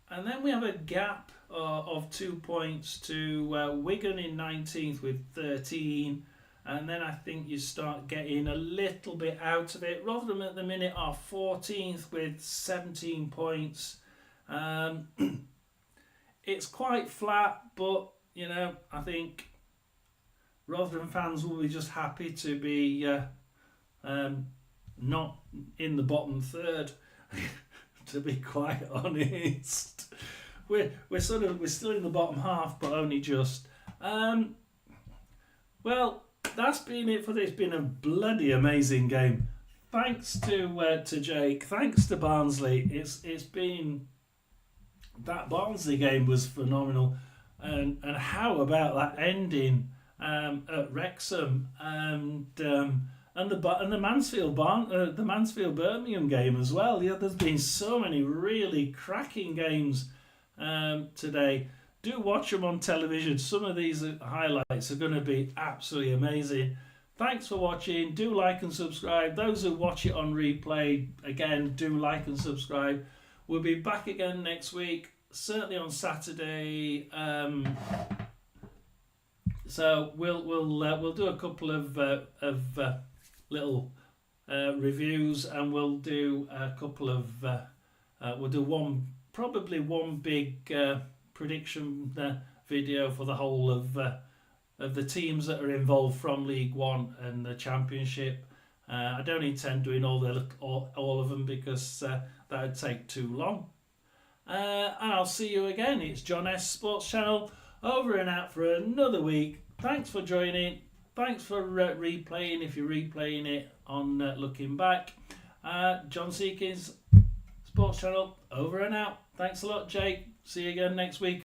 and then we have a gap of 2 points to Wigan in 19th with 13, and then I think you start getting a little bit out of it. Rotherham at the minute are 14th with 17 points. It's quite flat, but you know, I think Rotherham fans will be just happy to be not in the bottom third. To be quite honest, we're still in the bottom half, but only just. Well, that's been it for this. It's been a bloody amazing game. Thanks to Jake. Thanks to Barnsley. It's been, that Barnsley game was phenomenal. And how about that ending at Wrexham and the Mansfield Birmingham game as well? Yeah, there's been so many really cracking games today. Do watch them on television. Some of these highlights are going to be absolutely amazing. Thanks for watching. Do like and subscribe. Those who watch it on replay, again, do like and subscribe. We'll be back again next week. Certainly on Saturday, so we'll do a couple of little reviews, and we'll do a couple of we'll do one big prediction video for the whole of the teams that are involved from League One and the Championship. I don't intend doing all of them because that would take too long. And I'll see you again. It's John S Sports Channel, over and out for another week. Thanks for joining. Thanks for replaying if you're replaying it on looking back. John Seekins Sports Channel, over and out. Thanks a lot, Jake. See you again next week.